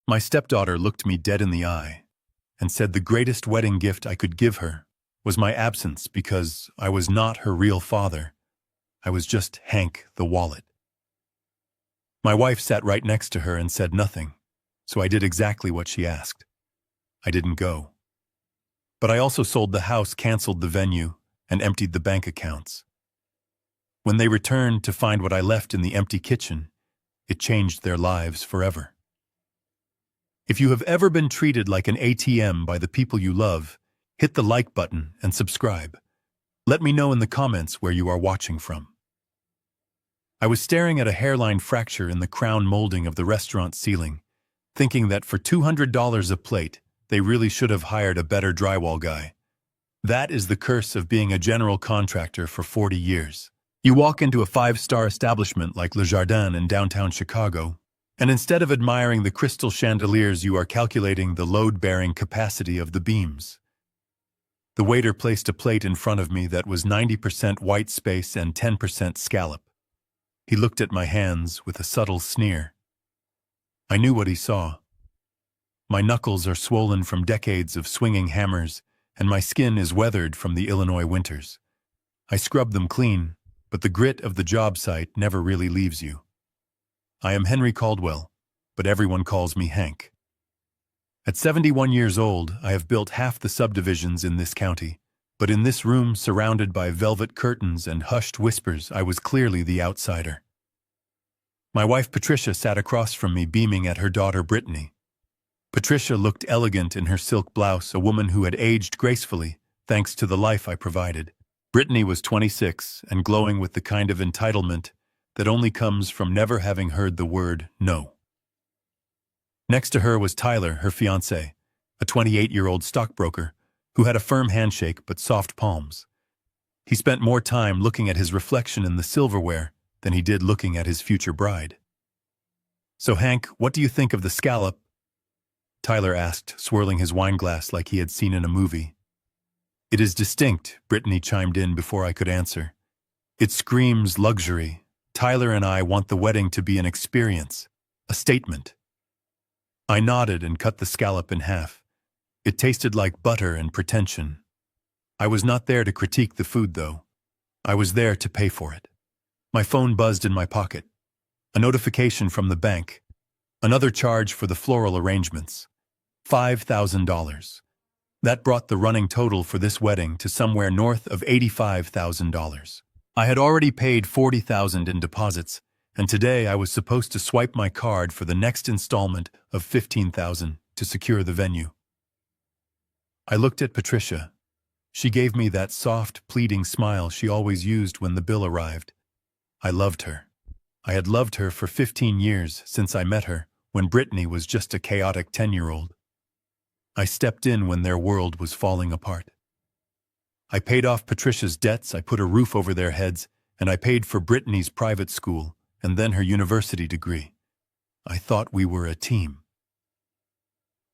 My stepdaughter looked me dead in the eye and said the greatest wedding gift I could give her was my absence because I was not her real father. I was just Hank the wallet. My wife sat right next to her and said nothing, so I did exactly what she asked. I didn't go. But I also sold the house, canceled the venue, and emptied the bank accounts. When they returned to find what I left in the empty kitchen, it changed their lives forever. If you have ever been treated like an ATM by the people you love, hit the like button and subscribe. Let me know in the comments where you are watching from. I was staring at a hairline fracture in the crown molding of the restaurant ceiling, thinking that for $200 a plate, they really should have hired a better drywall guy. That is the curse of being a general contractor for 40 years. You walk into a 5-star establishment like Le Jardin in downtown Chicago, and instead of admiring the crystal chandeliers, you are calculating the load-bearing capacity of the beams. The waiter placed a plate in front of me that was 90% white space and 10% scallop. He looked at my hands with a subtle sneer. I knew what he saw. My knuckles are swollen from decades of swinging hammers, and my skin is weathered from the Illinois winters. I scrub them clean, but the grit of the job site never really leaves you. I am Henry Caldwell, but everyone calls me Hank. At 71 years old, I have built half the subdivisions in this county, but in this room surrounded by velvet curtains and hushed whispers, I was clearly the outsider. My wife Patricia sat across from me, beaming at her daughter Brittany. Patricia looked elegant in her silk blouse, a woman who had aged gracefully, thanks to the life I provided. Brittany was 26 and glowing with the kind of entitlement that only comes from never having heard the word no. Next to her was Tyler, her fiancé, a 28-year-old stockbroker who had a firm handshake but soft palms. He spent more time looking at his reflection in the silverware than he did looking at his future bride. "So Hank, what do you think of the scallop?" Tyler asked, swirling his wineglass like he had seen in a movie. "It is distinct," Brittany chimed in before I could answer. "It screams luxury. Tyler and I want the wedding to be an experience, a statement." I nodded and cut the scallop in half. It tasted like butter and pretension. I was not there to critique the food, though. I was there to pay for it. My phone buzzed in my pocket. A notification from the bank. Another charge for the floral arrangements. $5,000. That brought the running total for this wedding to somewhere north of $85,000. I had already paid $40,000 in deposits, and today I was supposed to swipe my card for the next installment of $15,000 to secure the venue. I looked at Patricia. She gave me that soft, pleading smile she always used when the bill arrived. I loved her. I had loved her for 15 years since I met her, when Brittany was just a chaotic 10-year-old. I stepped in when their world was falling apart. I paid off Patricia's debts, I put a roof over their heads, and I paid for Brittany's private school and then her university degree. I thought we were a team.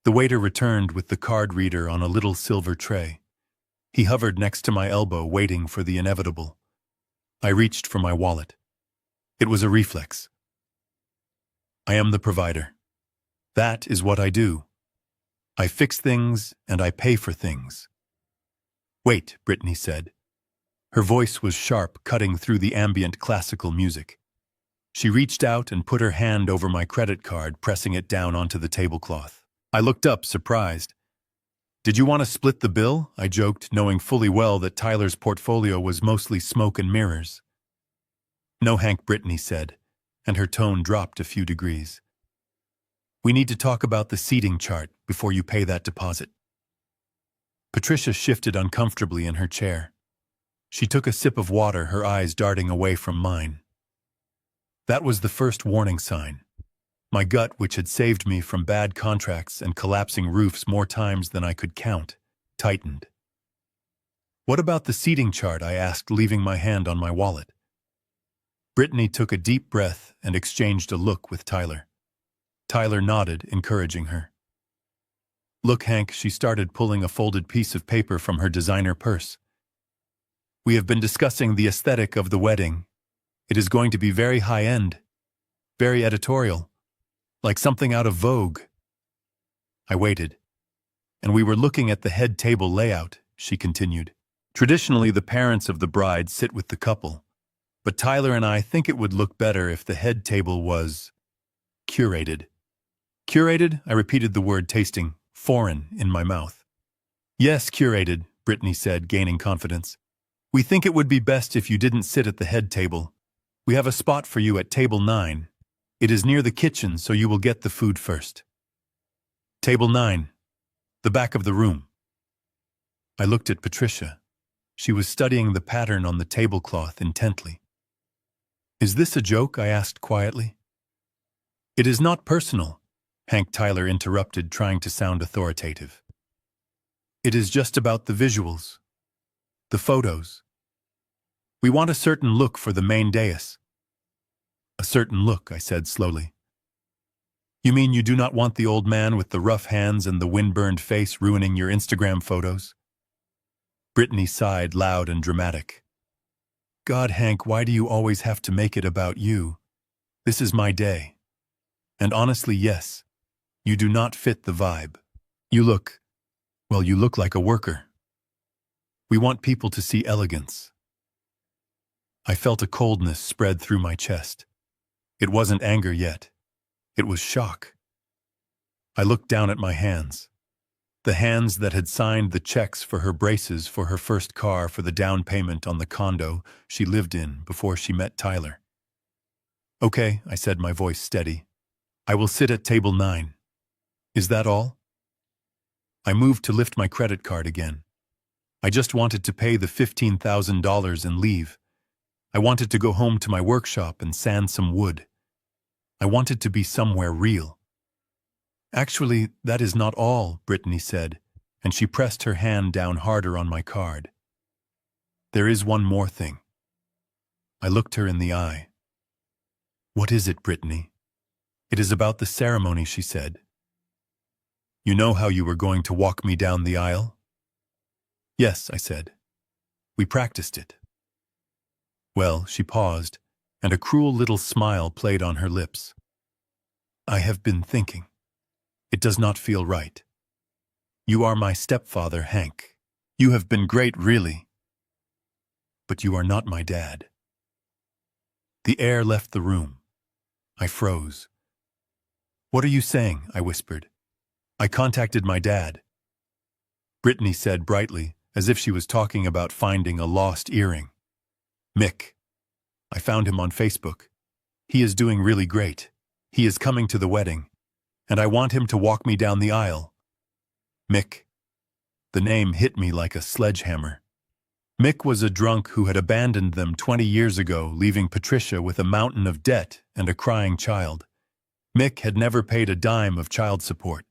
The waiter returned with the card reader on a little silver tray. He hovered next to my elbow, waiting for the inevitable. I reached for my wallet. It was a reflex. I am the provider. That is what I do. I fix things and I pay for things. "Wait," Brittany said. Her voice was sharp, cutting through the ambient classical music. She reached out and put her hand over my credit card, pressing it down onto the tablecloth. I looked up, surprised. "Did you want to split the bill?" I joked, knowing fully well that Tyler's portfolio was mostly smoke and mirrors. "No, Hank," Brittany said, and her tone dropped a few degrees. "We need to talk about the seating chart before you pay that deposit." Patricia shifted uncomfortably in her chair. She took a sip of water, her eyes darting away from mine. That was the first warning sign. My gut, which had saved me from bad contracts and collapsing roofs more times than I could count, tightened. "What about the seating chart?" I asked, leaving my hand on my wallet. Brittany took a deep breath and exchanged a look with Tyler. Tyler nodded, encouraging her. "Look, Hank," she started, pulling a folded piece of paper from her designer purse. "We have been discussing the aesthetic of the wedding. It is going to be very high-end, very editorial, like something out of Vogue." I waited. And we were looking at the head table layout, she continued. Traditionally, the parents of the bride sit with the couple, but Tyler and I think it would look better if the head table was curated. Curated? I repeated the word, tasting foreign in my mouth. Yes, curated, Brittany said, gaining confidence. We think it would be best if you didn't sit at the head table. We have a spot for you at table 9. It is near the kitchen, so you will get the food first. Table 9. The back of the room. I looked at Patricia. She was studying the pattern on the tablecloth intently. Is this a joke? I asked quietly. It is not personal, Hank Tyler interrupted, trying to sound authoritative. It is just about the visuals, the photos. We want a certain look for the main dais. A certain look, I said slowly. You mean you do not want the old man with the rough hands and the wind-burned face ruining your Instagram photos? Brittany sighed, loud and dramatic. God, Hank, why do you always have to make it about you? This is my day. And honestly, yes, you do not fit the vibe. You look like a worker. We want people to see elegance. I felt a coldness spread through my chest. It wasn't anger yet. It was shock. I looked down at my hands. The hands that had signed the checks for her braces for her first car for the down payment on the condo she lived in before she met Tyler. Okay, I said, my voice steady. I will sit at table 9. Is that all? I moved to lift my credit card again. I just wanted to pay the $15,000 and leave. I wanted to go home to my workshop and sand some wood. I wanted to be somewhere real. Actually, that is not all, Brittany said, and she pressed her hand down harder on my card. There is one more thing. I looked her in the eye. What is it, Brittany? It is about the ceremony, she said. You know how you were going to walk me down the aisle? Yes, I said. We practiced it. Well, she paused, and a cruel little smile played on her lips. I have been thinking. It does not feel right. You are my stepfather, Hank. You have been great, really. But you are not my dad. The air left the room. I froze. What are you saying? I whispered. I contacted my dad. Brittany said brightly, as if she was talking about finding a lost earring. Mick. I found him on Facebook. He is doing really great. He is coming to the wedding, and I want him to walk me down the aisle. Mick. The name hit me like a sledgehammer. Mick was a drunk who had abandoned them 20 years ago, leaving Patricia with a mountain of debt and a crying child. Mick had never paid a dime of child support.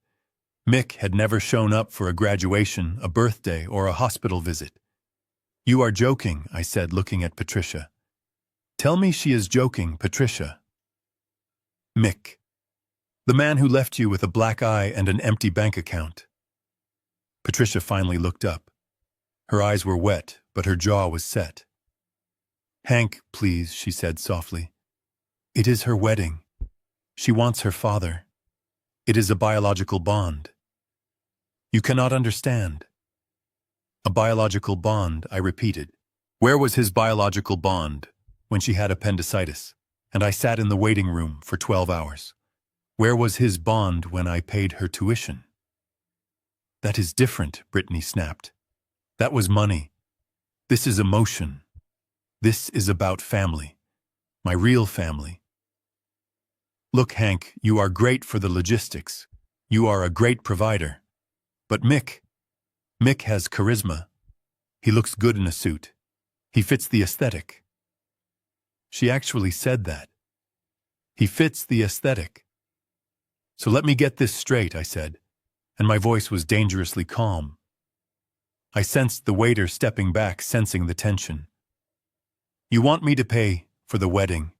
Mick had never shown up for a graduation, a birthday, or a hospital visit. You are joking, I said, looking at Patricia. Tell me she is joking, Patricia. Mick. The man who left you with a black eye and an empty bank account. Patricia finally looked up. Her eyes were wet, but her jaw was set. Hank, please, she said softly. It is her wedding. She wants her father. It is a biological bond. You cannot understand. A biological bond, I repeated. Where was his biological bond when she had appendicitis, and I sat in the waiting room for 12 hours? Where was his bond when I paid her tuition? That is different, Brittany snapped. That was money. This is emotion. This is about family. My real family. Look, Hank, you are great for the logistics. You are a great provider. But Mick has charisma. He looks good in a suit. He fits the aesthetic. She actually said that. He fits the aesthetic. So let me get this straight, I said, and my voice was dangerously calm. I sensed the waiter stepping back, sensing the tension. You want me to pay for the wedding.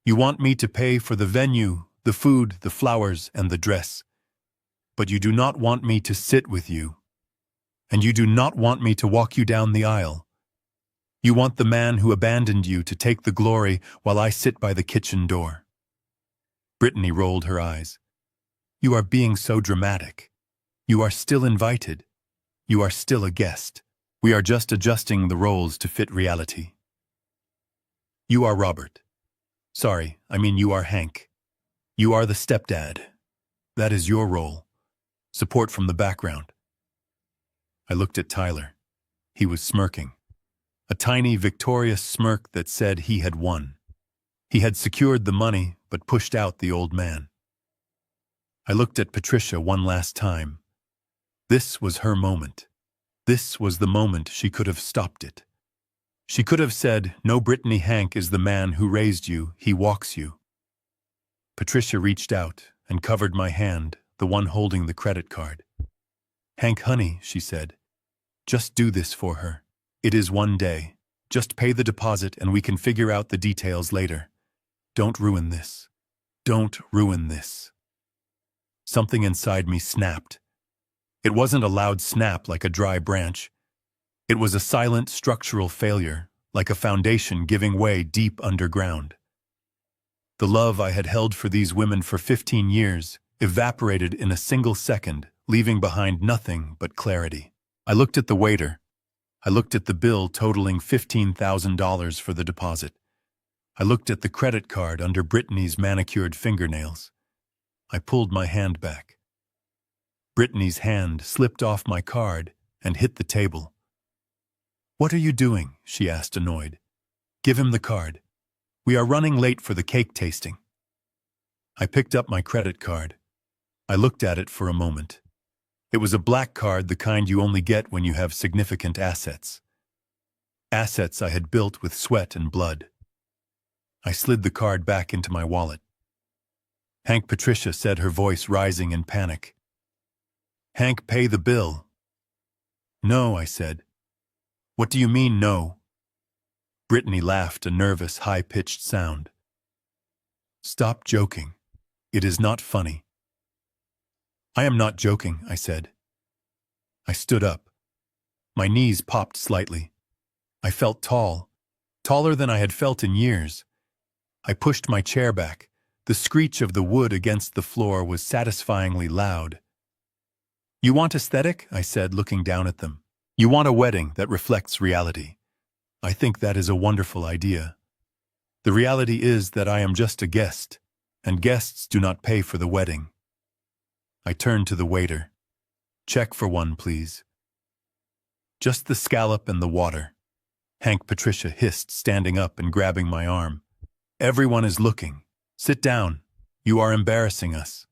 You want me to pay for the venue, the food, the flowers, and the dress. But you do not want me to sit with you. And you do not want me to walk you down the aisle. You want the man who abandoned you to take the glory while I sit by the kitchen door. Brittany rolled her eyes. You are being so dramatic. You are still invited. You are still a guest. We are just adjusting the roles to fit reality. You are Robert. Sorry, I mean you are Hank. You are the stepdad. That is your role. Support from the background. I looked at Tyler. He was smirking. A tiny, victorious smirk that said he had won. He had secured the money, but pushed out the old man. I looked at Patricia one last time. This was her moment. This was the moment she could have stopped it. She could have said, "No, Brittany, Hank is the man who raised you, he walks you." Patricia reached out and covered my hand, the one holding the credit card. "Hank, honey," she said, "just do this for her. It is one day. Just pay the deposit and we can figure out the details later. Don't ruin this. Don't ruin this." Something inside me snapped. It wasn't a loud snap like a dry branch. It was a silent structural failure, like a foundation giving way deep underground. The love I had held for these women for 15 years evaporated in a single second, leaving behind nothing but clarity. I looked at the waiter. I looked at the bill totaling $15,000 for the deposit. I looked at the credit card under Brittany's manicured fingernails. I pulled my hand back. Brittany's hand slipped off my card and hit the table. "What are you doing?" she asked, annoyed. "Give him the card. We are running late for the cake tasting." I picked up my credit card. I looked at it for a moment. It was a black card, the kind you only get when you have significant assets. Assets I had built with sweat and blood. I slid the card back into my wallet. "Hank," Patricia said, her voice rising in panic. "Hank, pay the bill." "No," I said. "What do you mean, no?" Brittany laughed, a nervous, high-pitched sound. "Stop joking. It is not funny." "I am not joking," I said. I stood up. My knees popped slightly. I felt tall, taller than I had felt in years. I pushed my chair back. The screech of the wood against the floor was satisfyingly loud. "You want aesthetic?" I said, looking down at them. "You want a wedding that reflects reality. I think that is a wonderful idea. The reality is that I am just a guest, and guests do not pay for the wedding." I turned to the waiter. "Check for one, please." "Just the scallop and the water," Hank, Patricia hissed, standing up and grabbing my arm. "Everyone is looking. Sit down. You are embarrassing us."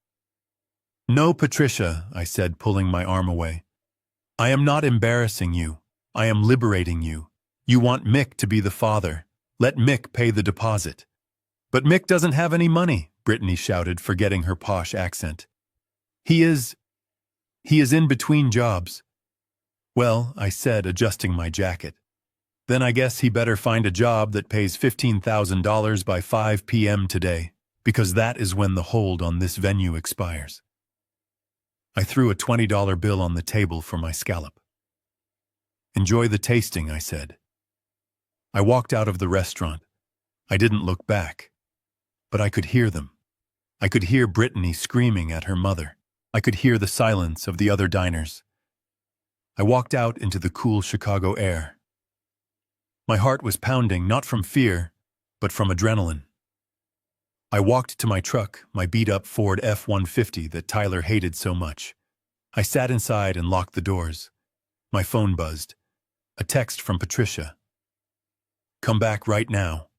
"No, Patricia," I said, pulling my arm away. "I am not embarrassing you. I am liberating you. You want Mick to be the father. Let Mick pay the deposit." "But Mick doesn't have any money," Brittany shouted, forgetting her posh accent. He is in between jobs." "Well," I said, adjusting my jacket. "Then I guess he better find a job that pays $15,000 by 5 p.m. today, because that is when the hold on this venue expires." I threw a $20 bill on the table for my scallop. "Enjoy the tasting," I said. I walked out of the restaurant. I didn't look back. But I could hear them. I could hear Brittany screaming at her mother. I could hear the silence of the other diners. I walked out into the cool Chicago air. My heart was pounding, not from fear, but from adrenaline. I walked to my truck, my beat-up Ford F-150 that Tyler hated so much. I sat inside and locked the doors. My phone buzzed. A text from Patricia. "Come back right now.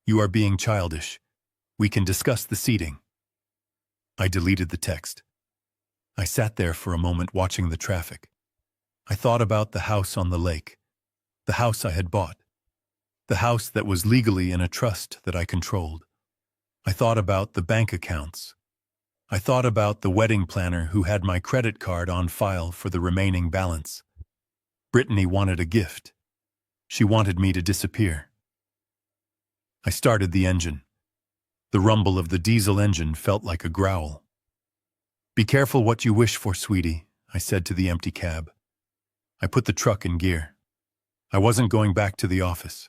You are being childish. We can discuss the seating." I deleted the text. I sat there for a moment watching the traffic. I thought about the house on the lake, the house I had bought, the house that was legally in a trust that I controlled. I thought about the bank accounts. I thought about the wedding planner who had my credit card on file for the remaining balance. Brittany wanted a gift. She wanted me to disappear. I started the engine. The rumble of the diesel engine felt like a growl. "Be careful what you wish for, sweetie," I said to the empty cab. I put the truck in gear. I wasn't going back to the office.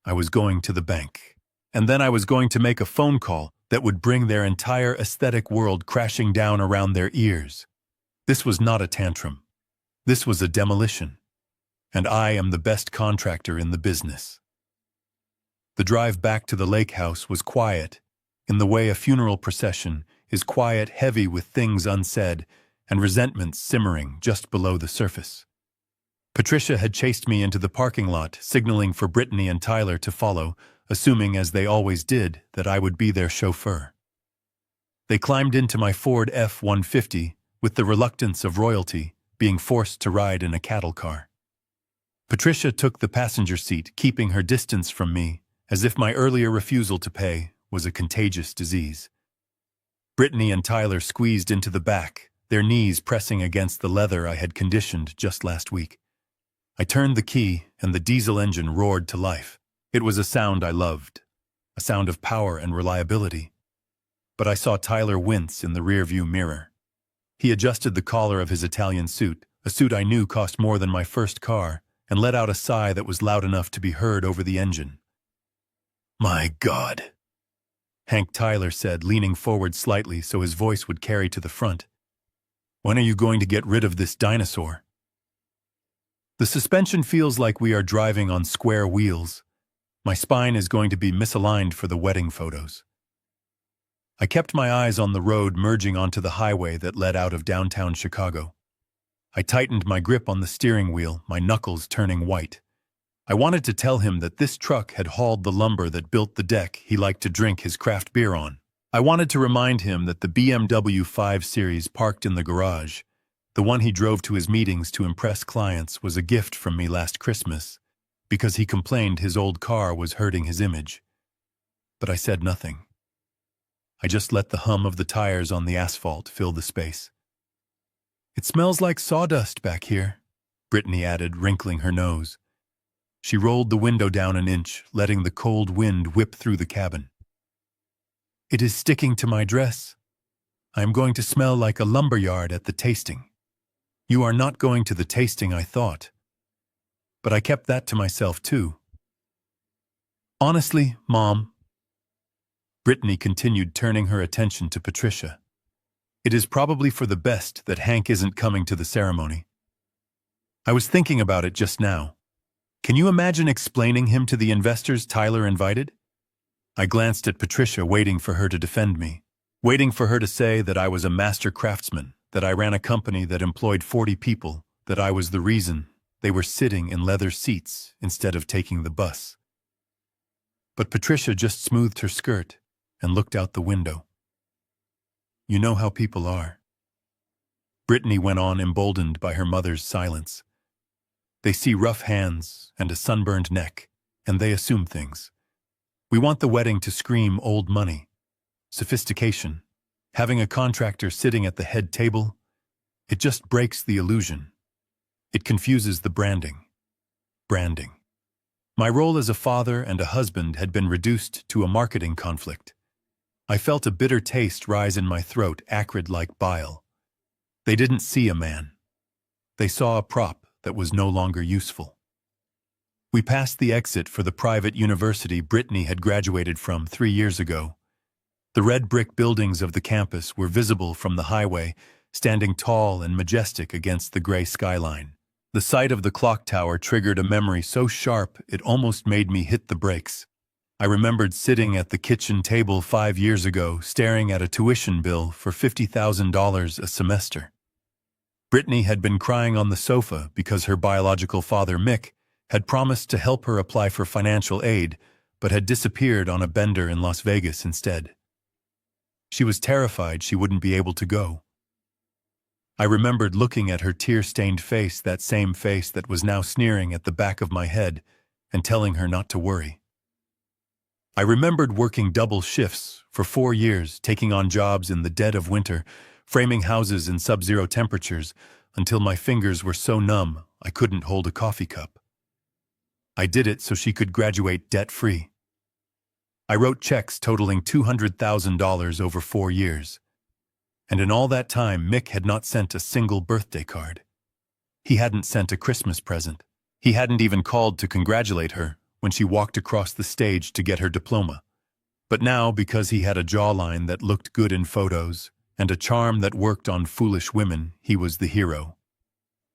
I was going to the bank. And then I was going to make a phone call that would bring their entire aesthetic world crashing down around their ears. This was not a tantrum. This was a demolition. And I am the best contractor in the business. The drive back to the lake house was quiet, in the way a funeral procession is quiet, heavy with things unsaid and resentments simmering just below the surface. Patricia had chased me into the parking lot, signaling for Brittany and Tyler to follow, assuming, as they always did, that I would be their chauffeur. They climbed into my Ford F-150 with the reluctance of royalty, being forced to ride in a cattle car. Patricia took the passenger seat, keeping her distance from me, as if my earlier refusal to pay was a contagious disease. Brittany and Tyler squeezed into the back, their knees pressing against the leather I had conditioned just last week. I turned the key, and the diesel engine roared to life. It was a sound I loved, a sound of power and reliability. But I saw Tyler wince in the rearview mirror. He adjusted the collar of his Italian suit, a suit I knew cost more than my first car, and let out a sigh that was loud enough to be heard over the engine. "My God," Hank Tyler said, leaning forward slightly so his voice would carry to the front. "When are you going to get rid of this dinosaur?" The suspension feels like we are driving on square wheels. My spine is going to be misaligned for the wedding photos. I kept my eyes on the road merging onto the highway that led out of downtown Chicago. I tightened my grip on the steering wheel, my knuckles turning white. I wanted to tell him that this truck had hauled the lumber that built the deck he liked to drink his craft beer on. I wanted to remind him that the BMW 5 Series parked in the garage, the one he drove to his meetings to impress clients, was a gift from me last Christmas, because he complained his old car was hurting his image. But I said nothing. I just let the hum of the tires on the asphalt fill the space. "It smells like sawdust back here," Brittany added, wrinkling her nose. She rolled the window down an inch, letting the cold wind whip through the cabin. "It is sticking to my dress. I am going to smell like a lumberyard at the tasting." "You are not going to the tasting," I thought. But I kept that to myself, too. "Honestly, Mom," Brittany continued, turning her attention to Patricia, "it is probably for the best that Hank isn't coming to the ceremony. I was thinking about it just now. Can you imagine explaining him to the investors Tyler invited?" I glanced at Patricia, waiting for her to defend me, waiting for her to say that I was a master craftsman, that I ran a company that employed 40 people, that I was the reason they were sitting in leather seats instead of taking the bus. But Patricia just smoothed her skirt and looked out the window. "You know how people are," Brittany went on, emboldened by her mother's silence. "They see rough hands and a sunburned neck, and they assume things. We want the wedding to scream old money, sophistication. Having a contractor sitting at the head table, it just breaks the illusion. It confuses the branding. Branding. My role as a father and a husband had been reduced to a marketing conflict. I felt a bitter taste rise in my throat, acrid like bile. They didn't see a man. They saw a prop that was no longer useful. We passed the exit for the private university Brittany had graduated from 3 years ago. The red brick buildings of the campus were visible from the highway, standing tall and majestic against the gray skyline. The sight of the clock tower triggered a memory so sharp it almost made me hit the brakes. I remembered sitting at the kitchen table 5 years ago, staring at a tuition bill for $50,000 a semester. Brittany had been crying on the sofa because her biological father, Mick, had promised to help her apply for financial aid, but had disappeared on a bender in Las Vegas instead. She was terrified she wouldn't be able to go. I remembered looking at her tear-stained face, that same face that was now sneering at the back of my head, and telling her not to worry. I remembered working double shifts for 4 years, taking on jobs in the dead of winter, framing houses in sub-zero temperatures, until my fingers were so numb I couldn't hold a coffee cup. I did it so she could graduate debt-free. I wrote checks totaling $200,000 over 4 years. And in all that time, Mick had not sent a single birthday card. He hadn't sent a Christmas present. He hadn't even called to congratulate her when she walked across the stage to get her diploma. But now, because he had a jawline that looked good in photos, and a charm that worked on foolish women. He was the hero.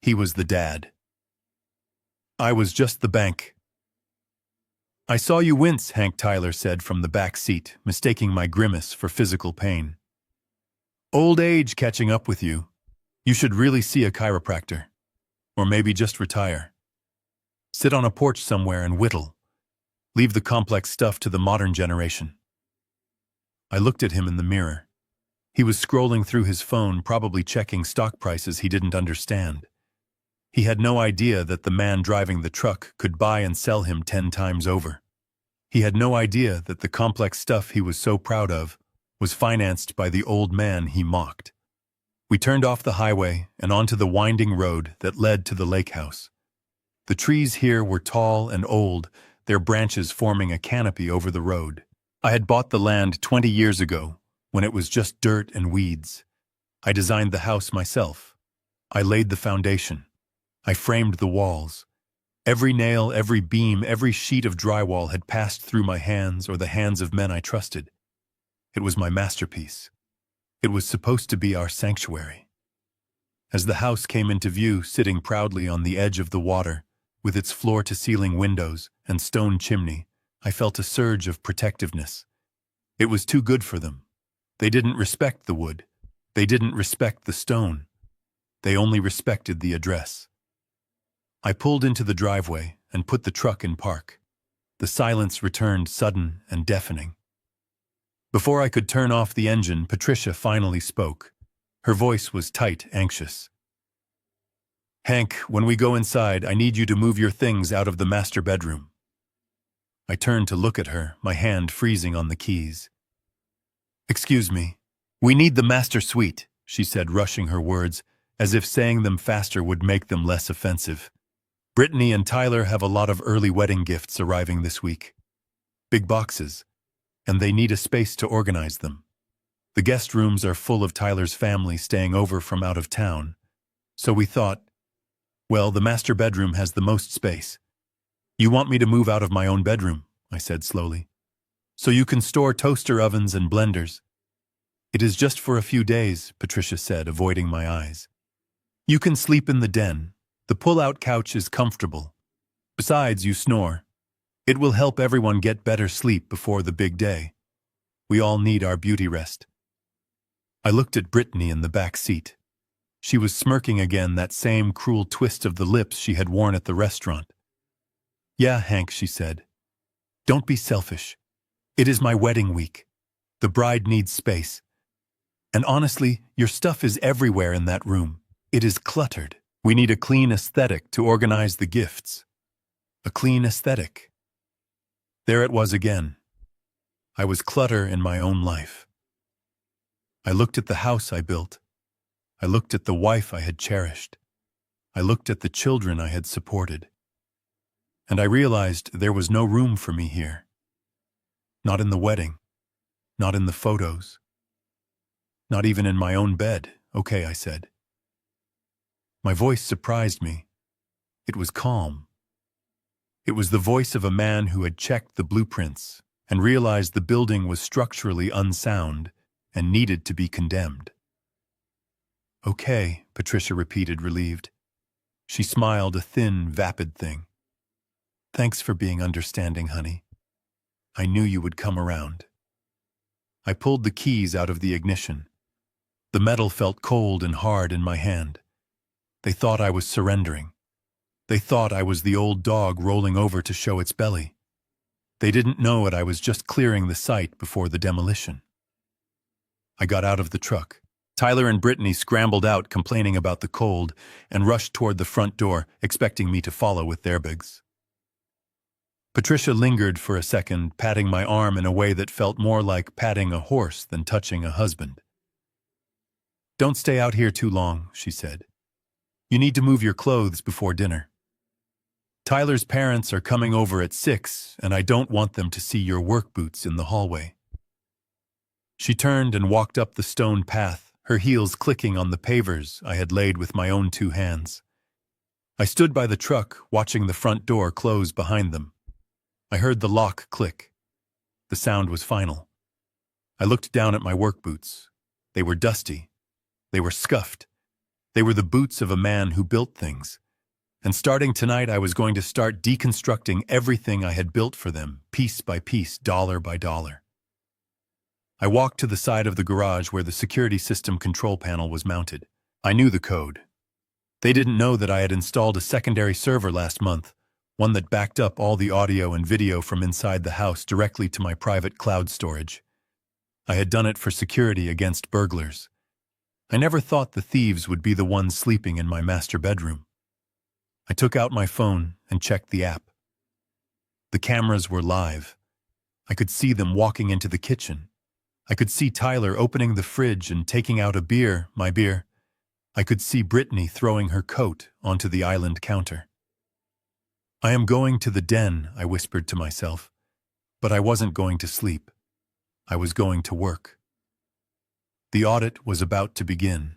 He was the dad. I was just the bank. I saw you wince, Hank Tyler said from the back seat, mistaking my grimace for physical pain. Old age catching up with you. You should really see a chiropractor. Or maybe just retire. Sit on a porch somewhere and whittle. Leave the complex stuff to the modern generation. I looked at him in the mirror. He was scrolling through his phone, probably checking stock prices he didn't understand. He had no idea that the man driving the truck could buy and sell him 10 times over. He had no idea that the complex stuff he was so proud of was financed by the old man he mocked. We turned off the highway and onto the winding road that led to the lake house. The trees here were tall and old, their branches forming a canopy over the road. I had bought the land 20 years ago, when it was just dirt and weeds. I designed the house myself. I laid the foundation. I framed the walls. Every nail, every beam, every sheet of drywall had passed through my hands or the hands of men I trusted. It was my masterpiece. It was supposed to be our sanctuary. As the house came into view, sitting proudly on the edge of the water, with its floor-to-ceiling windows and stone chimney, I felt a surge of protectiveness. It was too good for them. They didn't respect the wood. They didn't respect the stone. They only respected the address. I pulled into the driveway and put the truck in park. The silence returned sudden and deafening. Before I could turn off the engine, Patricia finally spoke. Her voice was tight, anxious. Hank, when we go inside, I need you to move your things out of the master bedroom. I turned to look at her, my hand freezing on the keys. Excuse me. We need the master suite, she said, rushing her words, as if saying them faster would make them less offensive. Brittany and Tyler have a lot of early wedding gifts arriving this week. Big boxes, and they need a space to organize them. The guest rooms are full of Tyler's family staying over from out of town, so we thought, well, the master bedroom has the most space. You want me to move out of my own bedroom, I said slowly, so you can store toaster ovens and blenders. It is just for a few days, Patricia said, avoiding my eyes. You can sleep in the den. The pull-out couch is comfortable. Besides, you snore. It will help everyone get better sleep before the big day. We all need our beauty rest. I looked at Brittany in the back seat. She was smirking again, that same cruel twist of the lips she had worn at the restaurant. Yeah, Hank, she said. Don't be selfish. It is my wedding week. The bride needs space. And honestly, your stuff is everywhere in that room. It is cluttered. We need a clean aesthetic to organize the gifts. A clean aesthetic. There it was again. I was clutter in my own life. I looked at the house I built. I looked at the wife I had cherished. I looked at the children I had supported. And I realized there was no room for me here. Not in the wedding. Not in the photos. Not even in my own bed. Okay, I said. My voice surprised me. It was calm. It was the voice of a man who had checked the blueprints and realized the building was structurally unsound and needed to be condemned. Okay, Patricia repeated, relieved. She smiled, a thin, vapid thing. Thanks for being understanding, honey. I knew you would come around. I pulled the keys out of the ignition. The metal felt cold and hard in my hand. They thought I was surrendering. They thought I was the old dog rolling over to show its belly. They didn't know it. I was just clearing the site before the demolition. I got out of the truck. Tyler and Brittany scrambled out, complaining about the cold, and rushed toward the front door, expecting me to follow with their bags. Patricia lingered for a second, patting my arm in a way that felt more like patting a horse than touching a husband. Don't stay out here too long, she said. You need to move your clothes before dinner. Tyler's parents are coming over at 6, and I don't want them to see your work boots in the hallway. She turned and walked up the stone path, her heels clicking on the pavers I had laid with my own 2 hands. I stood by the truck, watching the front door close behind them. I heard the lock click. The sound was final. I looked down at my work boots. They were dusty. They were scuffed. They were the boots of a man who built things. And starting tonight, I was going to start deconstructing everything I had built for them, piece by piece, dollar by dollar. I walked to the side of the garage where the security system control panel was mounted. I knew the code. They didn't know that I had installed a secondary server last month, one that backed up all the audio and video from inside the house directly to my private cloud storage. I had done it for security against burglars. I never thought the thieves would be the ones sleeping in my master bedroom. I took out my phone and checked the app. The cameras were live. I could see them walking into the kitchen. I could see Tyler opening the fridge and taking out a beer, my beer. I could see Brittany throwing her coat onto the island counter. I am going to the den, I whispered to myself. But I wasn't going to sleep. I was going to work. The audit was about to begin.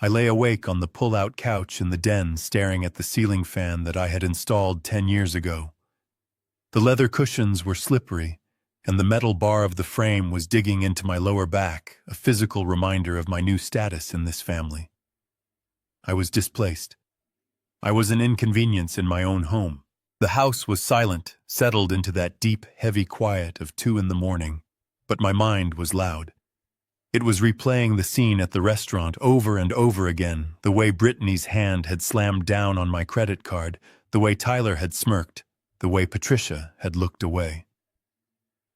I lay awake on the pull-out couch in the den staring at the ceiling fan that I had installed 10 years ago. The leather cushions were slippery, and the metal bar of the frame was digging into my lower back, a physical reminder of my new status in this family. I was displaced. I was an inconvenience in my own home. The house was silent, settled into that deep, heavy quiet of 2 a.m, but my mind was loud. It was replaying the scene at the restaurant over and over again, the way Brittany's hand had slammed down on my credit card, the way Tyler had smirked, the way Patricia had looked away.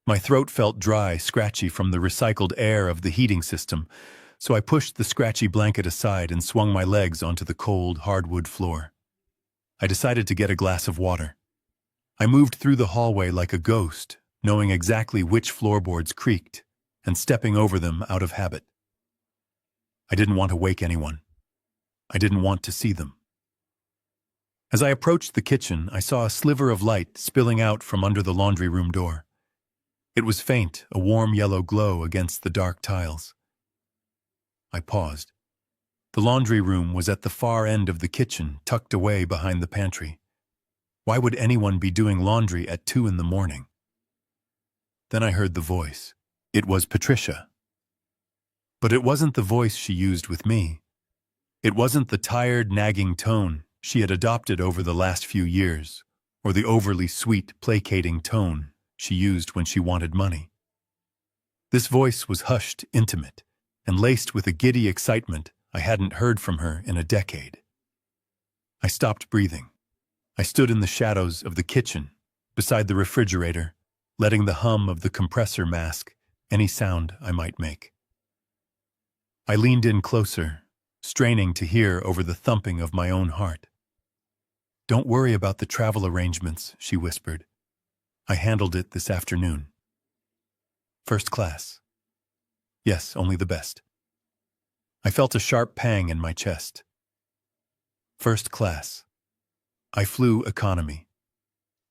My throat felt dry, scratchy from the recycled air of the heating system, so I pushed the scratchy blanket aside and swung my legs onto the cold, hardwood floor. I decided to get a glass of water. I moved through the hallway like a ghost, knowing exactly which floorboards creaked, and stepping over them out of habit. I didn't want to wake anyone. I didn't want to see them. As I approached the kitchen, I saw a sliver of light spilling out from under the laundry room door. It was faint, a warm yellow glow against the dark tiles. I paused. The laundry room was at the far end of the kitchen, tucked away behind the pantry. Why would anyone be doing laundry at 2 a.m? Then I heard the voice. It was Patricia. But it wasn't the voice she used with me. It wasn't the tired, nagging tone she had adopted over the last few years, or the overly sweet, placating tone she used when she wanted money. This voice was hushed, intimate, and laced with a giddy excitement I hadn't heard from her in a decade. I stopped breathing. I stood in the shadows of the kitchen, beside the refrigerator, letting the hum of the compressor mask any sound I might make. I leaned in closer, straining to hear over the thumping of my own heart. "Don't worry about the travel arrangements," she whispered. "I handled it this afternoon. First class. Yes, only the best." I felt a sharp pang in my chest. First class. I flew economy.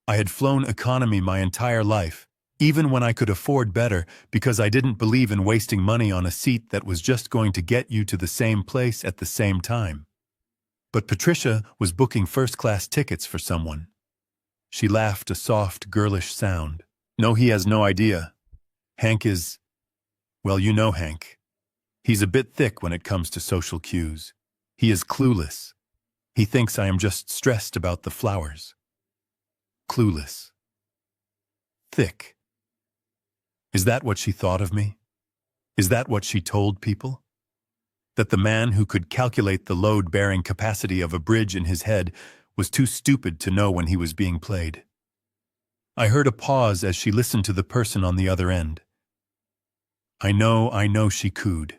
I had flown economy my entire life, even when I could afford better, because I didn't believe in wasting money on a seat that was just going to get you to the same place at the same time. But Patricia was booking first-class tickets for someone. She laughed a soft, girlish sound. "No, he has no idea. Hank is... well, you know Hank. He's a bit thick when it comes to social cues. He is clueless. He thinks I am just stressed about the flowers." Clueless. Thick. Is that what she thought of me? Is that what she told people? That the man who could calculate the load-bearing capacity of a bridge in his head was too stupid to know when he was being played? I heard a pause as she listened to the person on the other end. I know, she cooed.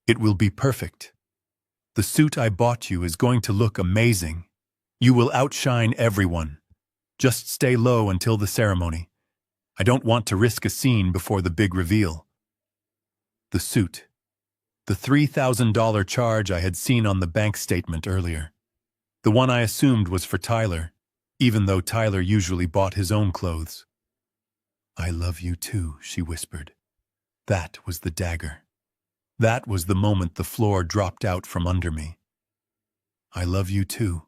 "It will be perfect. The suit I bought you is going to look amazing. You will outshine everyone. Just stay low until the ceremony. I don't want to risk a scene before the big reveal." The suit. The $3,000 charge I had seen on the bank statement earlier. The one I assumed was for Tyler, even though Tyler usually bought his own clothes. "I love you too," she whispered. That was the dagger. That was the moment the floor dropped out from under me. "I love you too."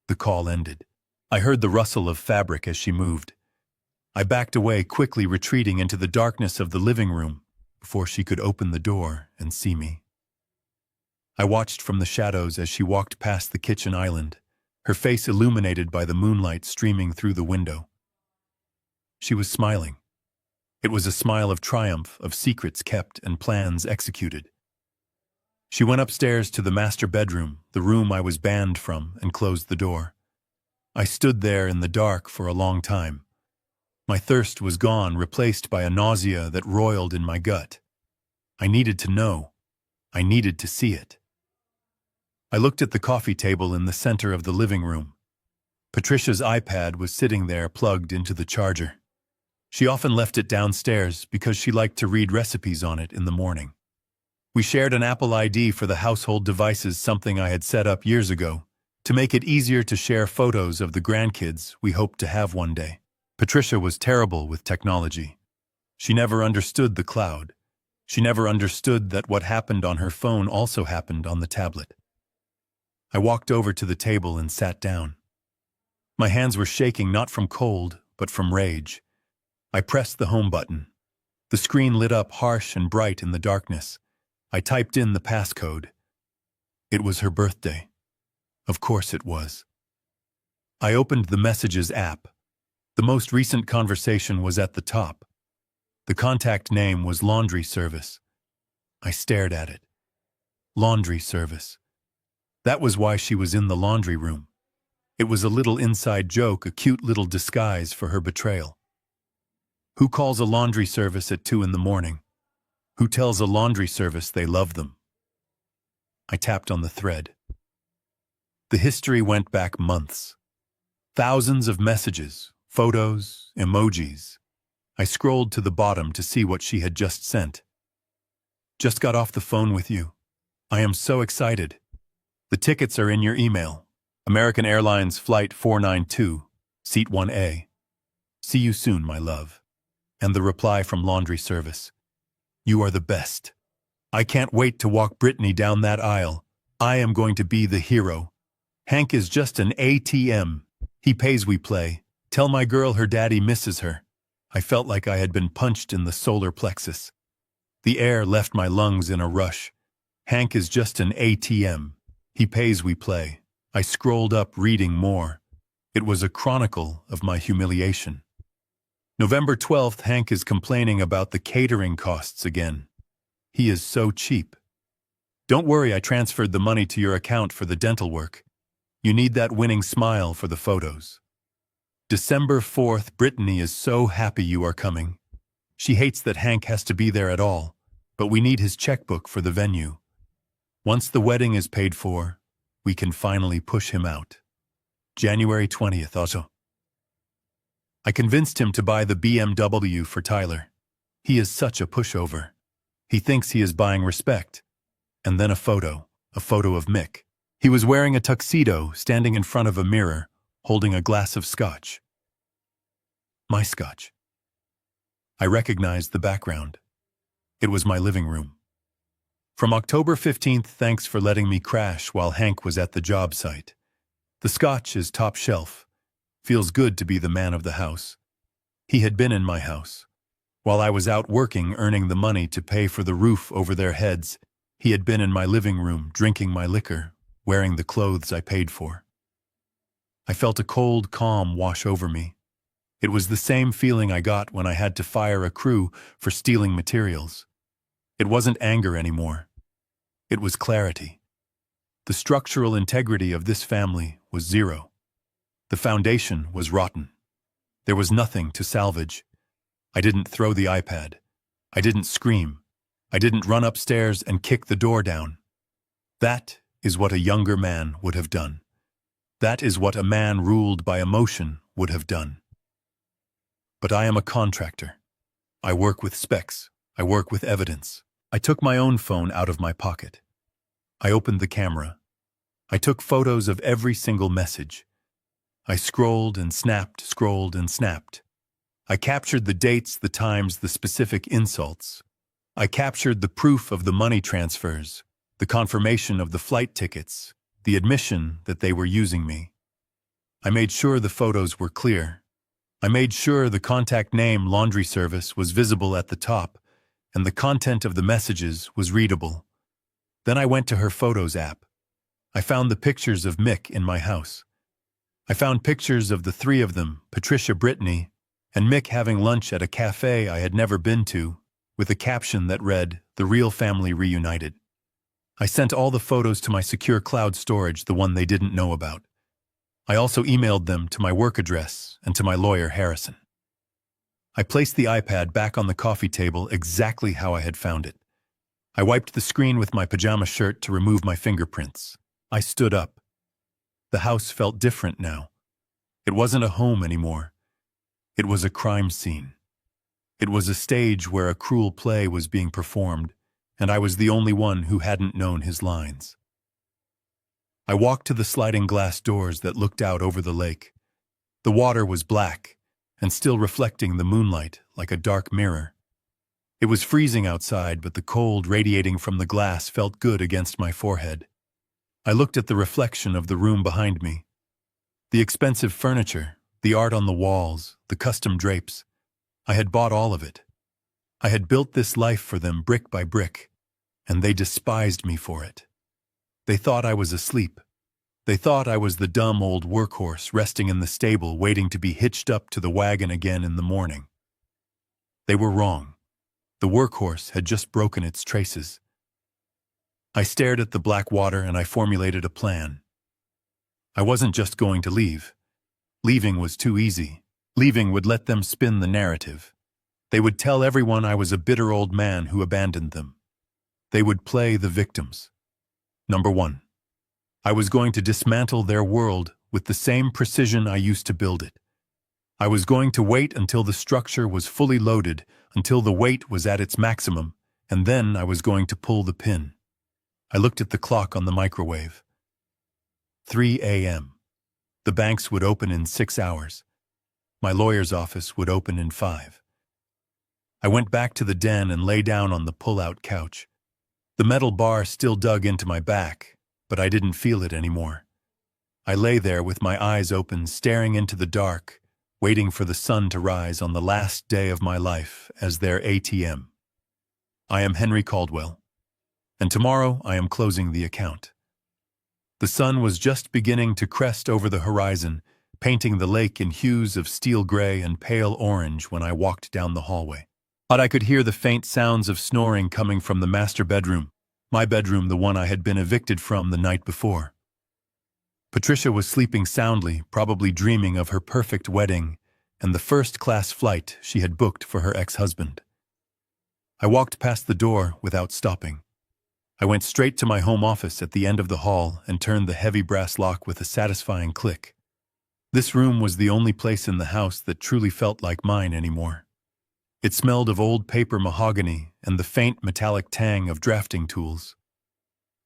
The call ended. I heard the rustle of fabric as she moved. I backed away, quickly retreating into the darkness of the living room, before she could open the door and see me. I watched from the shadows as she walked past the kitchen island, her face illuminated by the moonlight streaming through the window. She was smiling. It was a smile of triumph, of secrets kept and plans executed. She went upstairs to the master bedroom, the room I was banned from, and closed the door. I stood there in the dark for a long time. My thirst was gone, replaced by a nausea that roiled in my gut. I needed to know. I needed to see it. I looked at the coffee table in the center of the living room. Patricia's iPad was sitting there plugged into the charger. She often left it downstairs because she liked to read recipes on it in the morning. We shared an Apple ID for the household devices, something I had set up years ago, to make it easier to share photos of the grandkids we hoped to have one day. Patricia was terrible with technology. She never understood the cloud. She never understood that what happened on her phone also happened on the tablet. I walked over to the table and sat down. My hands were shaking not from cold, but from rage. I pressed the home button. The screen lit up harsh and bright in the darkness. I typed in the passcode. It was her birthday. Of course it was. I opened the Messages app. The most recent conversation was at the top. The contact name was Laundry Service. I stared at it. Laundry Service. That was why she was in the laundry room. It was a little inside joke, a cute little disguise for her betrayal. Who calls a laundry service at 2 in the morning? Who tells a laundry service they love them? I tapped on the thread. The history went back months. Thousands of messages, photos, emojis. I scrolled to the bottom to see what she had just sent. Just got off the phone with you. I am so excited. The tickets are in your email. American Airlines Flight 492, Seat 1A. See you soon, my love. And the reply from Laundry Service. You are the best. I can't wait to walk Brittany down that aisle. I am going to be the hero. Hank is just an ATM. He pays we play. Tell my girl her daddy misses her. I felt like I had been punched in the solar plexus. The air left my lungs in a rush. Hank is just an ATM. He pays we play. I scrolled up, reading more. It was a chronicle of my humiliation. November 12th, Hank is complaining about the catering costs again. He is so cheap. Don't worry, I transferred the money to your account for the dental work. You need that winning smile for the photos. December 4th, Brittany is so happy you are coming. She hates that Hank has to be there at all, but we need his checkbook for the venue. Once the wedding is paid for, we can finally push him out. January 20th, also. I convinced him to buy the BMW for Tyler. He is such a pushover. He thinks he is buying respect. And then a photo of Mick. He was wearing a tuxedo, standing in front of a mirror, holding a glass of scotch. My scotch. I recognized the background. It was my living room. From October 15th, thanks for letting me crash while Hank was at the job site. The scotch is top shelf. Feels good to be the man of the house. He had been in my house. While I was out working, earning the money to pay for the roof over their heads, he had been in my living room, drinking my liquor, wearing the clothes I paid for. I felt a cold calm wash over me. It was the same feeling I got when I had to fire a crew for stealing materials. It wasn't anger anymore. It was clarity. The structural integrity of this family was zero. The foundation was rotten. There was nothing to salvage. I didn't throw the iPad. I didn't scream. I didn't run upstairs and kick the door down. That is what a younger man would have done. That is what a man ruled by emotion would have done. But I am a contractor. I work with specs. I work with evidence. I took my own phone out of my pocket. I opened the camera. I took photos of every single message. I scrolled and snapped, scrolled and snapped. I captured the dates, the times, the specific insults. I captured the proof of the money transfers, the confirmation of the flight tickets, the admission that they were using me. I made sure the photos were clear. I made sure the contact name Laundry Service was visible at the top, and the content of the messages was readable. Then I went to her Photos app. I found the pictures of Mick in my house. I found pictures of the three of them, Patricia, Brittany, and Mick having lunch at a cafe I had never been to, with a caption that read, "The real family reunited." I sent all the photos to my secure cloud storage, the one they didn't know about. I also emailed them to my work address and to my lawyer, Harrison. I placed the iPad back on the coffee table exactly how I had found it. I wiped the screen with my pajama shirt to remove my fingerprints. I stood up. The house felt different now. It wasn't a home anymore. It was a crime scene. It was a stage where a cruel play was being performed, and I was the only one who hadn't known his lines. I walked to the sliding glass doors that looked out over the lake. The water was black and still reflecting the moonlight like a dark mirror. It was freezing outside, but the cold radiating from the glass felt good against my forehead. I looked at the reflection of the room behind me. The expensive furniture, the art on the walls, the custom drapes. I had bought all of it. I had built this life for them brick by brick, and they despised me for it. They thought I was asleep. They thought I was the dumb old workhorse resting in the stable waiting to be hitched up to the wagon again in the morning. They were wrong. The workhorse had just broken its traces. I stared at the black water and I formulated a plan. I wasn't just going to leave. Leaving was too easy. Leaving would let them spin the narrative. They would tell everyone I was a bitter old man who abandoned them. They would play the victims. Number 1. I was going to dismantle their world with the same precision I used to build it. I was going to wait until the structure was fully loaded, until the weight was at its maximum, and then I was going to pull the pin. I looked at the clock on the microwave. 3 a.m. The banks would open in 6 hours. My lawyer's office would open in 5. I went back to the den and lay down on the pull-out couch. The metal bar still dug into my back, but I didn't feel it anymore. I lay there with my eyes open, staring into the dark, waiting for the sun to rise on the last day of my life as their ATM. I am Henry Caldwell, and tomorrow I am closing the account. The sun was just beginning to crest over the horizon, painting the lake in hues of steel gray and pale orange when I walked down the hallway. But I could hear the faint sounds of snoring coming from the master bedroom, my bedroom, the one I had been evicted from the night before. Patricia was sleeping soundly, probably dreaming of her perfect wedding and the first-class flight she had booked for her ex-husband. I walked past the door without stopping. I went straight to my home office at the end of the hall and turned the heavy brass lock with a satisfying click. This room was the only place in the house that truly felt like mine anymore. It smelled of old paper mahogany and the faint metallic tang of drafting tools.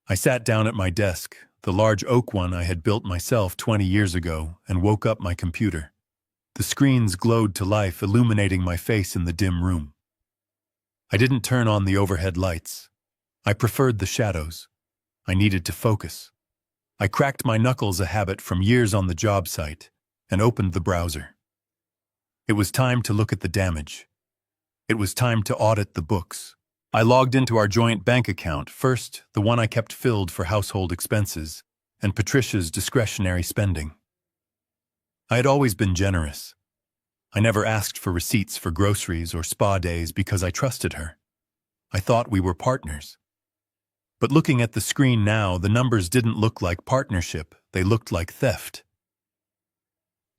I sat down at my desk, the large oak one I had built myself 20 years ago, and woke up my computer. The screens glowed to life, illuminating my face in the dim room. I didn't turn on the overhead lights. I preferred the shadows. I needed to focus. I cracked my knuckles, a habit from years on the job site, and opened the browser. It was time to look at the damage. It was time to audit the books. I logged into our joint bank account, first the one I kept filled for household expenses, and Patricia's discretionary spending. I had always been generous. I never asked for receipts for groceries or spa days because I trusted her. I thought we were partners. But looking at the screen now, the numbers didn't look like partnership, they looked like theft.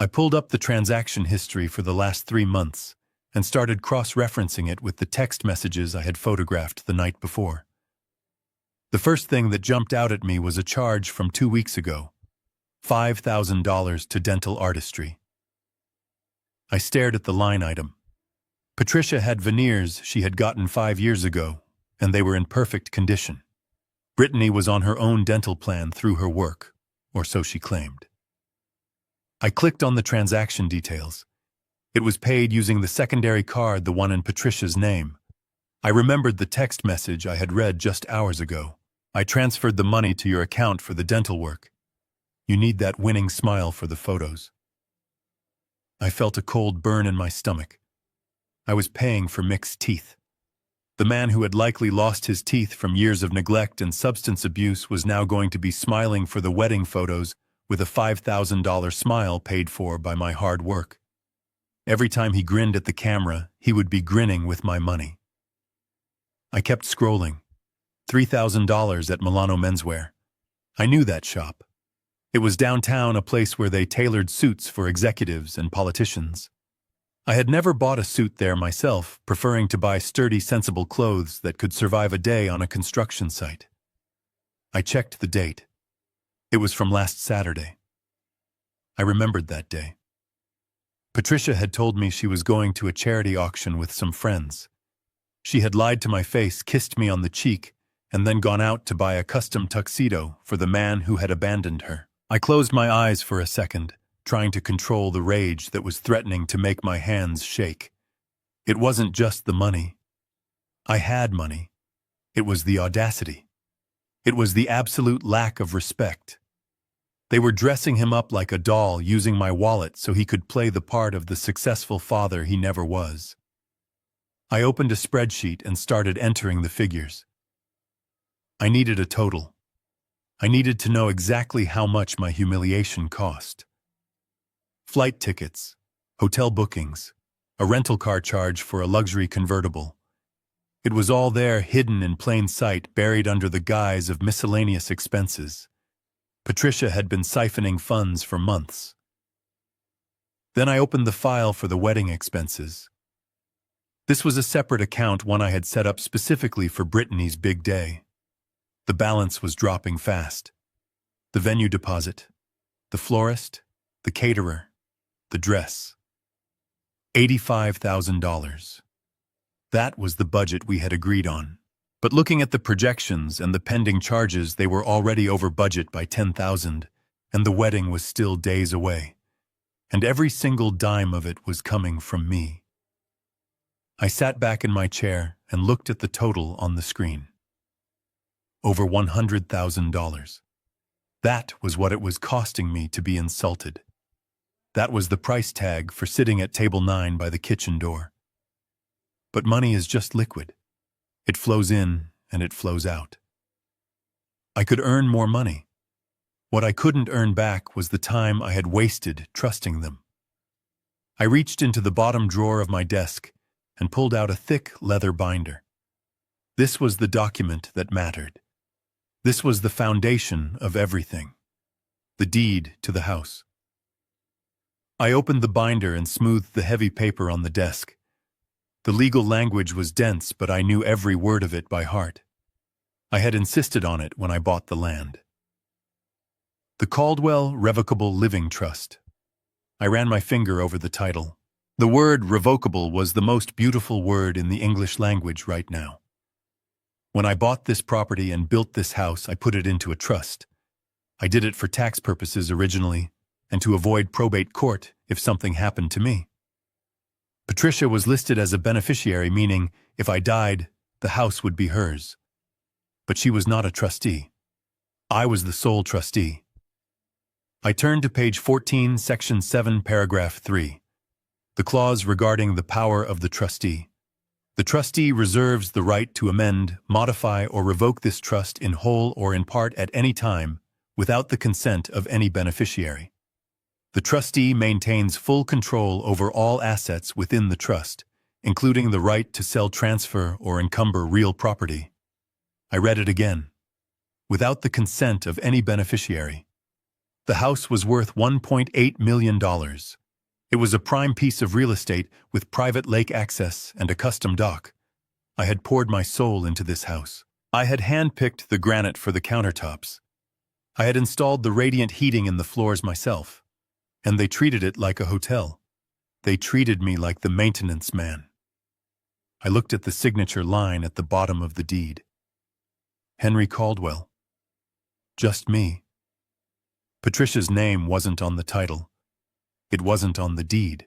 I pulled up the transaction history for the last 3 months and started cross-referencing it with the text messages I had photographed the night before. The first thing that jumped out at me was a charge from 2 weeks ago, $5,000 to dental artistry. I stared at the line item. Patricia had veneers she had gotten 5 years ago, and they were in perfect condition. Brittany was on her own dental plan through her work, or so she claimed. I clicked on the transaction details. It was paid using the secondary card, the one in Patricia's name. I remembered the text message I had read just hours ago. I transferred the money to your account for the dental work. You need that winning smile for the photos. I felt a cold burn in my stomach. I was paying for Mick's teeth. The man who had likely lost his teeth from years of neglect and substance abuse was now going to be smiling for the wedding photos with a $5,000 smile paid for by my hard work. Every time he grinned at the camera, he would be grinning with my money. I kept scrolling. $3,000 at Milano Menswear. I knew that shop. It was downtown, a place where they tailored suits for executives and politicians. I had never bought a suit there myself, preferring to buy sturdy, sensible clothes that could survive a day on a construction site. I checked the date. It was from last Saturday. I remembered that day. Patricia had told me she was going to a charity auction with some friends. She had lied to my face, kissed me on the cheek, and then gone out to buy a custom tuxedo for the man who had abandoned her. I closed my eyes for a second, trying to control the rage that was threatening to make my hands shake. It wasn't just the money. I had money. It was the audacity. It was the absolute lack of respect. They were dressing him up like a doll, using my wallet so he could play the part of the successful father he never was. I opened a spreadsheet and started entering the figures. I needed a total. I needed to know exactly how much my humiliation cost. Flight tickets, hotel bookings, a rental car charge for a luxury convertible. It was all there, hidden in plain sight, buried under the guise of miscellaneous expenses. Patricia had been siphoning funds for months. Then I opened the file for the wedding expenses. This was a separate account, one I had set up specifically for Brittany's big day. The balance was dropping fast. The venue deposit, the florist, the caterer, the dress. $85,000. That was the budget we had agreed on. But looking at the projections and the pending charges, they were already over budget by $10,000, and the wedding was still days away. And every single dime of it was coming from me. I sat back in my chair and looked at the total on the screen. Over $100,000. That was what it was costing me to be insulted. That was the price tag for sitting at table 9 by the kitchen door. But money is just liquid. It flows in and it flows out. I could earn more money. What I couldn't earn back was the time I had wasted trusting them. I reached into the bottom drawer of my desk and pulled out a thick leather binder. This was the document that mattered. This was the foundation of everything. The deed to the house. I opened the binder and smoothed the heavy paper on the desk. The legal language was dense, but I knew every word of it by heart. I had insisted on it when I bought the land. The Caldwell Revocable Living Trust. I ran my finger over the title. The word revocable was the most beautiful word in the English language right now. When I bought this property and built this house, I put it into a trust. I did it for tax purposes originally, and to avoid probate court if something happened to me. Patricia was listed as a beneficiary, meaning if I died, the house would be hers. But she was not a trustee. I was the sole trustee. I turned to page 14, section 7, paragraph 3. The clause regarding the power of the trustee. The trustee reserves the right to amend, modify, or revoke this trust in whole or in part at any time, without the consent of any beneficiary. The trustee maintains full control over all assets within the trust, including the right to sell, transfer, or encumber real property. I read it again. Without the consent of any beneficiary. The house was worth $1.8 million. It was a prime piece of real estate with private lake access and a custom dock. I had poured my soul into this house. I had handpicked the granite for the countertops. I had installed the radiant heating in the floors myself. And they treated it like a hotel. They treated me like the maintenance man. I looked at the signature line at the bottom of the deed. Henry Caldwell. Just me. Patricia's name wasn't on the title. It wasn't on the deed.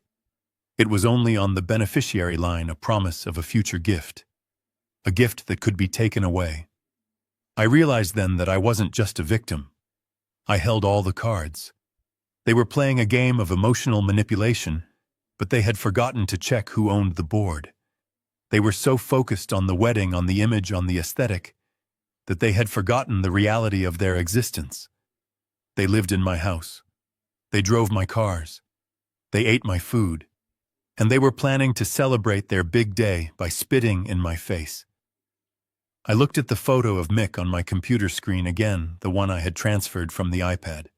It was only on the beneficiary line, a promise of a future gift. A gift that could be taken away. I realized then that I wasn't just a victim. I held all the cards. They were playing a game of emotional manipulation, but they had forgotten to check who owned the board. They were so focused on the wedding, on the image, on the aesthetic, that they had forgotten the reality of their existence. They lived in my house. They drove my cars. They ate my food. And they were planning to celebrate their big day by spitting in my face. I looked at the photo of Mick on my computer screen again, the one I had transferred from the iPad.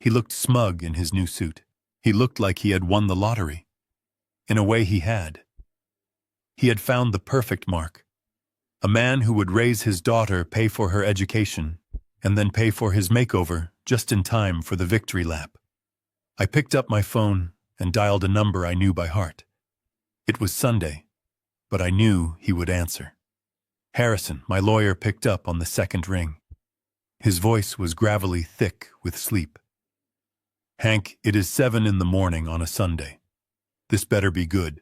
He looked smug in his new suit. He looked like he had won the lottery. In a way, he had. He had found the perfect mark. A man who would raise his daughter, pay for her education, and then pay for his makeover just in time for the victory lap. I picked up my phone and dialed a number I knew by heart. It was Sunday, but I knew he would answer. Harrison, my lawyer, picked up on the second ring. His voice was gravelly thick with sleep. Hank, it is 7 a.m. on a Sunday. This better be good.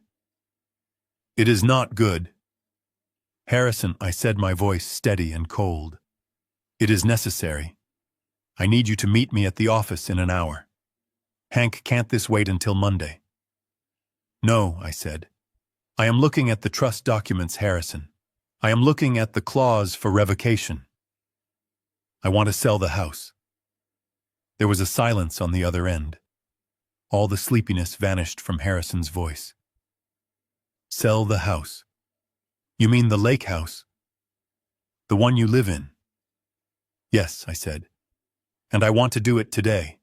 It is not good. Harrison, I said, my voice steady and cold. It is necessary. I need you to meet me at the office in an hour. Hank, can't this wait until Monday? No, I said. I am looking at the trust documents, Harrison. I am looking at the clause for revocation. I want to sell the house. There was a silence on the other end. All the sleepiness vanished from Harrison's voice. Sell the house. You mean the lake house? The one you live in? Yes, I said. And I want to do it today.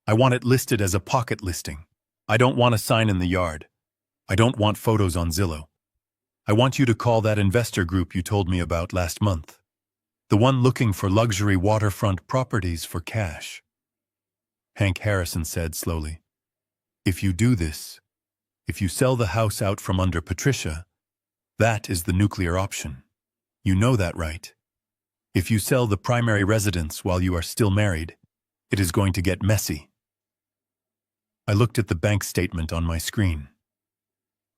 I want it listed as a pocket listing. I don't want a sign in the yard. I don't want photos on Zillow. I want you to call that investor group you told me about last month. The one looking for luxury waterfront properties for cash. Hank, Harrison said slowly. If you do this, if you sell the house out from under Patricia, that is the nuclear option. You know that, right? If you sell the primary residence while you are still married, it is going to get messy. I looked at the bank statement on my screen.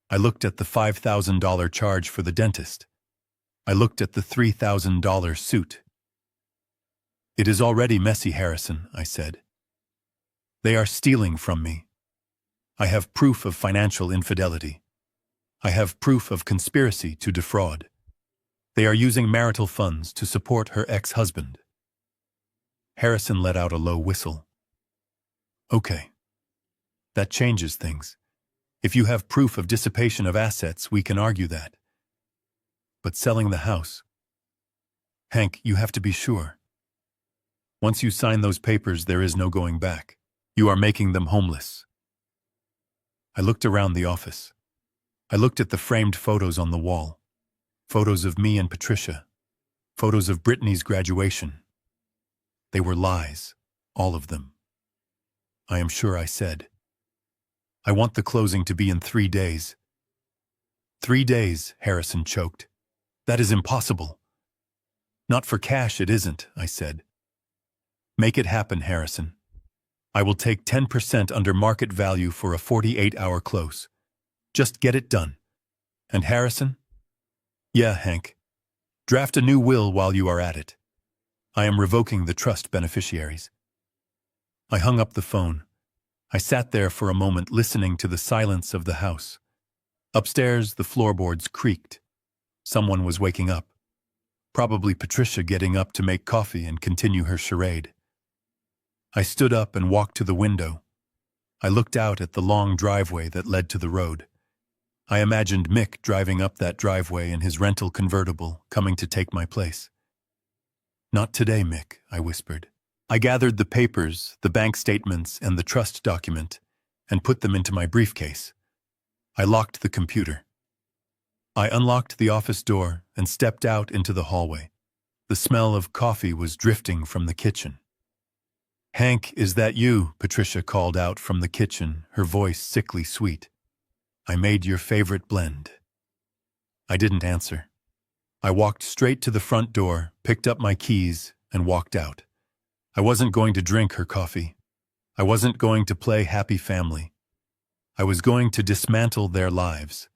I looked at the $5,000 charge for the dentist. I looked at the $3,000 suit. It is already messy, Harrison, I said. They are stealing from me. I have proof of financial infidelity. I have proof of conspiracy to defraud. They are using marital funds to support her ex-husband. Harrison let out a low whistle. Okay. That changes things. If you have proof of dissipation of assets, we can argue that. But selling the house... Hank, you have to be sure. Once you sign those papers, there is no going back. You are making them homeless. I looked around the office. I looked at the framed photos on the wall. Photos of me and Patricia. Photos of Brittany's graduation. They were lies, all of them. I am sure, I said. I want the closing to be in 3 days. 3 days, Harrison choked. That is impossible. Not for cash, it isn't, I said. Make it happen, Harrison. I will take 10% under market value for a 48-hour close. Just get it done. And Harrison? Yeah, Hank. Draft a new will while you are at it. I am revoking the trust beneficiaries. I hung up the phone. I sat there for a moment listening to the silence of the house. Upstairs, the floorboards creaked. Someone was waking up. Probably Patricia getting up to make coffee and continue her charade. I stood up and walked to the window. I looked out at the long driveway that led to the road. I imagined Mick driving up that driveway in his rental convertible, coming to take my place. Not today, Mick, I whispered. I gathered the papers, the bank statements, and the trust document, and put them into my briefcase. I locked the computer. I unlocked the office door and stepped out into the hallway. The smell of coffee was drifting from the kitchen. Hank, is that you? Patricia called out from the kitchen, her voice sickly sweet. I made your favorite blend. I didn't answer. I walked straight to the front door, picked up my keys, and walked out. I wasn't going to drink her coffee. I wasn't going to play happy family. I was going to dismantle their lives.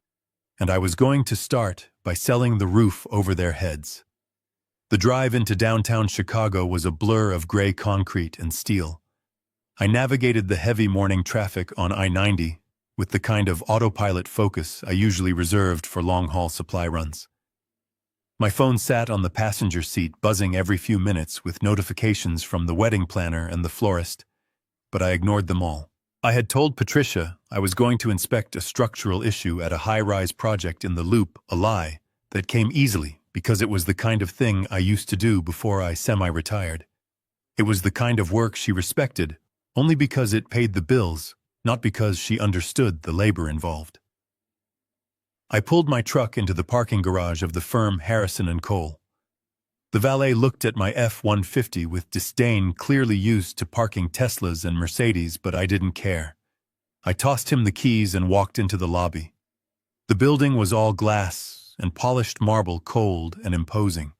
And I was going to start by selling the roof over their heads. The drive into downtown Chicago was a blur of gray concrete and steel. I navigated the heavy morning traffic on I-90 with the kind of autopilot focus I usually reserved for long-haul supply runs. My phone sat on the passenger seat, buzzing every few minutes with notifications from the wedding planner and the florist, but I ignored them all. I had told Patricia I was going to inspect a structural issue at a high-rise project in the Loop, a lie that came easily because it was the kind of thing I used to do before I semi-retired. It was the kind of work she respected, only because it paid the bills, not because she understood the labor involved. I pulled my truck into the parking garage of the firm Harrison & Cole. The valet looked at my F-150 with disdain, clearly used to parking Teslas and Mercedes, but I didn't care. I tossed him the keys and walked into the lobby. The building was all glass and polished marble, cold and imposing.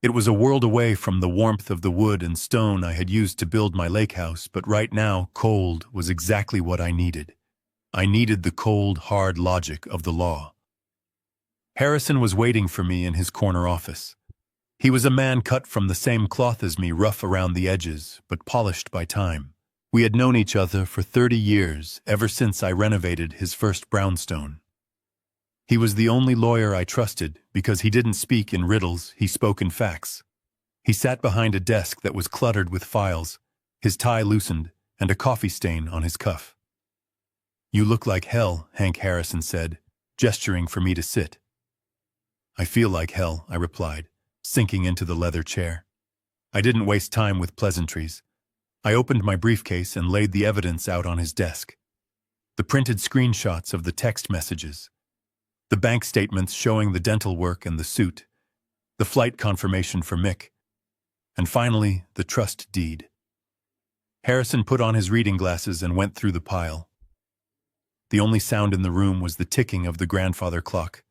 It was a world away from the warmth of the wood and stone I had used to build my lake house, but right now, cold was exactly what I needed. I needed the cold, hard logic of the law. Harrison was waiting for me in his corner office. He was a man cut from the same cloth as me, rough around the edges, but polished by time. We had known each other for 30 years, ever since I renovated his first brownstone. He was the only lawyer I trusted because he didn't speak in riddles, he spoke in facts. He sat behind a desk that was cluttered with files, his tie loosened, and a coffee stain on his cuff. "You look like hell," Hank Harrison said, gesturing for me to sit. "I feel like hell," I replied, sinking into the leather chair. I didn't waste time with pleasantries. I opened my briefcase and laid the evidence out on his desk. The printed screenshots of the text messages, the bank statements showing the dental work and the suit, the flight confirmation for Mick, and finally, the trust deed. Harrison put on his reading glasses and went through the pile. The only sound in the room was the ticking of the grandfather clock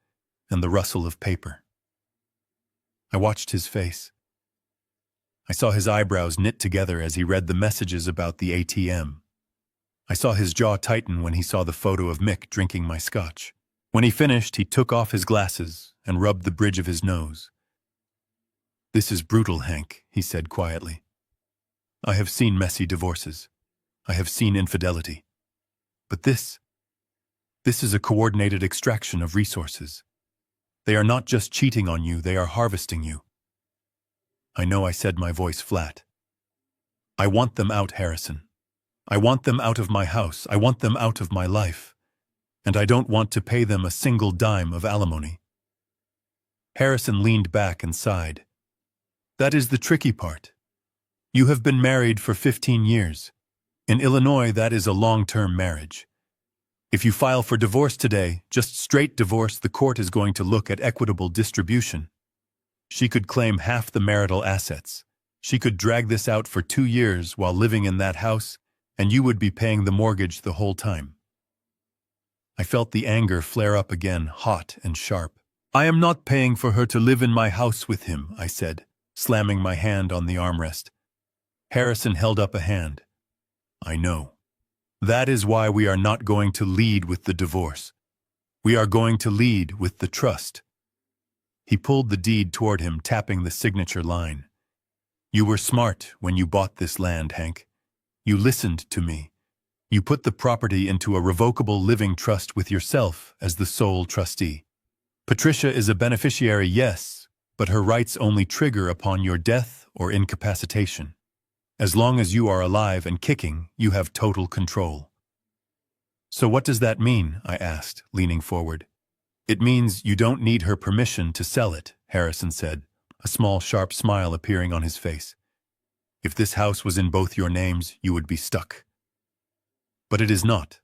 and the rustle of paper. I watched his face. I saw his eyebrows knit together as he read the messages about the ATM. I saw his jaw tighten when he saw the photo of Mick drinking my scotch. When he finished, he took off his glasses and rubbed the bridge of his nose. "This is brutal, Hank," he said quietly. "I have seen messy divorces. I have seen infidelity. But this is a coordinated extraction of resources. They are not just cheating on you, they are harvesting you." I know I said, my voice flat. "I want them out, Harrison. I want them out of my house. I want them out of my life. And I don't want to pay them a single dime of alimony." Harrison leaned back and sighed. "That is the tricky part. You have been married for 15 years. In Illinois, that is a long-term marriage. If you file for divorce today, just straight divorce, the court is going to look at equitable distribution. She could claim half the marital assets. She could drag this out for 2 years while living in that house, and you would be paying the mortgage the whole time." I felt the anger flare up again, hot and sharp. "I am not paying for her to live in my house with him," I said, slamming my hand on the armrest. Harrison held up a hand. "I know. That is why we are not going to lead with the divorce. We are going to lead with the trust." He pulled the deed toward him, tapping the signature line. "You were smart when you bought this land, Hank. You listened to me. You put the property into a revocable living trust with yourself as the sole trustee. Patricia is a beneficiary, yes, but her rights only trigger upon your death or incapacitation. As long as you are alive and kicking, you have total control." "So what does that mean?" I asked, leaning forward. "It means you don't need her permission to sell it," Harrison said, a small, sharp smile appearing on his face. "If this house was in both your names, you would be stuck. But it is not.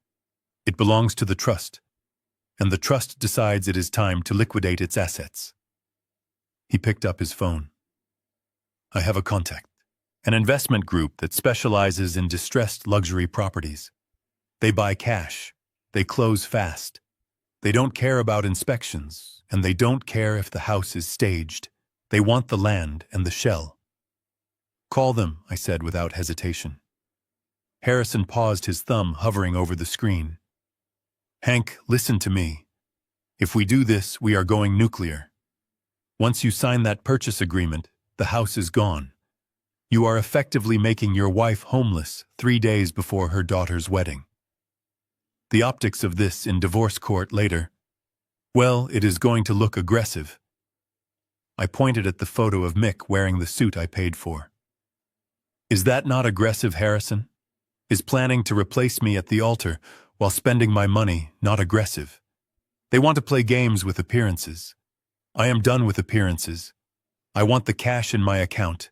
It belongs to the trust, and the trust decides it is time to liquidate its assets." He picked up his phone. "I have a contact, an investment group that specializes in distressed luxury properties. They buy cash. They close fast. They don't care about inspections, and they don't care if the house is staged. They want the land and the shell." "Call them," I said without hesitation. Harrison paused, his thumb hovering over the screen. "Hank, listen to me. If we do this, we are going nuclear. Once you sign that purchase agreement, the house is gone. You are effectively making your wife homeless 3 days before her daughter's wedding." The optics of this in divorce court later. Well, it is going to look aggressive. I pointed at the photo of Mick wearing the suit I paid for. Is that not aggressive, Harrison? Is planning to replace me at the altar while spending my money not aggressive? They want to play games with appearances. I am done with appearances. I want the cash in my account,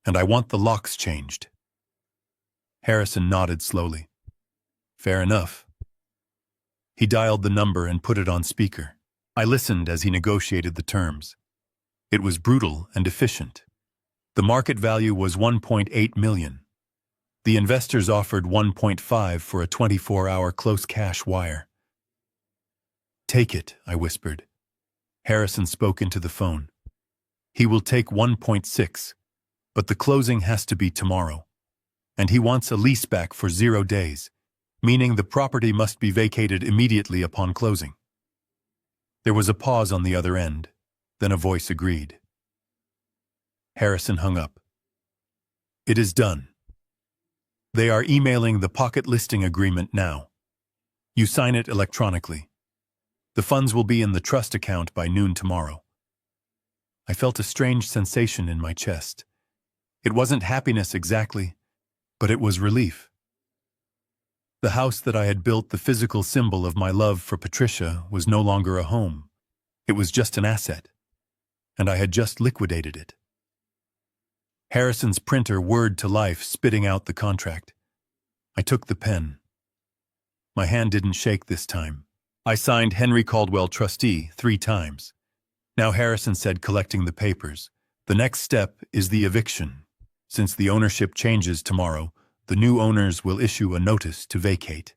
and I want the locks changed. Harrison nodded slowly. Fair enough. He dialed the number and put it on speaker. I listened as he negotiated the terms. It was brutal and efficient. The market value was $1.8 million. The investors offered $1.5 for a 24-hour close cash wire. Take it, I whispered. Harrison spoke into the phone. He will take 1.6, but the closing has to be tomorrow. And he wants a lease back for 0 days, meaning the property must be vacated immediately upon closing. There was a pause on the other end, then a voice agreed. Harrison hung up. It is done. They are emailing the pocket listing agreement now. You sign it electronically. The funds will be in the trust account by noon tomorrow. I felt a strange sensation in my chest. It wasn't happiness exactly, but it was relief. The house that I had built, the physical symbol of my love for Patricia, was no longer a home. It was just an asset, and I had just liquidated it. Harrison's printer whirred to life, spitting out the contract. I took the pen. My hand didn't shake this time. I signed Henry Caldwell, trustee, 3 times. Now Harrison said, collecting the papers, the next step is the eviction. Since the ownership changes tomorrow, the new owners will issue a notice to vacate.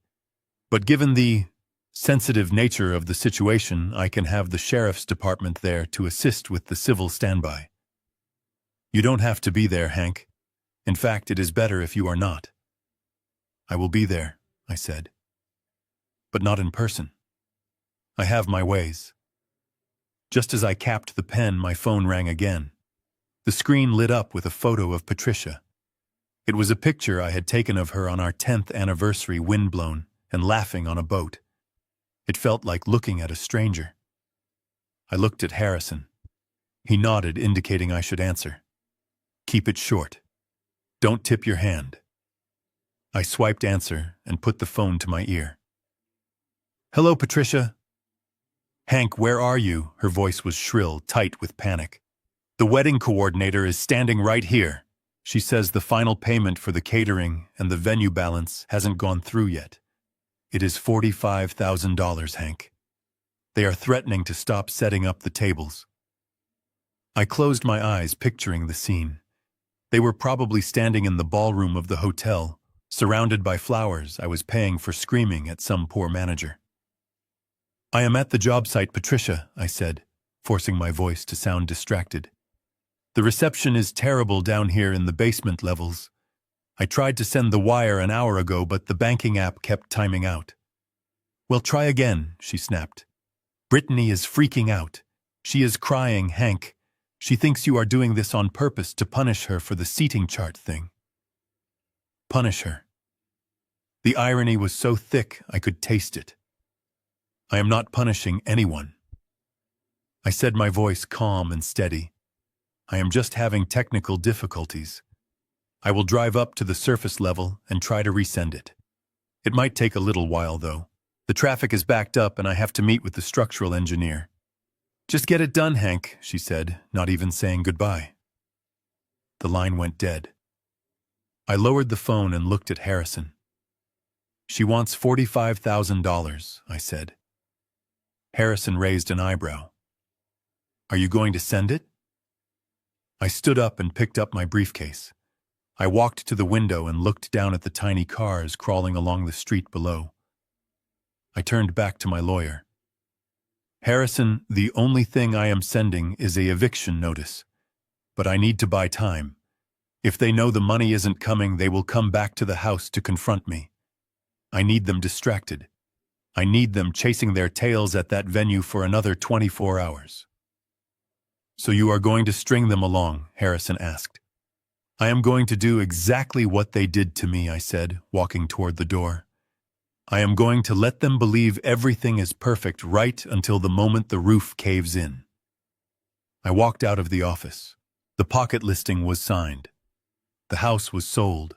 But given the sensitive nature of the situation, I can have the sheriff's department there to assist with the civil standby. You don't have to be there, Hank. In fact, it is better if you are not. I will be there, I said. But not in person. I have my ways. Just as I capped the pen, my phone rang again. The screen lit up with a photo of Patricia. It was a picture I had taken of her on our 10th anniversary, windblown and laughing on a boat. It felt like looking at a stranger. I looked at Harrison. He nodded, indicating I should answer. Keep it short. Don't tip your hand. I swiped answer and put the phone to my ear. Hello, Patricia. Hank, where are you? Her voice was shrill, tight with panic. The wedding coordinator is standing right here. She says the final payment for the catering and the venue balance hasn't gone through yet. It is $45,000, Hank. They are threatening to stop setting up the tables. I closed my eyes, picturing the scene. They were probably standing in the ballroom of the hotel, surrounded by flowers I was paying for screaming at some poor manager. I am at the job site, Patricia, I said, forcing my voice to sound distracted. The reception is terrible down here in the basement levels. I tried to send the wire an hour ago, but the banking app kept timing out. Well, try again, she snapped. Brittany is freaking out. She is crying, Hank. She thinks you are doing this on purpose to punish her for the seating chart thing. Punish her. The irony was so thick I could taste it. I am not punishing anyone. I said, my voice calm and steady. I am just having technical difficulties. I will drive up to the surface level and try to resend it. It might take a little while, though. The traffic is backed up and I have to meet with the structural engineer. Just get it done, Hank, she said, not even saying goodbye. The line went dead. I lowered the phone and looked at Harrison. She wants $45,000, I said. Harrison raised an eyebrow. Are you going to send it? I stood up and picked up my briefcase. I walked to the window and looked down at the tiny cars crawling along the street below. I turned back to my lawyer. Harrison, the only thing I am sending is a eviction notice. But I need to buy time. If they know the money isn't coming, they will come back to the house to confront me. I need them distracted. I need them chasing their tails at that venue for another 24 hours. So you are going to string them along? Harrison asked. I am going to do exactly what they did to me, I said, walking toward the door. I am going to let them believe everything is perfect right until the moment the roof caves in. I walked out of the office. The pocket listing was signed. The house was sold.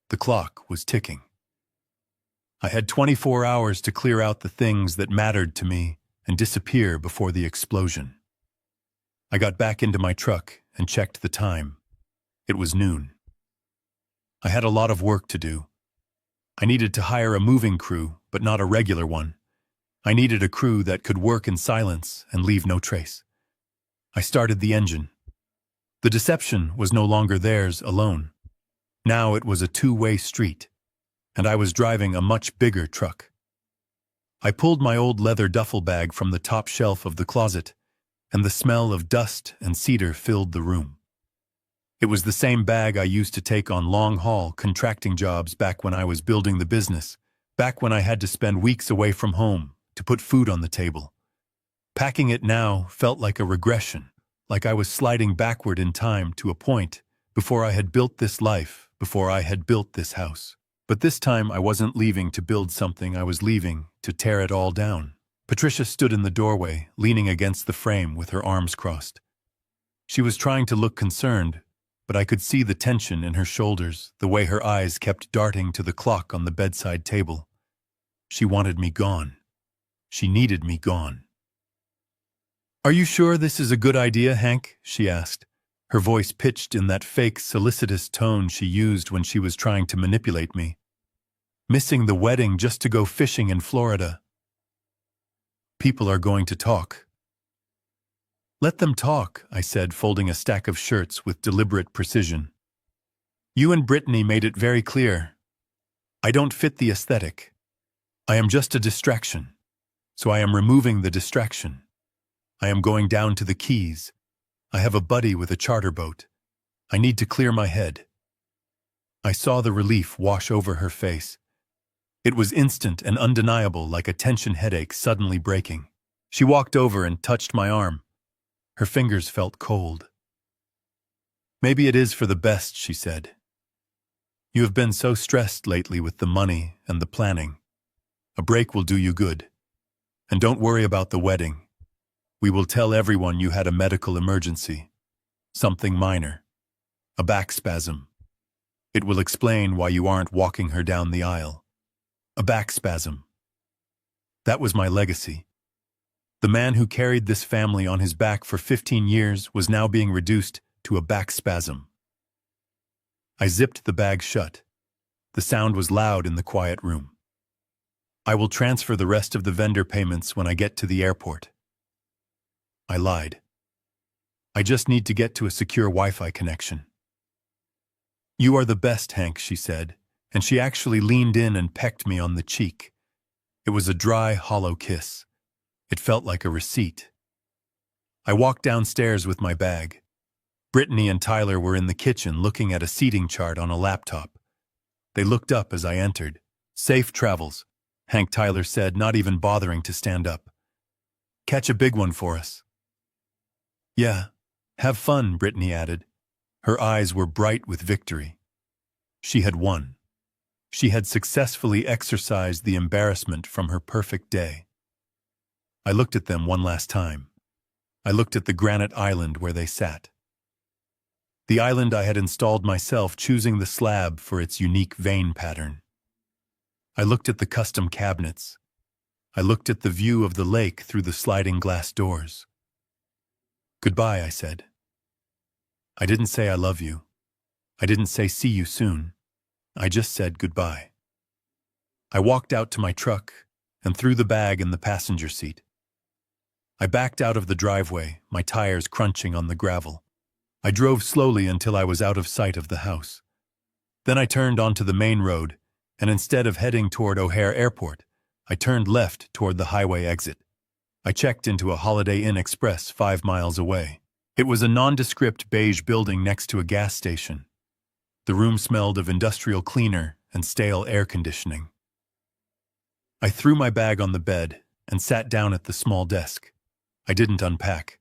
The clock was ticking. I had 24 hours to clear out the things that mattered to me and disappear before the explosion. I got back into my truck and checked the time. It was noon. I had a lot of work to do. I needed to hire a moving crew, but not a regular one. I needed a crew that could work in silence and leave no trace. I started the engine. The deception was no longer theirs alone. Now it was a two-way street, and I was driving a much bigger truck. I pulled my old leather duffel bag from the top shelf of the closet, and the smell of dust and cedar filled the room. It was the same bag I used to take on long-haul contracting jobs back when I was building the business, back when I had to spend weeks away from home to put food on the table. Packing it now felt like a regression, like I was sliding backward in time to a point before I had built this life, before I had built this house. But this time I wasn't leaving to build something, I was leaving to tear it all down. Patricia stood in the doorway, leaning against the frame with her arms crossed. She was trying to look concerned, but I could see the tension in her shoulders, the way her eyes kept darting to the clock on the bedside table. She wanted me gone. She needed me gone. "Are you sure this is a good idea, Hank?" she asked, her voice pitched in that fake solicitous tone she used when she was trying to manipulate me. "Missing the wedding just to go fishing in Florida. People are going to talk." "Let them talk," I said, folding a stack of shirts with deliberate precision. "You and Brittany made it very clear. I don't fit the aesthetic. I am just a distraction. So I am removing the distraction. I am going down to the Keys. I have a buddy with a charter boat. I need to clear my head." I saw the relief wash over her face. It was instant and undeniable, like a tension headache suddenly breaking. She walked over and touched my arm. Her fingers felt cold. "Maybe it is for the best," she said. "You have been so stressed lately with the money and the planning. A break will do you good. And don't worry about the wedding. We will tell everyone you had a medical emergency. Something minor. A back spasm. It will explain why you aren't walking her down the aisle. A back spasm. That was my legacy. The man who carried this family on his back for 15 years was now being reduced to a back spasm. I zipped the bag shut. The sound was loud in the quiet room. "I will transfer the rest of the vendor payments when I get to the airport." I lied. "I just need to get to a secure Wi-Fi connection." "You are the best, Hank," she said, and she actually leaned in and pecked me on the cheek. It was a dry, hollow kiss. It felt like a receipt. I walked downstairs with my bag. Brittany and Tyler were in the kitchen looking at a seating chart on a laptop. They looked up as I entered. "Safe travels," Hank Tyler said, not even bothering to stand up. "Catch a big one for us." "Yeah, have fun," Brittany added. Her eyes were bright with victory. She had won. She had successfully exorcised the embarrassment from her perfect day. I looked at them one last time. I looked at the granite island where they sat. The island I had installed myself, choosing the slab for its unique vein pattern. I looked at the custom cabinets. I looked at the view of the lake through the sliding glass doors. "Goodbye," I said. I didn't say I love you. I didn't say see you soon. I just said goodbye. I walked out to my truck and threw the bag in the passenger seat. I backed out of the driveway, my tires crunching on the gravel. I drove slowly until I was out of sight of the house. Then I turned onto the main road, and instead of heading toward O'Hare Airport, I turned left toward the highway exit. I checked into a Holiday Inn Express 5 miles away. It was a nondescript beige building next to a gas station. The room smelled of industrial cleaner and stale air conditioning. I threw my bag on the bed and sat down at the small desk. I didn't unpack.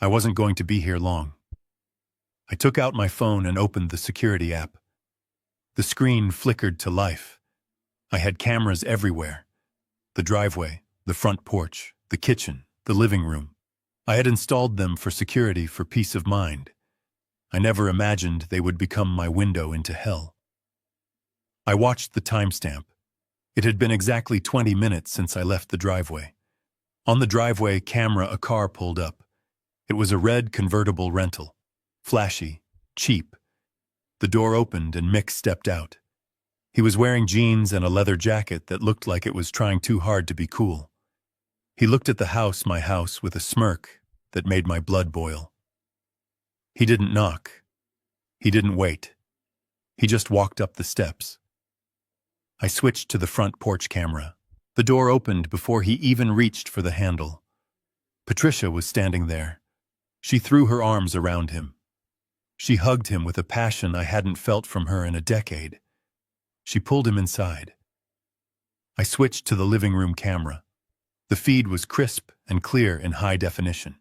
I wasn't going to be here long. I took out my phone and opened the security app. The screen flickered to life. I had cameras everywhere. The driveway, the front porch, the kitchen, the living room. I had installed them for security, for peace of mind. I never imagined they would become my window into hell. I watched the timestamp. It had been exactly 20 minutes since I left the driveway. On the driveway camera, a car pulled up. It was a red convertible rental. Flashy, cheap. The door opened and Mick stepped out. He was wearing jeans and a leather jacket that looked like it was trying too hard to be cool. He looked at the house, my house, with a smirk that made my blood boil. He didn't knock. He didn't wait. He just walked up the steps. I switched to the front porch camera. The door opened before he even reached for the handle. Patricia was standing there. She threw her arms around him. She hugged him with a passion I hadn't felt from her in a decade. She pulled him inside. I switched to the living room camera. The feed was crisp and clear in high definition.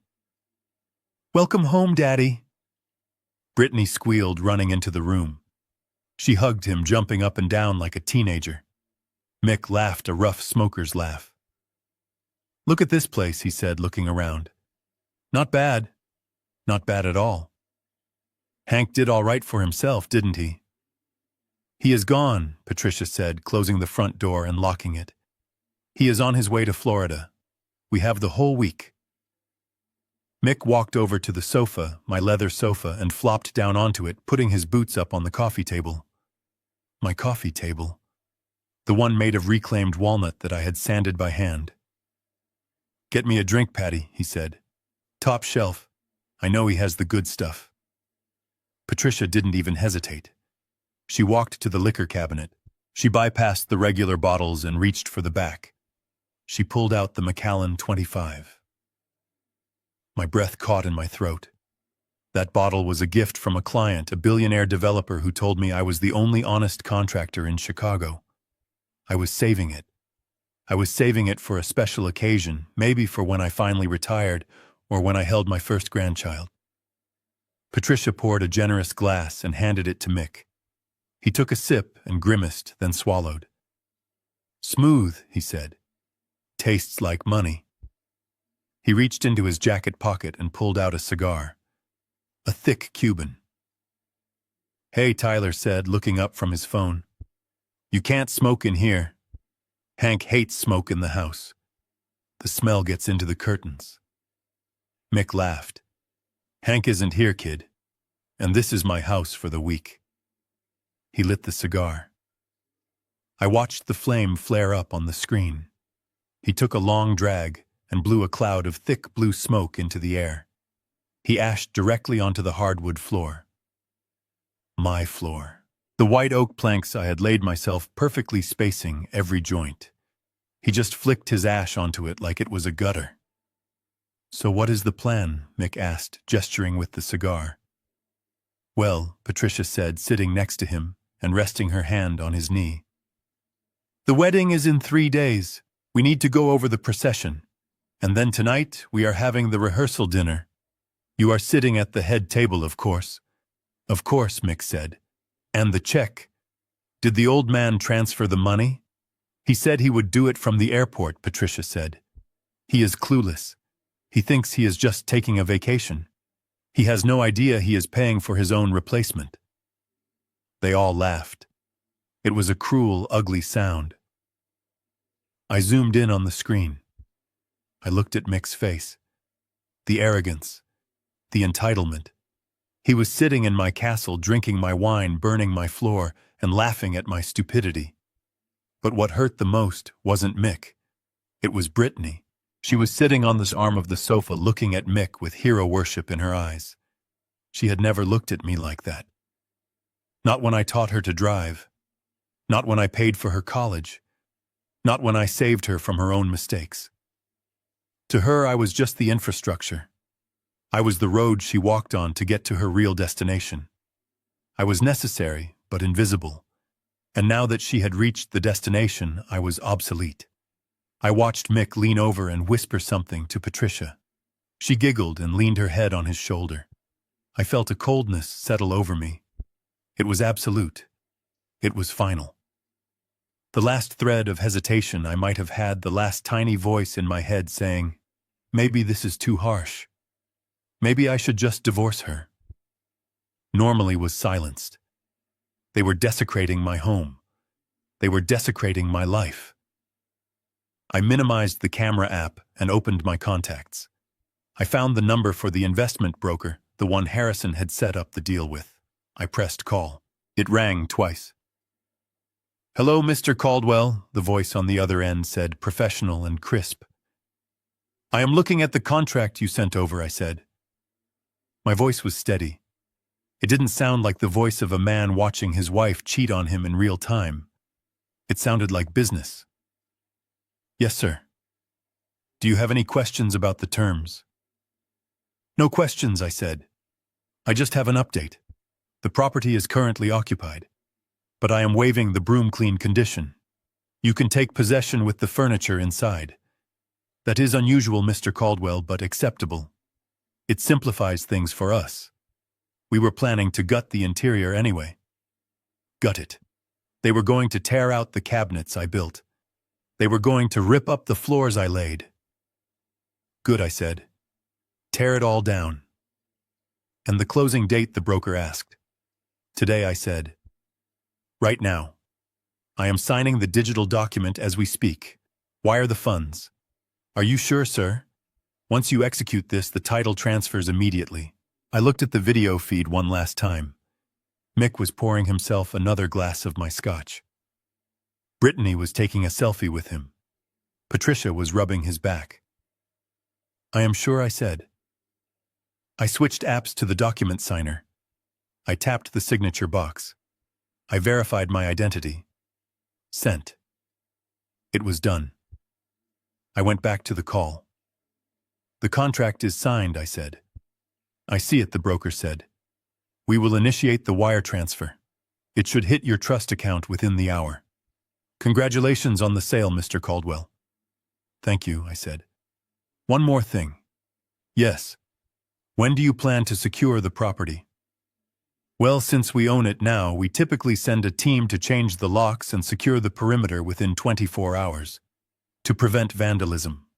"Welcome home, Daddy," Brittany squealed, running into the room. She hugged him, jumping up and down like a teenager. Mick laughed a rough smoker's laugh. "Look at this place," he said, looking around. "Not bad. Not bad at all. Hank did all right for himself, didn't he?" "He is gone," Patricia said, closing the front door and locking it. "He is on his way to Florida. We have the whole week." Mick walked over to the sofa, my leather sofa, and flopped down onto it, putting his boots up on the coffee table. My coffee table. The one made of reclaimed walnut that I had sanded by hand. "Get me a drink, Patty," he said. "Top shelf. I know he has the good stuff." Patricia didn't even hesitate. She walked to the liquor cabinet. She bypassed the regular bottles and reached for the back. She pulled out the Macallan 25. My breath caught in my throat. That bottle was a gift from a client, a billionaire developer who told me I was the only honest contractor in Chicago. I was saving it. I was saving it for a special occasion, maybe for when I finally retired or when I held my first grandchild. Patricia poured a generous glass and handed it to Mick. He took a sip and grimaced, then swallowed. "Smooth," he said. "Tastes like money." He reached into his jacket pocket and pulled out a cigar. A thick Cuban. "Hey," Tyler said, looking up from his phone. "You can't smoke in here. Hank hates smoke in the house. The smell gets into the curtains." Mick laughed. "Hank isn't here, kid. And this is my house for the week." He lit the cigar. I watched the flame flare up on the screen. He took a long drag and blew a cloud of thick blue smoke into the air. He ashed directly onto the hardwood floor. My floor. The white oak planks I had laid myself, perfectly spacing every joint. He just flicked his ash onto it like it was a gutter. "So what is the plan?" Mick asked, gesturing with the cigar. "Well," Patricia said, sitting next to him and resting her hand on his knee. "The wedding is in 3 days. We need to go over the procession. And then tonight we are having the rehearsal dinner. You are sitting at the head table, of course." "Of course," Mick said. "And the check. Did the old man transfer the money?" "He said he would do it from the airport," Patricia said. "He is clueless. He thinks he is just taking a vacation. He has no idea he is paying for his own replacement." They all laughed. It was a cruel, ugly sound. I zoomed in on the screen. I looked at Mick's face. The arrogance. The entitlement. He was sitting in my castle, drinking my wine, burning my floor, and laughing at my stupidity. But what hurt the most wasn't Mick. It was Brittany. She was sitting on this arm of the sofa, looking at Mick with hero worship in her eyes. She had never looked at me like that. Not when I taught her to drive. Not when I paid for her college. Not when I saved her from her own mistakes. To her, I was just the infrastructure. I was the road she walked on to get to her real destination. I was necessary, but invisible. And now that she had reached the destination, I was obsolete. I watched Mick lean over and whisper something to Patricia. She giggled and leaned her head on his shoulder. I felt a coldness settle over me. It was absolute. It was final. The last thread of hesitation I might have had, the last tiny voice in my head saying, maybe this is too harsh. Maybe I should just divorce her. Normally was silenced. They were desecrating my home. They were desecrating my life. I minimized the camera app and opened my contacts. I found the number for the investment broker, the one Harrison had set up the deal with. I pressed call. It rang twice. "Hello, Mr. Caldwell," the voice on the other end said, professional and crisp. "I am looking at the contract you sent over," I said. My voice was steady. It didn't sound like the voice of a man watching his wife cheat on him in real time. It sounded like business. "Yes, sir." "Do you have any questions about the terms?" "No questions," I said. "I just have an update. The property is currently occupied, but I am waiving the broom clean condition. You can take possession with the furniture inside. That is unusual, Mr. Caldwell, but acceptable. It simplifies things for us. We were planning to gut the interior anyway." Gut it. They were going to tear out the cabinets I built. They were going to rip up the floors I laid. "Good," I said. "Tear it all down." "And the closing date?" the broker asked. "Today," I said. "Right now. I am signing the digital document as we speak. Wire the funds." "Are you sure, sir? Once you execute this, the title transfers immediately." I looked at the video feed one last time. Mick was pouring himself another glass of my scotch. Brittany was taking a selfie with him. Patricia was rubbing his back. "I am sure," I said. I switched apps to the document signer. I tapped the signature box. I verified my identity. Sent. It was done. I went back to the call. "The contract is signed," I said. "I see it," the broker said. "We will initiate the wire transfer. It should hit your trust account within the hour." "Congratulations on the sale, Mr. Caldwell." "Thank you," I said. "One more thing." "Yes. When do you plan to secure the property?" "Well, since we own it now, we typically send a team to change the locks and secure the perimeter within 24 hours, to prevent vandalism."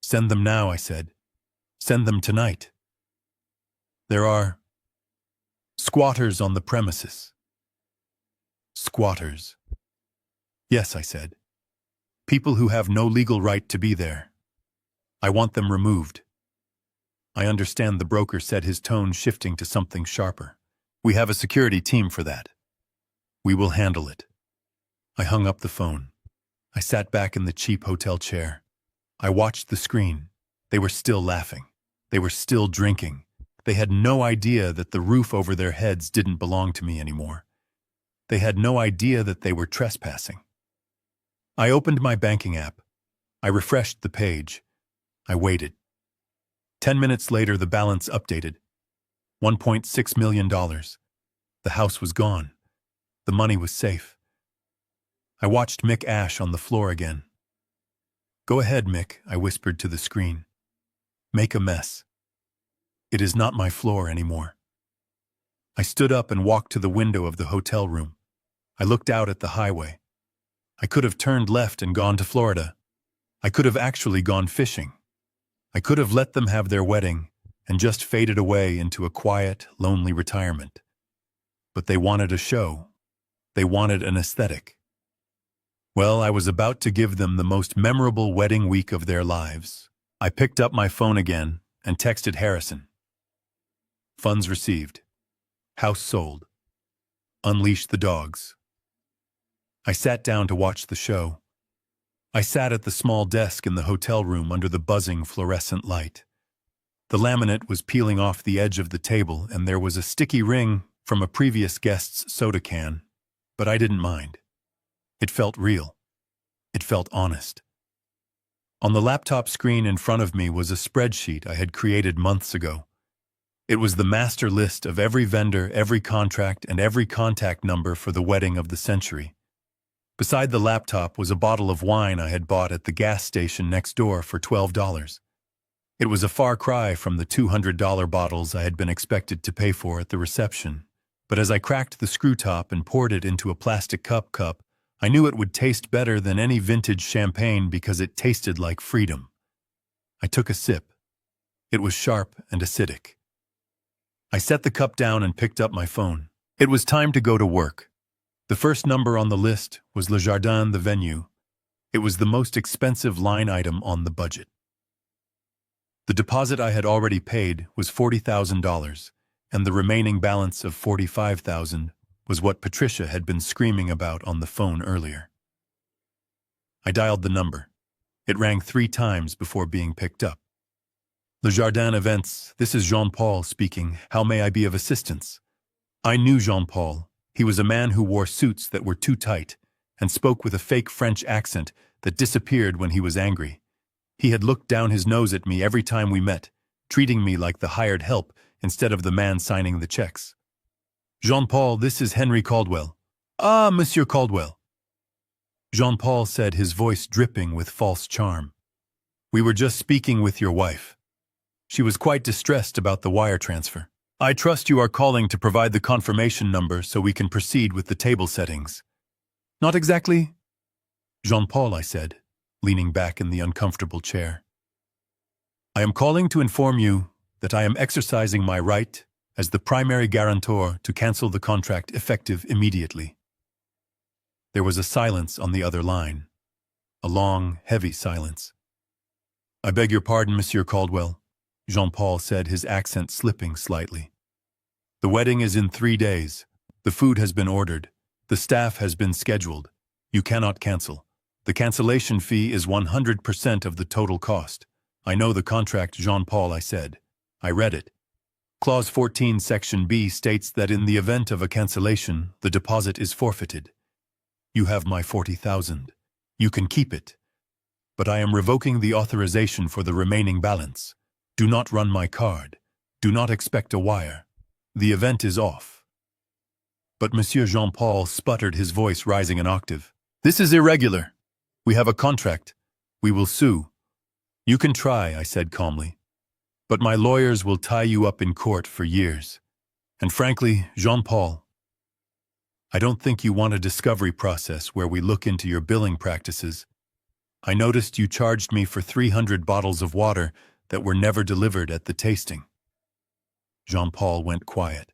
"Send them now," I said. "Send them tonight." "There are squatters on the premises." "Squatters?" "Yes," I said. "People who have no legal right to be there. I want them removed." "I understand," the broker said, his tone shifting to something sharper. "We have a security team for that. We will handle it." I hung up the phone. I sat back in the cheap hotel chair. I watched the screen. They were still laughing. They were still drinking. They had no idea that the roof over their heads didn't belong to me anymore. They had no idea that they were trespassing. I opened my banking app. I refreshed the page. I waited. 10 minutes later, the balance updated. $1.6 million. The house was gone. The money was safe. I watched Mick ash on the floor again. "Go ahead, Mick," I whispered to the screen. "Make a mess. It is not my floor anymore." I stood up and walked to the window of the hotel room. I looked out at the highway. I could have turned left and gone to Florida. I could have actually gone fishing. I could have let them have their wedding and just faded away into a quiet, lonely retirement. But they wanted a show. They wanted an aesthetic. Well, I was about to give them the most memorable wedding week of their lives. I picked up my phone again and texted Harrison. Funds received. House sold. Unleash the dogs. I sat down to watch the show. I sat at the small desk in the hotel room under the buzzing fluorescent light. The laminate was peeling off the edge of the table, and there was a sticky ring from a previous guest's soda can, but I didn't mind. It felt real. It felt honest. On the laptop screen in front of me was a spreadsheet I had created months ago. It was the master list of every vendor, every contract, and every contact number for the wedding of the century. Beside the laptop was a bottle of wine I had bought at the gas station next door for $12. It was a far cry from the $200 bottles I had been expected to pay for at the reception, but as I cracked the screw top and poured it into a plastic cup, I knew it would taste better than any vintage champagne because it tasted like freedom. I took a sip. It was sharp and acidic. I set the cup down and picked up my phone. It was time to go to work. The first number on the list was Le Jardin, the venue. It was the most expensive line item on the budget. The deposit I had already paid was $40,000, and the remaining balance of $45,000 was what Patricia had been screaming about on the phone earlier. I dialed the number. It rang 3 times before being picked up. Le Jardin Events, this is Jean-Paul speaking. How may I be of assistance? I knew Jean-Paul. He was a man who wore suits that were too tight and spoke with a fake French accent that disappeared when he was angry. He had looked down his nose at me every time we met, treating me like the hired help instead of the man signing the checks. Jean-Paul, this is Henry Caldwell. Ah, Monsieur Caldwell. Jean-Paul said, his voice dripping with false charm. We were just speaking with your wife. She was quite distressed about the wire transfer. I trust you are calling to provide the confirmation number so we can proceed with the table settings. Not exactly. Jean-Paul, I said, leaning back in the uncomfortable chair. I am calling to inform you that I am exercising my right as the primary guarantor to cancel the contract effective immediately. There was a silence on the other line, a long, heavy silence. I beg your pardon, Monsieur Caldwell, Jean-Paul said, his accent slipping slightly. The wedding is in 3 days. The food has been ordered. The staff has been scheduled. You cannot cancel. The cancellation fee is 100% of the total cost. I know the contract, Jean-Paul, I said. I read it. Clause 14, Section B states that in the event of a cancellation, the deposit is forfeited. You have my $40,000. You can keep it. But I am revoking the authorization for the remaining balance. Do not run my card. Do not expect a wire. The event is off. But Monsieur Jean-Paul sputtered, his voice rising an octave. This is irregular. We have a contract. We will sue. You can try, I said calmly. But my lawyers will tie you up in court for years. And frankly, Jean-Paul, I don't think you want a discovery process where we look into your billing practices. I noticed you charged me for 300 bottles of water that were never delivered at the tasting. Jean-Paul went quiet.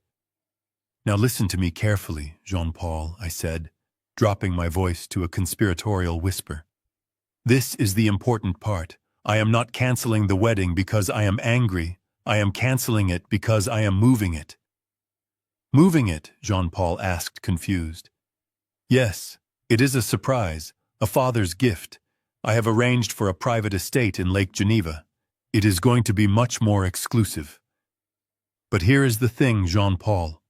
Now listen to me carefully, Jean-Paul, I said, dropping my voice to a conspiratorial whisper. This is the important part. I am not canceling the wedding because I am angry. I am canceling it because I am moving it. Moving it? Jean-Paul asked, confused. Yes, it is a surprise, a father's gift. I have arranged for a private estate in Lake Geneva. It is going to be much more exclusive. But here is the thing, Jean-Paul.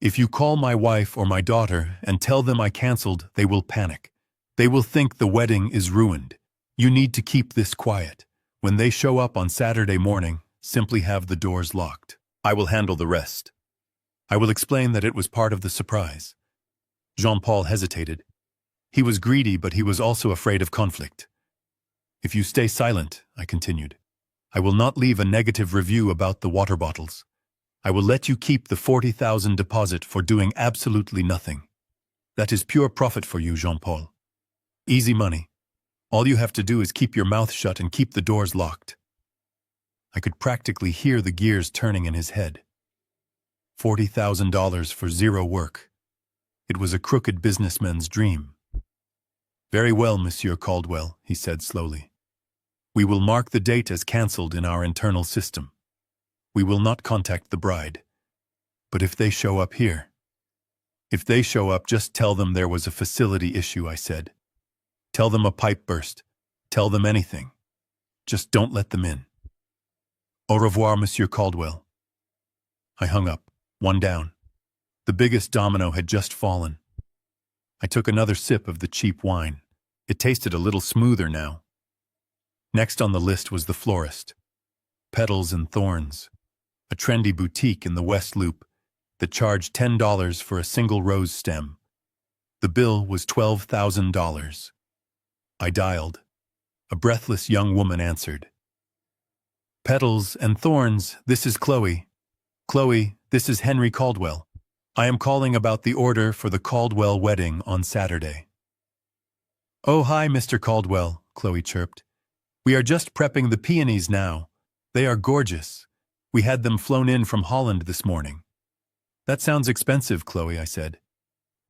If you call my wife or my daughter and tell them I canceled, they will panic. They will think the wedding is ruined. You need to keep this quiet. When they show up on Saturday morning, simply have the doors locked. I will handle the rest. I will explain that it was part of the surprise. Jean-Paul hesitated. He was greedy, but he was also afraid of conflict. If you stay silent, I continued, I will not leave a negative review about the water bottles. I will let you keep the $40,000 deposit for doing absolutely nothing. That is pure profit for you, Jean-Paul. Easy money. All you have to do is keep your mouth shut and keep the doors locked. I could practically hear the gears turning in his head. $40,000 for zero work. It was a crooked businessman's dream. Very well, Monsieur Caldwell, he said slowly. We will mark the date as cancelled in our internal system. We will not contact the bride. But if they show up here... If they show up, just tell them there was a facility issue, I said. Tell them a pipe burst. Tell them anything. Just don't let them in. Au revoir, Monsieur Caldwell. I hung up, one down. The biggest domino had just fallen. I took another sip of the cheap wine. It tasted a little smoother now. Next on the list was the florist. Petals and Thorns, a trendy boutique in the West Loop that charged $10 for a single rose stem. The bill was $12,000. I dialed. A breathless young woman answered. Petals and Thorns, this is Chloe. Chloe, this is Henry Caldwell. I am calling about the order for the Caldwell wedding on Saturday. Oh, hi, Mr. Caldwell, Chloe chirped. We are just prepping the peonies now. They are gorgeous. We had them flown in from Holland this morning. That sounds expensive, Chloe, I said.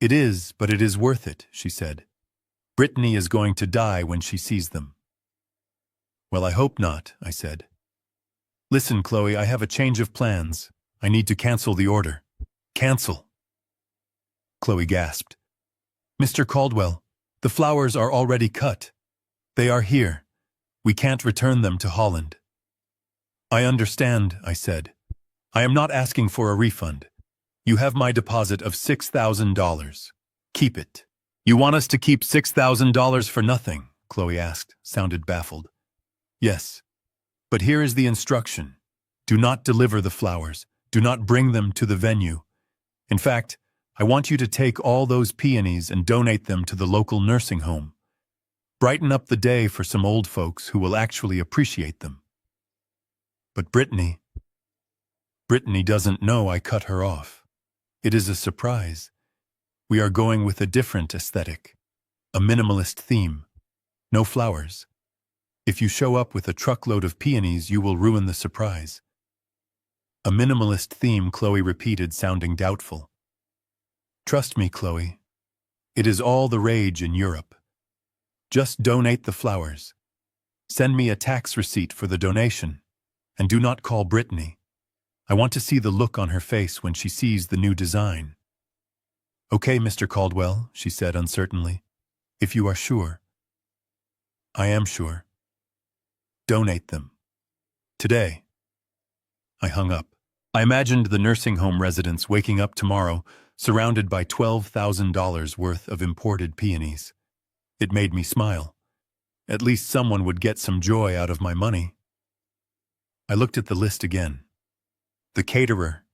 It is, but it is worth it, she said. Brittany is going to die when she sees them. Well, I hope not, I said. Listen, Chloe, I have a change of plans. I need to cancel the order. Cancel. Chloe gasped. Mr. Caldwell, the flowers are already cut. They are here. We can't return them to Holland. I understand, I said. I am not asking for a refund. You have my deposit of $6,000. Keep it. You want us to keep $6,000 for nothing? Chloe asked, sounded baffled. Yes. But here is the instruction. Do not deliver the flowers. Do not bring them to the venue. In fact, I want you to take all those peonies and donate them to the local nursing home. Brighten up the day for some old folks who will actually appreciate them. But Brittany doesn't know I cut her off. It is a surprise. We are going with a different aesthetic, a minimalist theme. No flowers. If you show up with a truckload of peonies, you will ruin the surprise. A minimalist theme, Chloe repeated, sounding doubtful. Trust me, Chloe. It is all the rage in Europe. Just donate the flowers. Send me a tax receipt for the donation. And do not call Brittany. I want to see the look on her face when she sees the new design. Okay, Mr. Caldwell, she said uncertainly. If you are sure. I am sure. Donate them. Today. I hung up. I imagined the nursing home residents waking up tomorrow, surrounded by $12,000 worth of imported peonies. It made me smile. At least someone would get some joy out of my money. I looked at the list again. The caterer.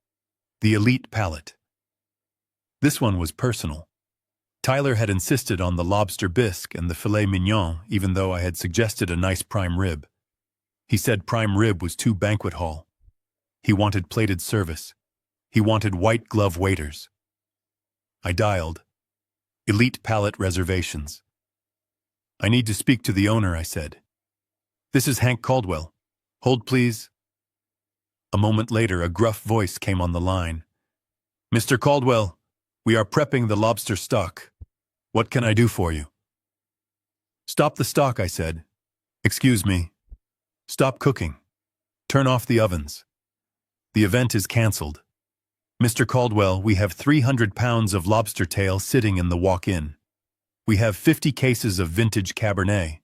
The elite palate. This one was personal. Tyler had insisted on the lobster bisque and the filet mignon, even though I had suggested a nice prime rib. He said prime rib was too banquet hall. He wanted plated service. He wanted white glove waiters. I dialed. Elite palate reservations. I need to speak to the owner, I said. This is Hank Caldwell. Hold, please. A moment later, a gruff voice came on the line. Mr. Caldwell, we are prepping the lobster stock. What can I do for you? Stop the stock, I said. Excuse me. Stop cooking. Turn off the ovens. The event is cancelled. Mr. Caldwell, we have 300 pounds of lobster tail sitting in the walk-in. We have 50 cases of vintage Cabernet.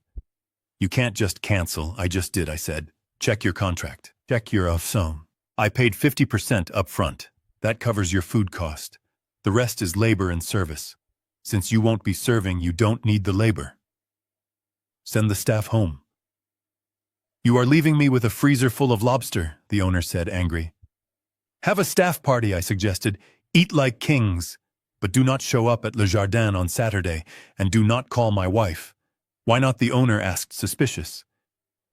You can't just cancel. I just did, I said. Check your contract. Check your offsone. I paid 50% up front. That covers your food cost. The rest is labor and service. Since you won't be serving, you don't need the labor. Send the staff home. You are leaving me with a freezer full of lobster, the owner said, angry. Have a staff party, I suggested. Eat like kings. But do not show up at Le Jardin on Saturday, and do not call my wife. Why not, the owner asked, suspicious.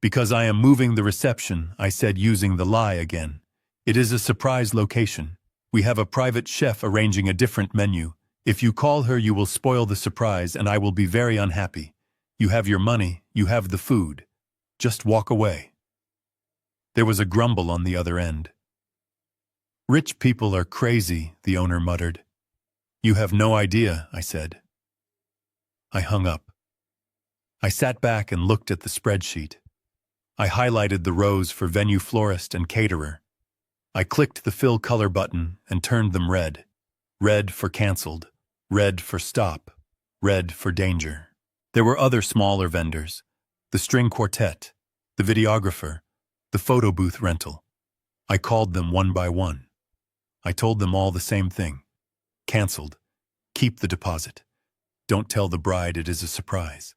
Because I am moving the reception, I said, using the lie again. It is a surprise location. We have a private chef arranging a different menu. If you call her, you will spoil the surprise, and I will be very unhappy. You have your money, you have the food. Just walk away. There was a grumble on the other end. Rich people are crazy, the owner muttered. You have no idea, I said. I hung up. I sat back and looked at the spreadsheet. I highlighted the rows for venue florist and caterer. I clicked the fill color button and turned them red. Red for canceled. Red for stop. Red for danger. There were other smaller vendors. The string quartet. The videographer. The photo booth rental. I called them one by one. I told them all the same thing. Cancelled. Keep the deposit. Don't tell the bride it is a surprise.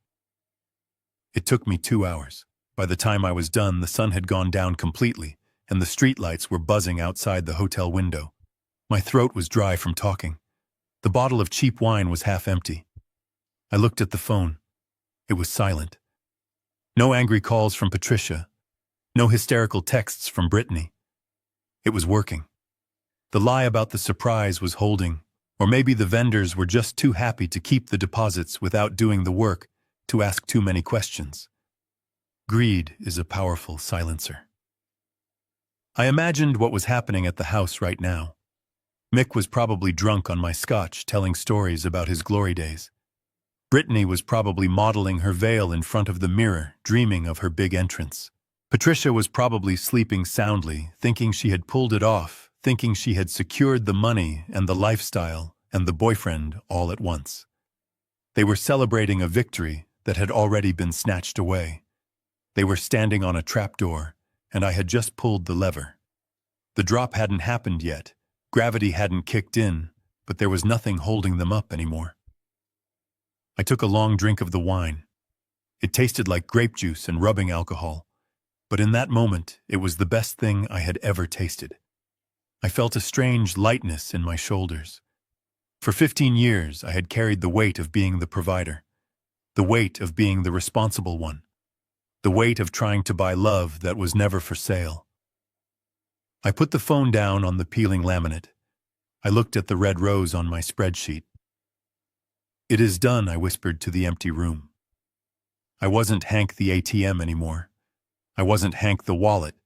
It took me 2 hours. By the time I was done, the sun had gone down completely, and the streetlights were buzzing outside the hotel window. My throat was dry from talking. The bottle of cheap wine was half empty. I looked at the phone. It was silent. No angry calls from Patricia. No hysterical texts from Brittany. It was working. The lie about the surprise was holding, or maybe the vendors were just too happy to keep the deposits without doing the work, to ask too many questions. Greed is a powerful silencer. I imagined what was happening at the house right now. Mick was probably drunk on my scotch, telling stories about his glory days. Brittany was probably modeling her veil in front of the mirror, dreaming of her big entrance. Patricia was probably sleeping soundly, thinking she had pulled it off, thinking she had secured the money and the lifestyle and the boyfriend all at once. They were celebrating a victory that had already been snatched away. They were standing on a trapdoor, and I had just pulled the lever. The drop hadn't happened yet. Gravity hadn't kicked in, but there was nothing holding them up anymore. I took a long drink of the wine. It tasted like grape juice and rubbing alcohol, but in that moment, it was the best thing I had ever tasted. I felt a strange lightness in my shoulders. For 15 years, I had carried the weight of being the provider, the weight of being the responsible one, the weight of trying to buy love that was never for sale. I put the phone down on the peeling laminate. I looked at the red rose on my spreadsheet. "It is done," I whispered to the empty room. I wasn't Hank the ATM anymore. I wasn't Hank the wallet.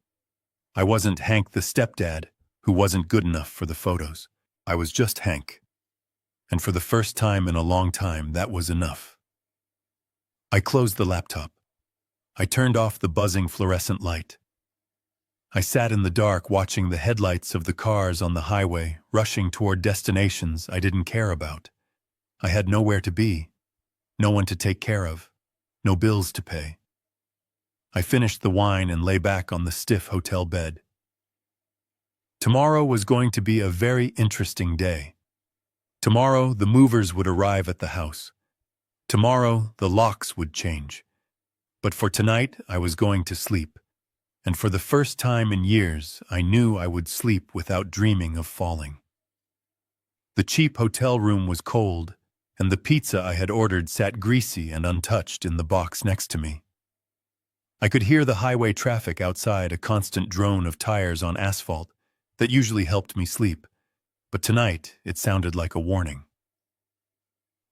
I wasn't Hank the stepdad who wasn't good enough for the photos. I was just Hank. And for the first time in a long time, that was enough. I closed the laptop. I turned off the buzzing fluorescent light. I sat in the dark watching the headlights of the cars on the highway rushing toward destinations I didn't care about. I had nowhere to be, no one to take care of, no bills to pay. I finished the wine and lay back on the stiff hotel bed. Tomorrow was going to be a very interesting day. Tomorrow the movers would arrive at the house. Tomorrow the locks would change. But for tonight I was going to sleep. And for the first time in years, I knew I would sleep without dreaming of falling. The cheap hotel room was cold, and the pizza I had ordered sat greasy and untouched in the box next to me. I could hear the highway traffic outside, a constant drone of tires on asphalt that usually helped me sleep, but tonight it sounded like a warning.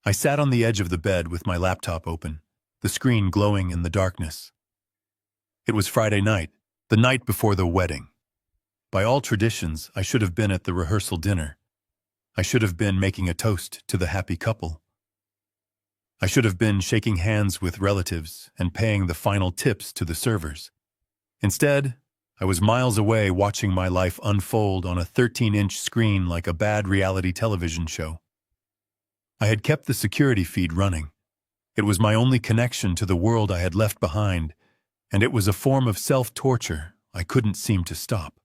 I sat on the edge of the bed with my laptop open, the screen glowing in the darkness. It was Friday night, the night before the wedding. By all traditions, I should have been at the rehearsal dinner. I should have been making a toast to the happy couple. I should have been shaking hands with relatives and paying the final tips to the servers. Instead, I was miles away watching my life unfold on a 13-inch screen like a bad reality television show. I had kept the security feed running. It was my only connection to the world I had left behind, and it was a form of self-torture I couldn't seem to stop.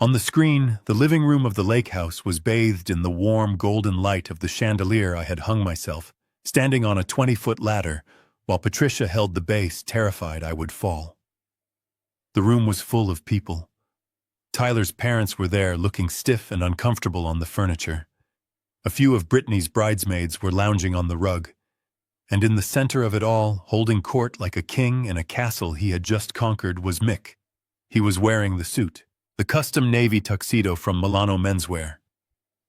On the screen, the living room of the lake house was bathed in the warm golden light of the chandelier I had hung myself, standing on a 20-foot ladder, while Patricia held the base, terrified I would fall. The room was full of people. Tyler's parents were there, looking stiff and uncomfortable on the furniture. A few of Brittany's bridesmaids were lounging on the rug. And in the center of it all, holding court like a king in a castle he had just conquered, was Mick. He was wearing the suit, the custom navy tuxedo from Milano Menswear,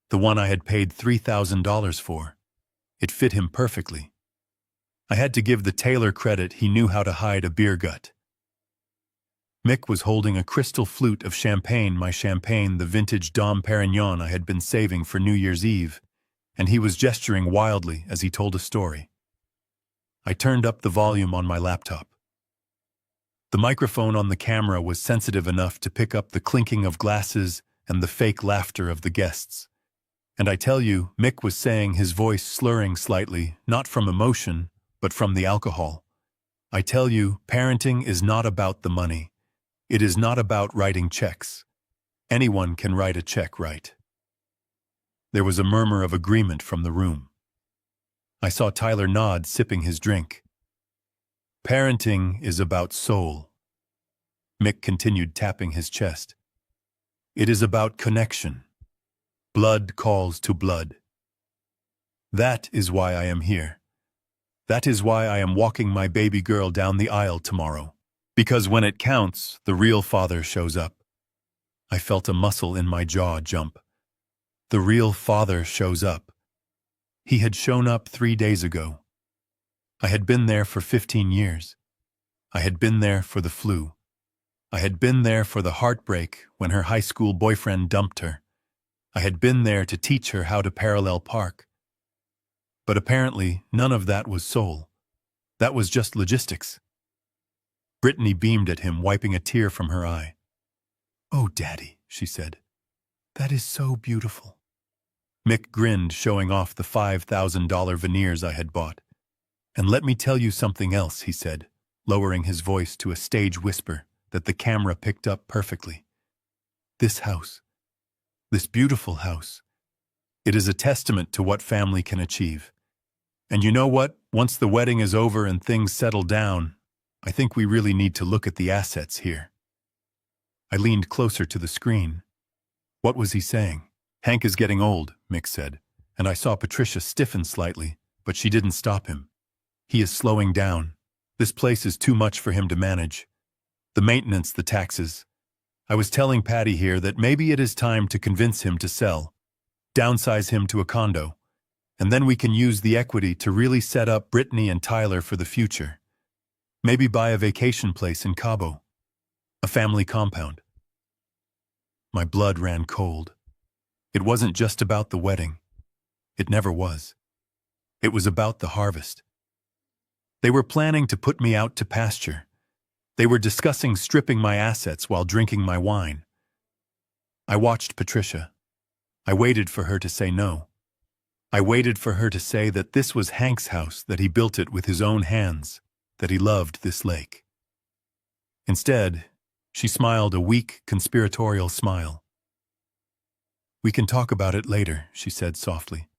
the one I had paid $3,000 for. It fit him perfectly. I had to give the tailor credit, he knew how to hide a beer gut. Mick was holding a crystal flute of champagne, my champagne, the vintage Dom Perignon I had been saving for New Year's Eve, and he was gesturing wildly as he told a story. I turned up the volume on my laptop. The microphone on the camera was sensitive enough to pick up the clinking of glasses and the fake laughter of the guests. And I tell you, Mick was saying, his voice slurring slightly, not from emotion, but from the alcohol. I tell you, parenting is not about the money. It is not about writing checks. Anyone can write a check, right? There was a murmur of agreement from the room. I saw Tyler nod, sipping his drink. Parenting is about soul. Mick continued, tapping his chest. It is about connection. Blood calls to blood. That is why I am here. That is why I am walking my baby girl down the aisle tomorrow. Because when it counts, the real father shows up. I felt a muscle in my jaw jump. The real father shows up. He had shown up 3 days ago. I had been there for 15 years. I had been there for the flu. I had been there for the heartbreak when her high school boyfriend dumped her. I had been there to teach her how to parallel park. But apparently, none of that was soul. That was just logistics. Brittany beamed at him, wiping a tear from her eye. "Oh, Daddy," she said. "That is so beautiful." Mick grinned, showing off the $5,000 veneers I had bought. "And let me tell you something else," he said, lowering his voice to a stage whisper that the camera picked up perfectly. "This house, this beautiful house, it is a testament to what family can achieve. And you know what? Once the wedding is over and things settle down, I think we really need to look at the assets here." I leaned closer to the screen. What was he saying? "Hank is getting old," Mick said, and I saw Patricia stiffen slightly, but she didn't stop him. "He is slowing down. This place is too much for him to manage. The maintenance, the taxes. I was telling Patty here that maybe it is time to convince him to sell, downsize him to a condo, and then we can use the equity to really set up Brittany and Tyler for the future. Maybe buy a vacation place in Cabo, a family compound." My blood ran cold. It wasn't just about the wedding. It never was. It was about the harvest. They were planning to put me out to pasture. They were discussing stripping my assets while drinking my wine. I watched Patricia. I waited for her to say no. I waited for her to say that this was Hank's house, that he built it with his own hands, that he loved this lake. Instead, she smiled a weak, conspiratorial smile. "We can talk about it later," she said softly.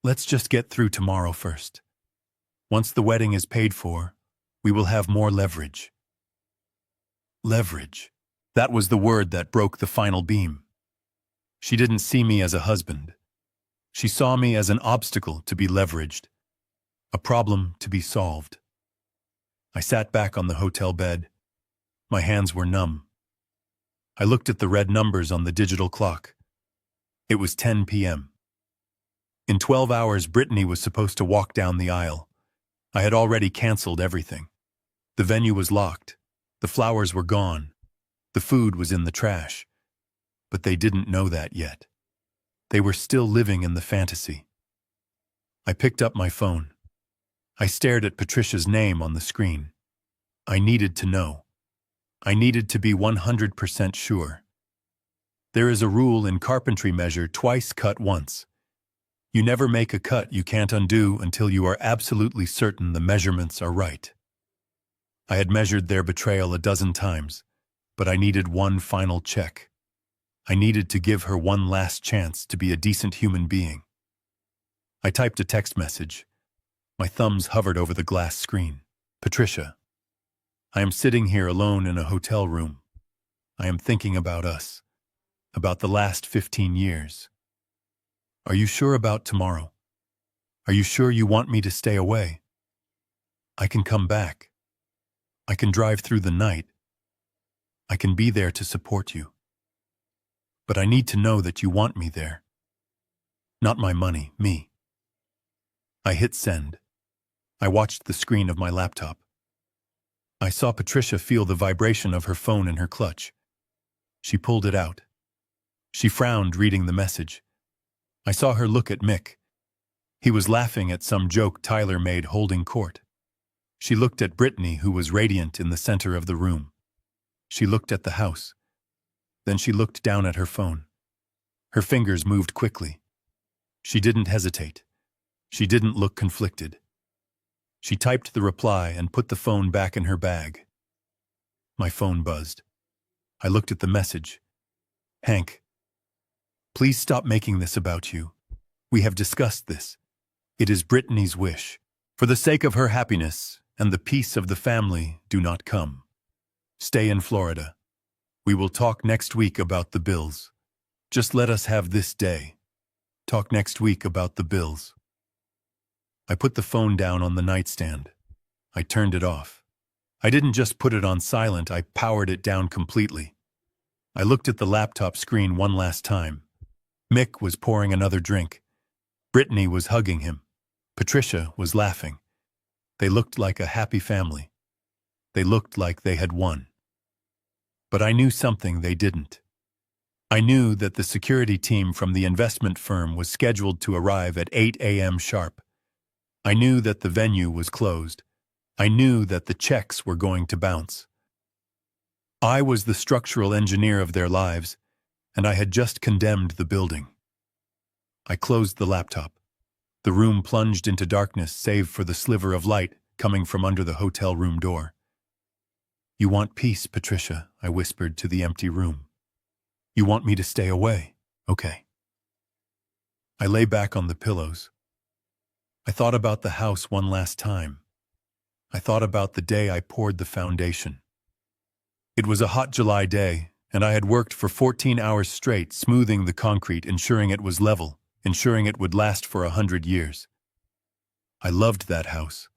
"Let's just get through tomorrow first. Once the wedding is paid for, we will have more leverage." Leverage. That was the word that broke the final beam. She didn't see me as a husband. She saw me as an obstacle to be leveraged, a problem to be solved. I sat back on the hotel bed. My hands were numb. I looked at the red numbers on the digital clock. It was 10 p.m. In 12 hours, Brittany was supposed to walk down the aisle. I had already canceled everything. The venue was locked. The flowers were gone. The food was in the trash. But they didn't know that yet. They were still living in the fantasy. I picked up my phone. I stared at Patricia's name on the screen. I needed to know. I needed to be 100% sure. There is a rule in carpentry: measure twice, cut once. You never make a cut you can't undo until you are absolutely certain the measurements are right. I had measured their betrayal a dozen times, but I needed one final check. I needed to give her one last chance to be a decent human being. I typed a text message. My thumbs hovered over the glass screen. "Patricia, I am sitting here alone in a hotel room. I am thinking about us, about the last 15 years. Are you sure about tomorrow? Are you sure you want me to stay away? I can come back. I can drive through the night. I can be there to support you. But I need to know that you want me there. Not my money, me." I hit send. I watched the screen of my laptop. I saw Patricia feel the vibration of her phone in her clutch. She pulled it out. She frowned, reading the message. I saw her look at Mick. He was laughing at some joke Tyler made holding court. She looked at Brittany, who was radiant in the center of the room. She looked at the house. Then she looked down at her phone. Her fingers moved quickly. She didn't hesitate. She didn't look conflicted. She typed the reply and put the phone back in her bag. My phone buzzed. I looked at the message. "Hank, please stop making this about you. We have discussed this. It is Brittany's wish. For the sake of her happiness and the peace of the family, do not come. Stay in Florida. We will talk next week about the bills. Just let us have this day. Talk next week about the bills." I put the phone down on the nightstand. I turned it off. I didn't just put it on silent, I powered it down completely. I looked at the laptop screen one last time. Mick was pouring another drink. Brittany was hugging him. Patricia was laughing. They looked like a happy family. They looked like they had won. But I knew something they didn't. I knew that the security team from the investment firm was scheduled to arrive at 8 a.m. sharp. I knew that the venue was closed. I knew that the checks were going to bounce. I was the structural engineer of their lives, and I had just condemned the building. I closed the laptop. The room plunged into darkness save for the sliver of light coming from under the hotel room door. "You want peace, Patricia," I whispered to the empty room. "You want me to stay away? Okay." I lay back on the pillows. I thought about the house one last time. I thought about the day I poured the foundation. It was a hot July day, and I had worked for 14 hours straight, smoothing the concrete, ensuring it was level, ensuring it would last for 100 years. I loved that house.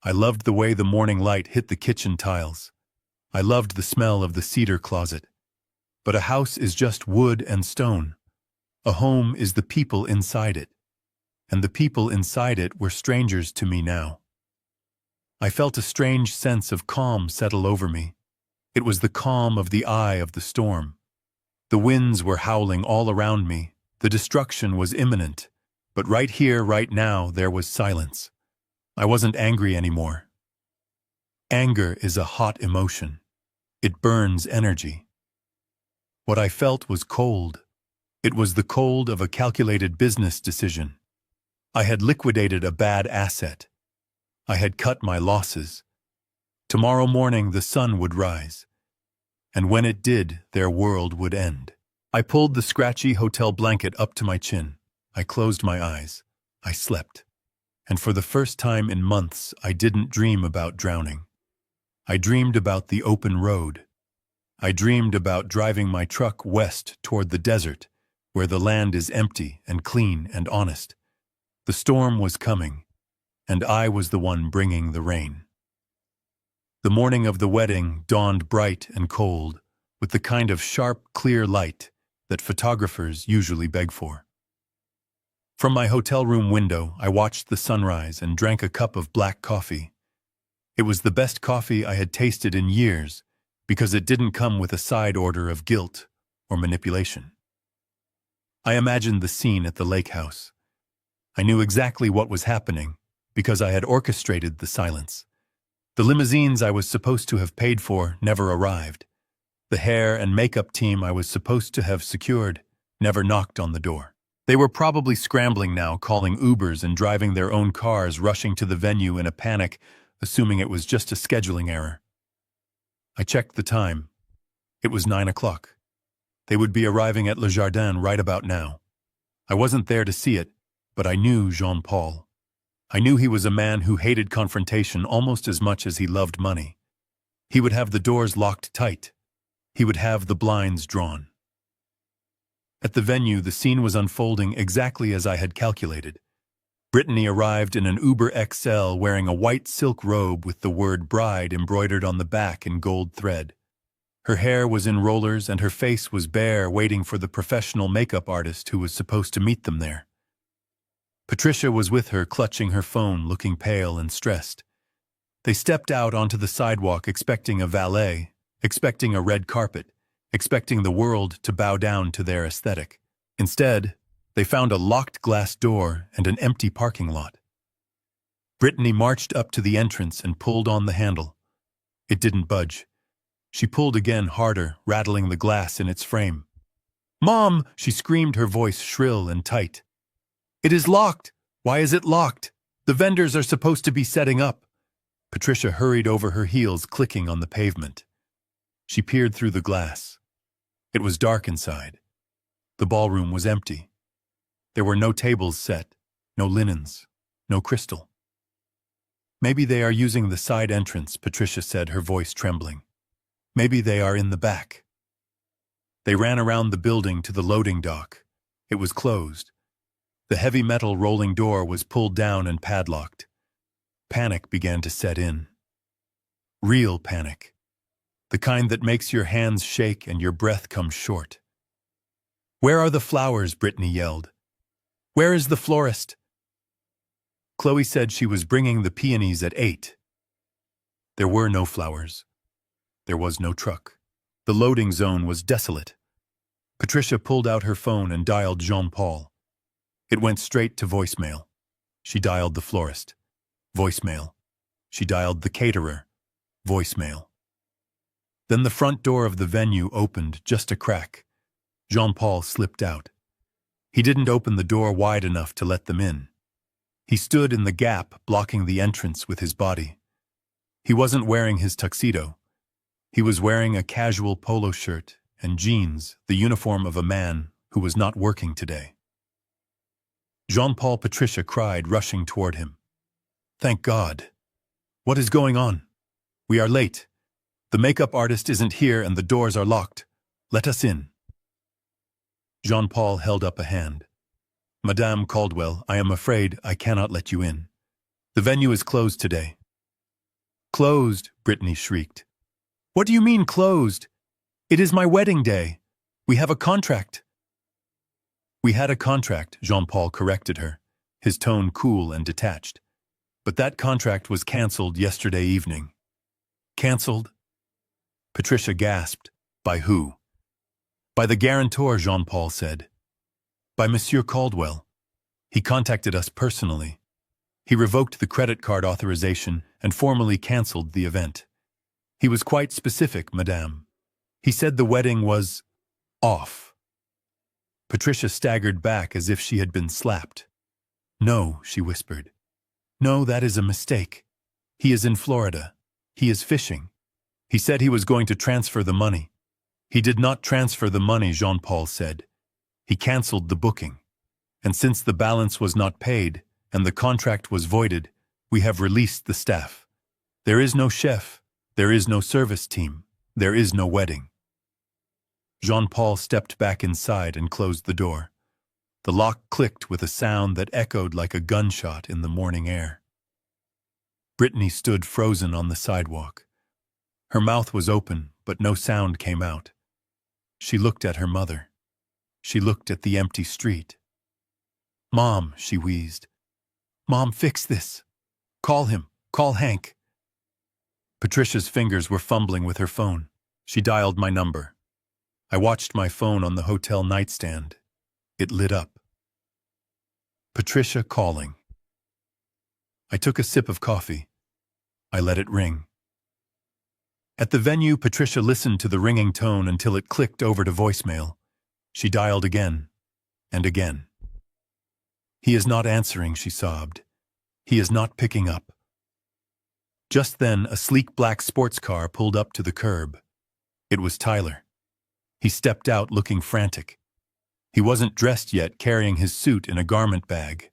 I loved the way the morning light hit the kitchen tiles. I loved the smell of the cedar closet. But a house is just wood and stone. A home is the people inside it. And the people inside it were strangers to me now. I felt a strange sense of calm settle over me. It was the calm of the eye of the storm. The winds were howling all around me. The destruction was imminent. But right here, right now, there was silence. I wasn't angry anymore. Anger is a hot emotion. It burns energy. What I felt was cold. It was the cold of a calculated business decision. I had liquidated a bad asset. I had cut my losses. Tomorrow morning the sun would rise. And when it did, their world would end. I pulled the scratchy hotel blanket up to my chin. I closed my eyes. I slept. And for the first time in months, I didn't dream about drowning. I dreamed about the open road. I dreamed about driving my truck west toward the desert, where the land is empty and clean and honest. The storm was coming, and I was the one bringing the rain. The morning of the wedding dawned bright and cold, with the kind of sharp, clear light that photographers usually beg for. From my hotel room window, I watched the sunrise and drank a cup of black coffee. It was the best coffee I had tasted in years, because it didn't come with a side order of guilt or manipulation. I imagined the scene at the lake house. I knew exactly what was happening, because I had orchestrated the silence. The limousines I was supposed to have paid for never arrived. The hair and makeup team I was supposed to have secured never knocked on the door. They were probably scrambling now, calling Ubers and driving their own cars, rushing to the venue in a panic, assuming it was just a scheduling error. I checked the time. It was 9 o'clock. They would be arriving at Le Jardin right about now. I wasn't there to see it, but I knew Jean-Paul. I knew he was a man who hated confrontation almost as much as he loved money. He would have the doors locked tight. He would have the blinds drawn. At the venue, the scene was unfolding exactly as I had calculated. Brittany arrived in an Uber XL wearing a white silk robe with the word bride embroidered on the back in gold thread. Her hair was in rollers and her face was bare, waiting for the professional makeup artist who was supposed to meet them there. Patricia was with her, clutching her phone, looking pale and stressed. They stepped out onto the sidewalk expecting a valet, expecting a red carpet, expecting the world to bow down to their aesthetic. Instead, they found a locked glass door and an empty parking lot. Brittany marched up to the entrance and pulled on the handle. It didn't budge. She pulled again, harder, rattling the glass in its frame. "Mom!" she screamed, her voice shrill and tight. "It is locked! Why is it locked? The vendors are supposed to be setting up." Patricia hurried over her heels, clicking on the pavement. She peered through the glass. It was dark inside. The ballroom was empty. There were no tables set, no linens, no crystal. "Maybe they are using the side entrance," Patricia said, her voice trembling. "Maybe they are in the back." They ran around the building to the loading dock. It was closed. The heavy metal rolling door was pulled down and padlocked. Panic began to set in. Real panic. The kind that makes your hands shake and your breath come short. "Where are the flowers?" Brittany yelled. "Where is the florist?" Chloe said she was bringing the peonies at 8. There were no flowers. There was no truck. The loading zone was desolate. Patricia pulled out her phone and dialed Jean-Paul. It went straight to voicemail. She dialed the florist. Voicemail. She dialed the caterer. Voicemail. Then the front door of the venue opened just a crack. Jean-Paul slipped out. He didn't open the door wide enough to let them in. He stood in the gap, blocking the entrance with his body. He wasn't wearing his tuxedo. He was wearing a casual polo shirt and jeans, the uniform of a man who was not working today. Jean-Paul, Patricia cried, rushing toward him. Thank God. What is going on? We are late. The makeup artist isn't here and the doors are locked. Let us in. Jean-Paul held up a hand. Madame Caldwell, I am afraid I cannot let you in. The venue is closed today. Closed, Brittany shrieked. What do you mean closed? It is my wedding day. We have a contract. We had a contract, Jean-Paul corrected her, his tone cool and detached. But that contract was cancelled yesterday evening. Cancelled? Patricia gasped. By who? By the guarantor, Jean-Paul said. By Monsieur Caldwell. He contacted us personally. He revoked the credit card authorization and formally cancelled the event. He was quite specific, Madame. He said the wedding was off. Patricia staggered back as if she had been slapped. No, she whispered. No, that is a mistake. He is in Florida. He is fishing. He said he was going to transfer the money. He did not transfer the money, Jean-Paul said. He cancelled the booking. And since the balance was not paid and the contract was voided, we have released the staff. There is no chef. There is no service team. There is no wedding. Jean-Paul stepped back inside and closed the door. The lock clicked with a sound that echoed like a gunshot in the morning air. Brittany stood frozen on the sidewalk. Her mouth was open, but no sound came out. She looked at her mother. She looked at the empty street. Mom, she wheezed. Mom, fix this. Call him. Call Hank. Patricia's fingers were fumbling with her phone. She dialed my number. I watched my phone on the hotel nightstand. It lit up. Patricia calling. I took a sip of coffee. I let it ring. At the venue, Patricia listened to the ringing tone until it clicked over to voicemail. She dialed again and again. He is not answering, she sobbed. He is not picking up. Just then, a sleek black sports car pulled up to the curb. It was Tyler. He stepped out looking frantic. He wasn't dressed yet, carrying his suit in a garment bag.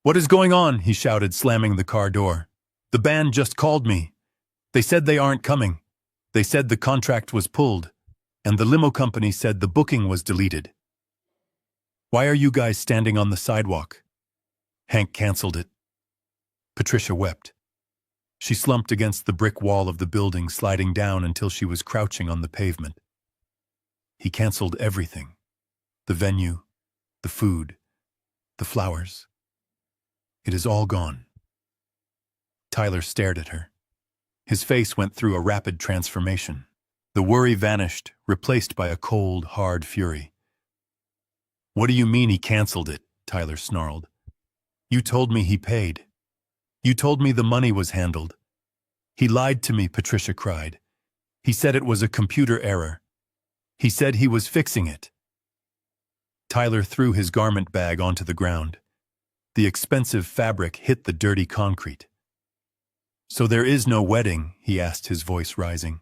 What is going on? He shouted, slamming the car door. The band just called me. They said they aren't coming. They said the contract was pulled, and the limo company said the booking was deleted. Why are you guys standing on the sidewalk? Hank canceled it. Patricia wept. She slumped against the brick wall of the building, sliding down until she was crouching on the pavement. He canceled everything. The venue, the food, the flowers. It is all gone. Tyler stared at her. His face went through a rapid transformation. The worry vanished, replaced by a cold, hard fury. What do you mean he canceled it? Tyler snarled. You told me he paid. You told me the money was handled. He lied to me, Patricia cried. He said it was a computer error. He said he was fixing it. Tyler threw his garment bag onto the ground. The expensive fabric hit the dirty concrete. So there is no wedding, he asked, his voice rising.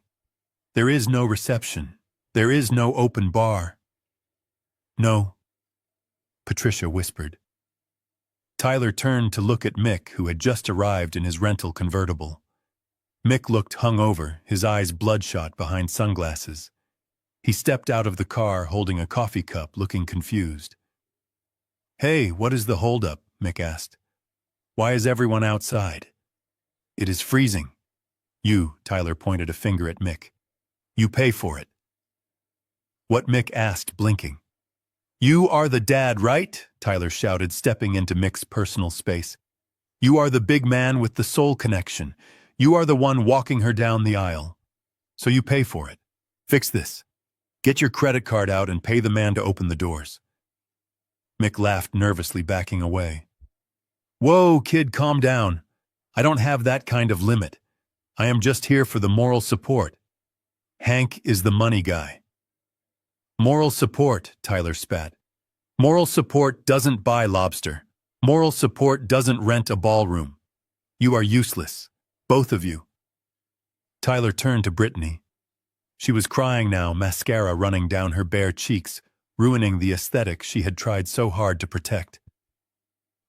There is no reception. There is no open bar. No, Patricia whispered. Tyler turned to look at Mick, who had just arrived in his rental convertible. Mick looked hungover, his eyes bloodshot behind sunglasses. He stepped out of the car holding a coffee cup, looking confused. Hey, what is the holdup? Mick asked. Why is everyone outside? It is freezing. You, Tyler pointed a finger at Mick. You pay for it. What? Mick asked, blinking. You are the dad, right? Tyler shouted, stepping into Mick's personal space. You are the big man with the soul connection. You are the one walking her down the aisle. So you pay for it. Fix this. Get your credit card out and pay the man to open the doors. Mick laughed nervously, backing away. Whoa, kid, calm down. I don't have that kind of limit. I am just here for the moral support. Hank is the money guy. Moral support, Tyler spat. Moral support doesn't buy lobster. Moral support doesn't rent a ballroom. You are useless. Both of you. Tyler turned to Brittany. She was crying now, mascara running down her bare cheeks, ruining the aesthetic she had tried so hard to protect.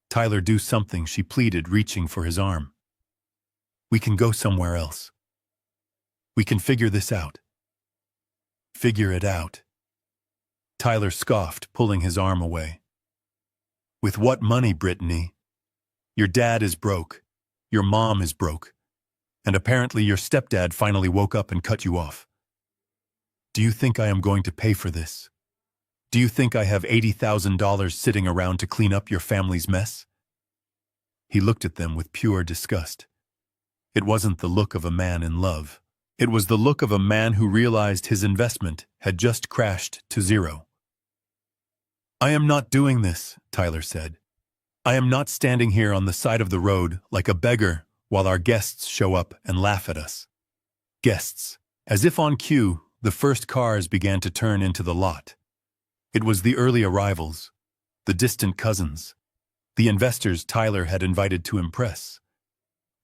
Tyler, do something, she pleaded, reaching for his arm. We can go somewhere else. We can figure this out. Figure it out. Tyler scoffed, pulling his arm away. With what money, Brittany? Your dad is broke. Your mom is broke. And apparently your stepdad finally woke up and cut you off. Do you think I am going to pay for this? Do you think I have $80,000 sitting around to clean up your family's mess? He looked at them with pure disgust. It wasn't the look of a man in love. It was the look of a man who realized his investment had just crashed to zero. I am not doing this, Tyler said. I am not standing here on the side of the road like a beggar while our guests show up and laugh at us. Guests. As if on cue, the first cars began to turn into the lot. It was the early arrivals, the distant cousins, the investors Tyler had invited to impress.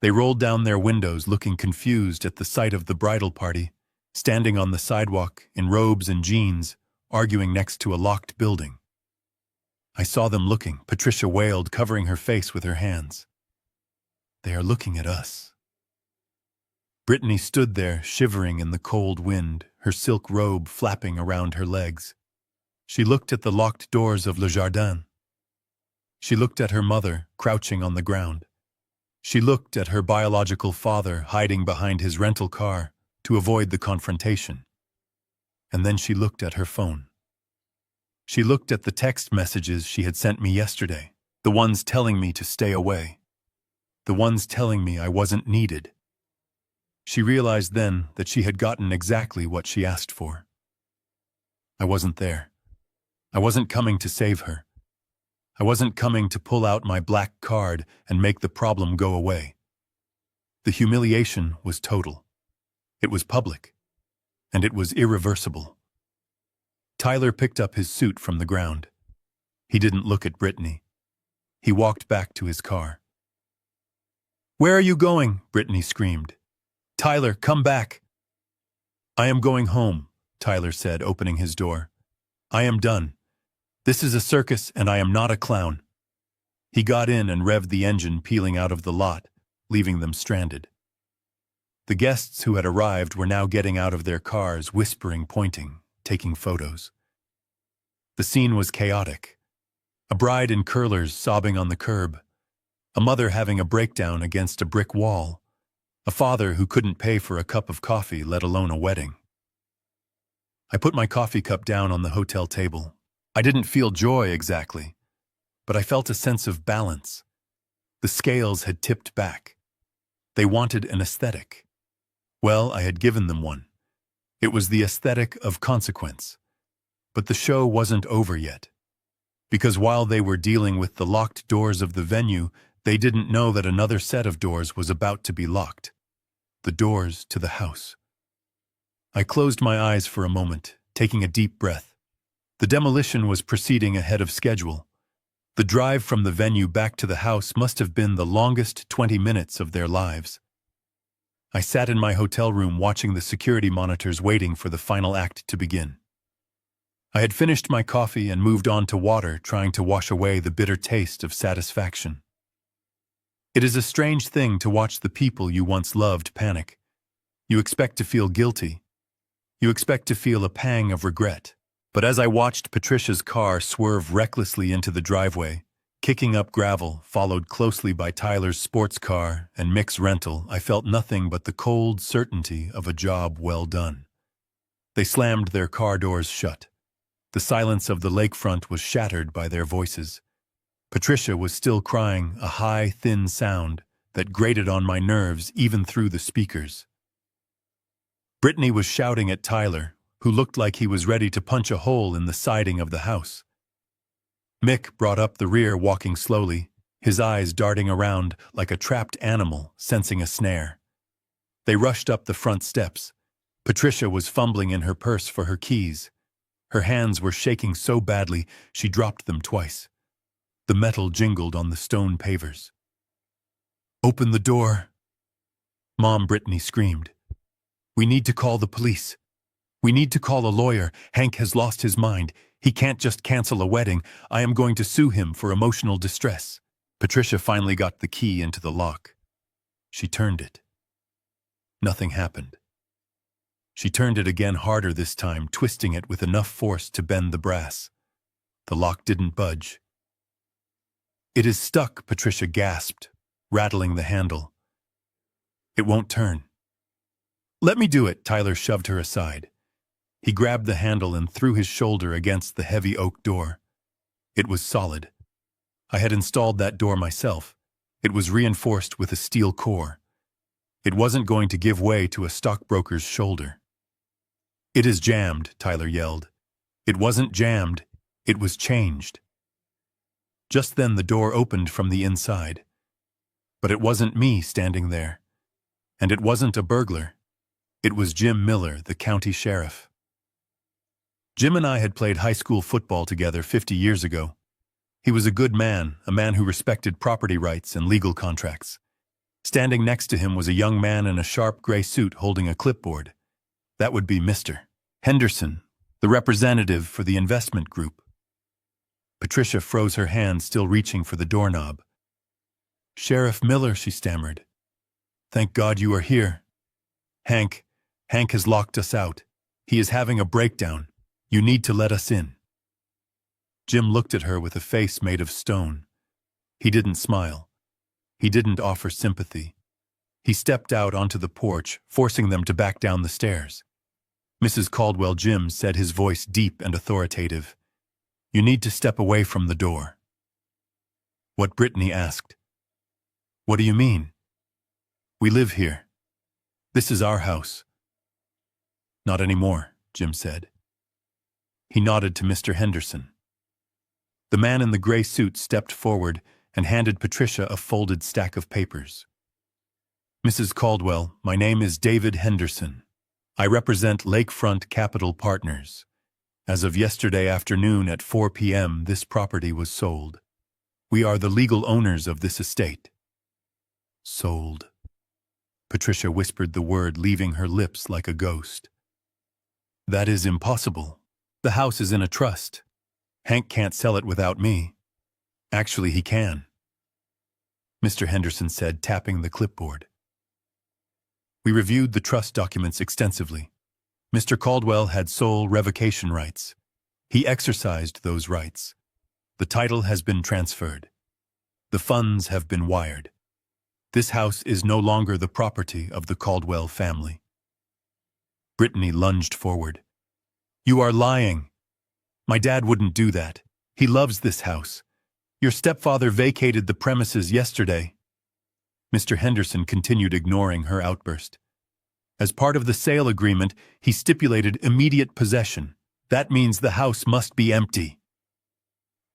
They rolled down their windows looking confused at the sight of the bridal party, standing on the sidewalk in robes and jeans, arguing next to a locked building. I saw them looking, Patricia wailed, covering her face with her hands. They are looking at us. Brittany stood there, shivering in the cold wind, her silk robe flapping around her legs. She looked at the locked doors of Le Jardin. She looked at her mother, crouching on the ground. She looked at her biological father hiding behind his rental car to avoid the confrontation. And then she looked at her phone. She looked at the text messages she had sent me yesterday, the ones telling me to stay away, the ones telling me I wasn't needed. She realized then that she had gotten exactly what she asked for. I wasn't there. I wasn't coming to save her. I wasn't coming to pull out my black card and make the problem go away. The humiliation was total. It was public. And it was irreversible. Tyler picked up his suit from the ground. He didn't look at Brittany. He walked back to his car. Where are you going? Brittany screamed. Tyler, come back. I am going home, Tyler said, opening his door. I am done. This is a circus and I am not a clown. He got in and revved the engine, peeling out of the lot, leaving them stranded. The guests who had arrived were now getting out of their cars, whispering, pointing, taking photos. The scene was chaotic. A bride in curlers sobbing on the curb, a mother having a breakdown against a brick wall, a father who couldn't pay for a cup of coffee, let alone a wedding. I put my coffee cup down on the hotel table. I didn't feel joy exactly, but I felt a sense of balance. The scales had tipped back. They wanted an aesthetic. Well, I had given them one. It was the aesthetic of consequence. But the show wasn't over yet. Because while they were dealing with the locked doors of the venue, they didn't know that another set of doors was about to be locked. The doors to the house. I closed my eyes for a moment, taking a deep breath. The demolition was proceeding ahead of schedule. The drive from the venue back to the house must have been the longest 20 minutes of their lives. I sat in my hotel room watching the security monitors, waiting for the final act to begin. I had finished my coffee and moved on to water, trying to wash away the bitter taste of satisfaction. It is a strange thing to watch the people you once loved panic. You expect to feel guilty. You expect to feel a pang of regret. But as I watched Patricia's car swerve recklessly into the driveway, kicking up gravel, followed closely by Tyler's sports car and Mick's rental, I felt nothing but the cold certainty of a job well done. They slammed their car doors shut. The silence of the lakefront was shattered by their voices. Patricia was still crying, a high, thin sound that grated on my nerves even through the speakers. Brittany was shouting at Tyler, who looked like he was ready to punch a hole in the siding of the house. Mick brought up the rear, walking slowly, his eyes darting around like a trapped animal sensing a snare. They rushed up the front steps. Patricia was fumbling in her purse for her keys. Her hands were shaking so badly she dropped them twice. The metal jingled on the stone pavers. "Open the door!" Mom, Brittany screamed. "We need to call the police. We need to call a lawyer. Hank has lost his mind. He can't just cancel a wedding. I am going to sue him for emotional distress." Patricia finally got the key into the lock. She turned it. Nothing happened. She turned it again, harder this time, twisting it with enough force to bend the brass. The lock didn't budge. "It is stuck," Patricia gasped, rattling the handle. "It won't turn." "Let me do it," Tyler shoved her aside. He grabbed the handle and threw his shoulder against the heavy oak door. It was solid. I had installed that door myself. It was reinforced with a steel core. It wasn't going to give way to a stockbroker's shoulder. "It is jammed," Tyler yelled. It wasn't jammed, it was changed. Just then the door opened from the inside. But it wasn't me standing there. And it wasn't a burglar. It was Jim Miller, the county sheriff. Jim and I had played high school football together 50 years ago. He was a good man, a man who respected property rights and legal contracts. Standing next to him was a young man in a sharp gray suit holding a clipboard. That would be Mr. Henderson, the representative for the investment group. Patricia froze her hand, still reaching for the doorknob. "Sheriff Miller," she stammered. "Thank God you are here. Hank has locked us out. He is having a breakdown. You need to let us in." Jim looked at her with a face made of stone. He didn't smile. He didn't offer sympathy. He stepped out onto the porch, forcing them to back down the stairs. "Mrs. Caldwell," Jim said, his voice deep and authoritative, "you need to step away from the door." "What?" Brittany asked. "What do you mean?" "We live here. This is our house." "Not anymore," Jim said. He nodded to Mr. Henderson. The man in the gray suit stepped forward and handed Patricia a folded stack of papers. "Mrs. Caldwell, my name is David Henderson. I represent Lakefront Capital Partners. As of yesterday afternoon at 4 p.m., this property was sold. We are the legal owners of this estate." "Sold." Patricia whispered the word, leaving her lips like a ghost. "That is impossible. The house is in a trust. Hank can't sell it without me. Actually, he can," Mr. Henderson said, tapping the clipboard. "We reviewed the trust documents extensively. Mr. Caldwell had sole revocation rights. He exercised those rights. The title has been transferred. The funds have been wired. This house is no longer the property of the Caldwell family." Brittany lunged forward. "You are lying. My dad wouldn't do that. He loves this house. Your stepfather vacated the premises yesterday." Mr. Henderson continued, ignoring her outburst. "As part of the sale agreement, he stipulated immediate possession. That means the house must be empty."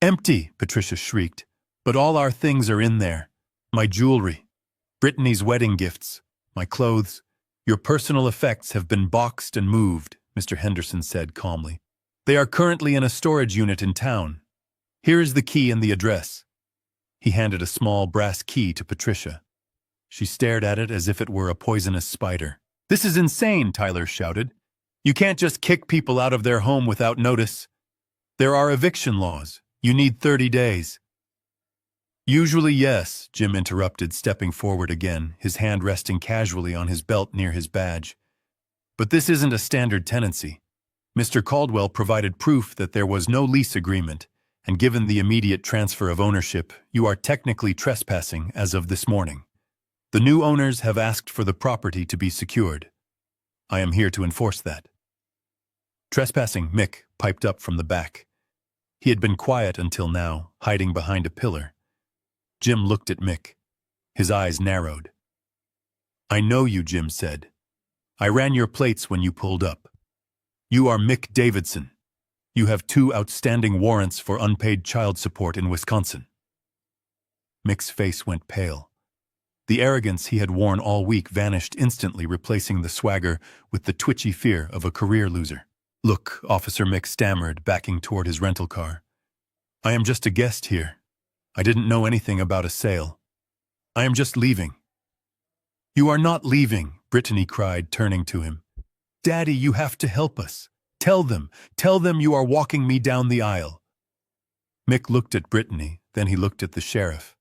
"Empty!" Patricia shrieked. "But all our things are in there. My jewelry, Brittany's wedding gifts, my clothes. Your personal effects have been boxed and moved," Mr. Henderson said calmly. "They are currently in a storage unit in town. Here is the key and the address." He handed a small brass key to Patricia. She stared at it as if it were a poisonous spider. "This is insane," Tyler shouted. "You can't just kick people out of their home without notice. There are eviction laws. You need 30 days. "Usually, yes," Jim interrupted, stepping forward again, his hand resting casually on his belt near his badge. "But this isn't a standard tenancy. Mr. Caldwell provided proof that there was no lease agreement, and given the immediate transfer of ownership, you are technically trespassing as of this morning. The new owners have asked for the property to be secured. I am here to enforce that." "Trespassing," Mick piped up from the back. He had been quiet until now, hiding behind a pillar. Jim looked at Mick. His eyes narrowed. "I know you," Jim said. "I ran your plates when you pulled up. You are Mick Davidson. You have 2 outstanding warrants for unpaid child support in Wisconsin." Mick's face went pale. The arrogance he had worn all week vanished instantly, replacing the swagger with the twitchy fear of a career loser. "Look," Officer Mick stammered, backing toward his rental car. "I am just a guest here. I didn't know anything about a sale. I am just leaving." "You are not leaving," Brittany cried, turning to him. "Daddy, you have to help us. Tell them you are walking me down the aisle." Mick looked at Brittany, then he looked at the sheriff.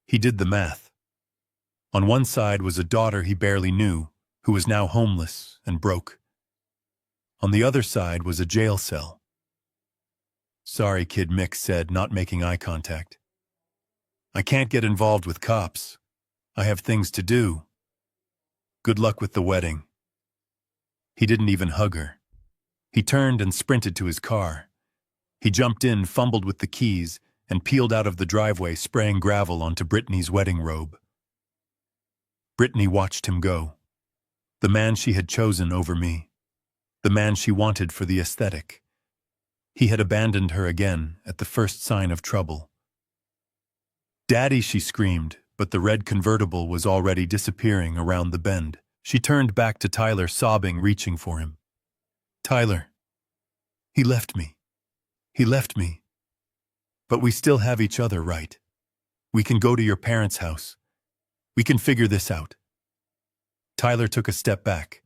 He did the math. On one side was a daughter he barely knew, who was now homeless and broke. On the other side was a jail cell. "Sorry, kid," Mick said, not making eye contact. "I can't get involved with cops. I have things to do. Good luck with the wedding." He didn't even hug her. He turned and sprinted to his car. He jumped in, fumbled with the keys, and peeled out of the driveway, spraying gravel onto Brittany's wedding robe. Brittany watched him go. The man she had chosen over me. The man she wanted for the aesthetic. He had abandoned her again at the first sign of trouble. "Daddy," she screamed, but the red convertible was already disappearing around the bend. She turned back to Tyler, sobbing, reaching for him. "Tyler, he left me. He left me. But we still have each other, right? We can go to your parents' house. We can figure this out." Tyler took a step back.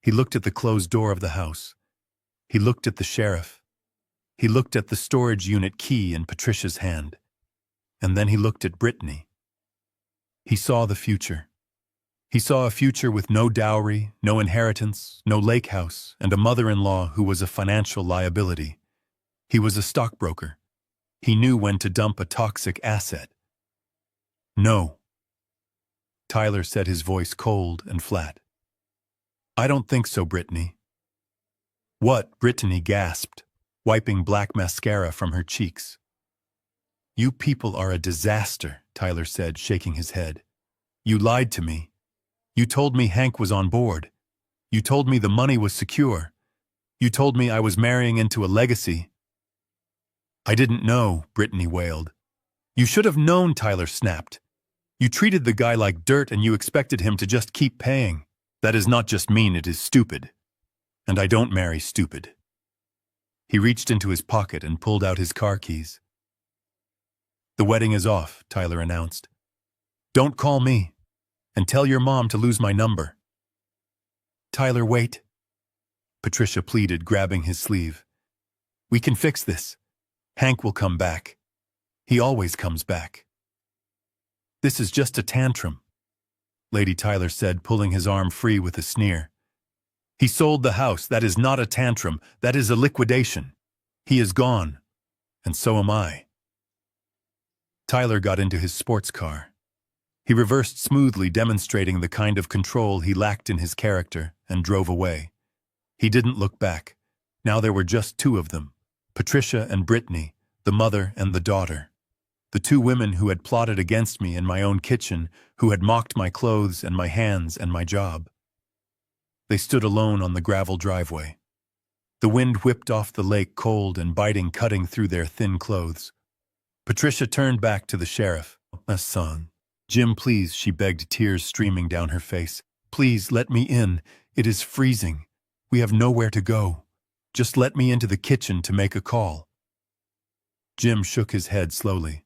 He looked at the closed door of the house. He looked at the sheriff. He looked at the storage unit key in Patricia's hand. And then he looked at Brittany. He saw the future. He saw a future with no dowry, no inheritance, no lake house, and a mother-in-law who was a financial liability. He was a stockbroker. He knew when to dump a toxic asset. "No." Tyler said, his voice cold and flat. "I don't think so, Brittany." "What?" Brittany gasped, wiping black mascara from her cheeks. "You people are a disaster," Tyler said, shaking his head. "You lied to me. You told me Hank was on board. You told me the money was secure. You told me I was marrying into a legacy." "I didn't know," Brittany wailed. "You should have known," Tyler snapped. "You treated the guy like dirt and you expected him to just keep paying. That is not just mean, it is stupid. And I don't marry stupid." He reached into his pocket and pulled out his car keys. "The wedding is off," Tyler announced. "Don't call me. And tell your mom to lose my number." "Tyler, wait," Patricia pleaded, grabbing his sleeve. "We can fix this. Hank will come back. He always comes back." "This is just a tantrum," Lady Tyler said, pulling his arm free with a sneer. "He sold the house. That is not a tantrum. That is a liquidation. He is gone. And so am I." Tyler got into his sports car. He reversed smoothly, demonstrating the kind of control he lacked in his character, and drove away. He didn't look back. Now there were just 2 of them, Patricia and Brittany, the mother and the daughter. The 2 women who had plotted against me in my own kitchen, who had mocked my clothes and my hands and my job. They stood alone on the gravel driveway. The wind whipped off the lake, cold and biting, cutting through their thin clothes. Patricia turned back to the sheriff. "Son. Jim, please," she begged, tears streaming down her face. "Please, let me in. It is freezing. We have nowhere to go. Just let me into the kitchen to make a call." Jim shook his head slowly.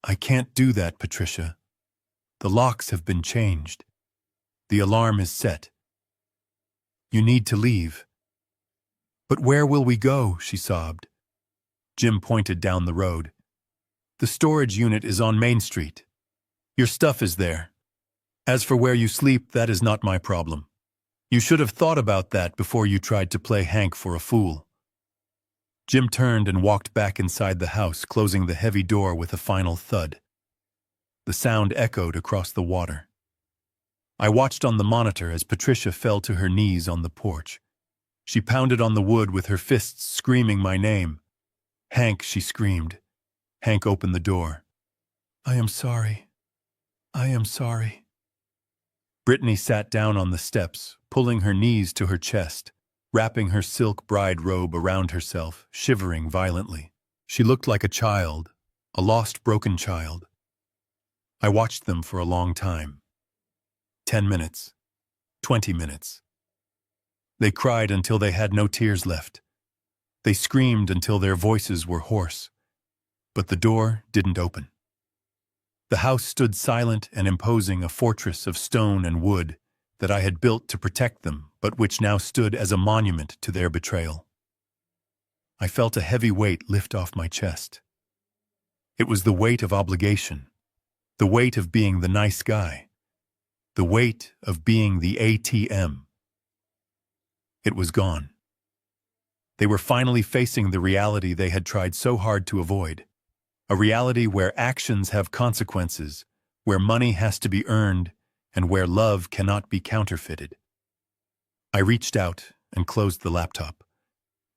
"I can't do that, Patricia. The locks have been changed. The alarm is set. You need to leave." "But where will we go?" she sobbed. Jim pointed down the road. "The storage unit is on Main Street. Your stuff is there. As for where you sleep, that is not my problem. You should have thought about that before you tried to play Hank for a fool." Jim turned and walked back inside the house, closing the heavy door with a final thud. The sound echoed across the water. I watched on the monitor as Patricia fell to her knees on the porch. She pounded on the wood with her fists, screaming my name. "Hank," she screamed. Hank opened the door. "I am sorry. I am sorry." Brittany sat down on the steps, pulling her knees to her chest, wrapping her silk bride robe around herself, shivering violently. She looked like a child, a lost, broken child. I watched them for a long time. 10 minutes. 20 minutes. They cried until they had no tears left. They screamed until their voices were hoarse. But the door didn't open. The house stood silent and imposing, a fortress of stone and wood that I had built to protect them, but which now stood as a monument to their betrayal. I felt a heavy weight lift off my chest. It was the weight of obligation, the weight of being the nice guy, the weight of being the ATM. It was gone. They were finally facing the reality they had tried so hard to avoid. A reality where actions have consequences, where money has to be earned, and where love cannot be counterfeited. I reached out and closed the laptop.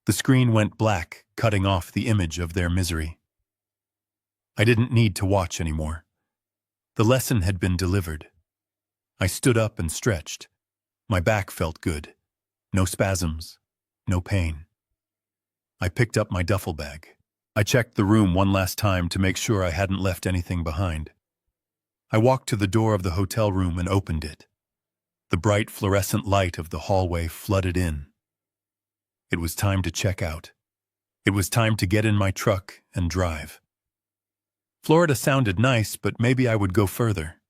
The screen went black, cutting off the image of their misery. I didn't need to watch anymore. The lesson had been delivered. I stood up and stretched. My back felt good. No spasms, no pain. I picked up my duffel bag. I checked the room one last time to make sure I hadn't left anything behind. I walked to the door of the hotel room and opened it. The bright fluorescent light of the hallway flooded in. It was time to check out. It was time to get in my truck and drive. Florida sounded nice, but maybe I would go further.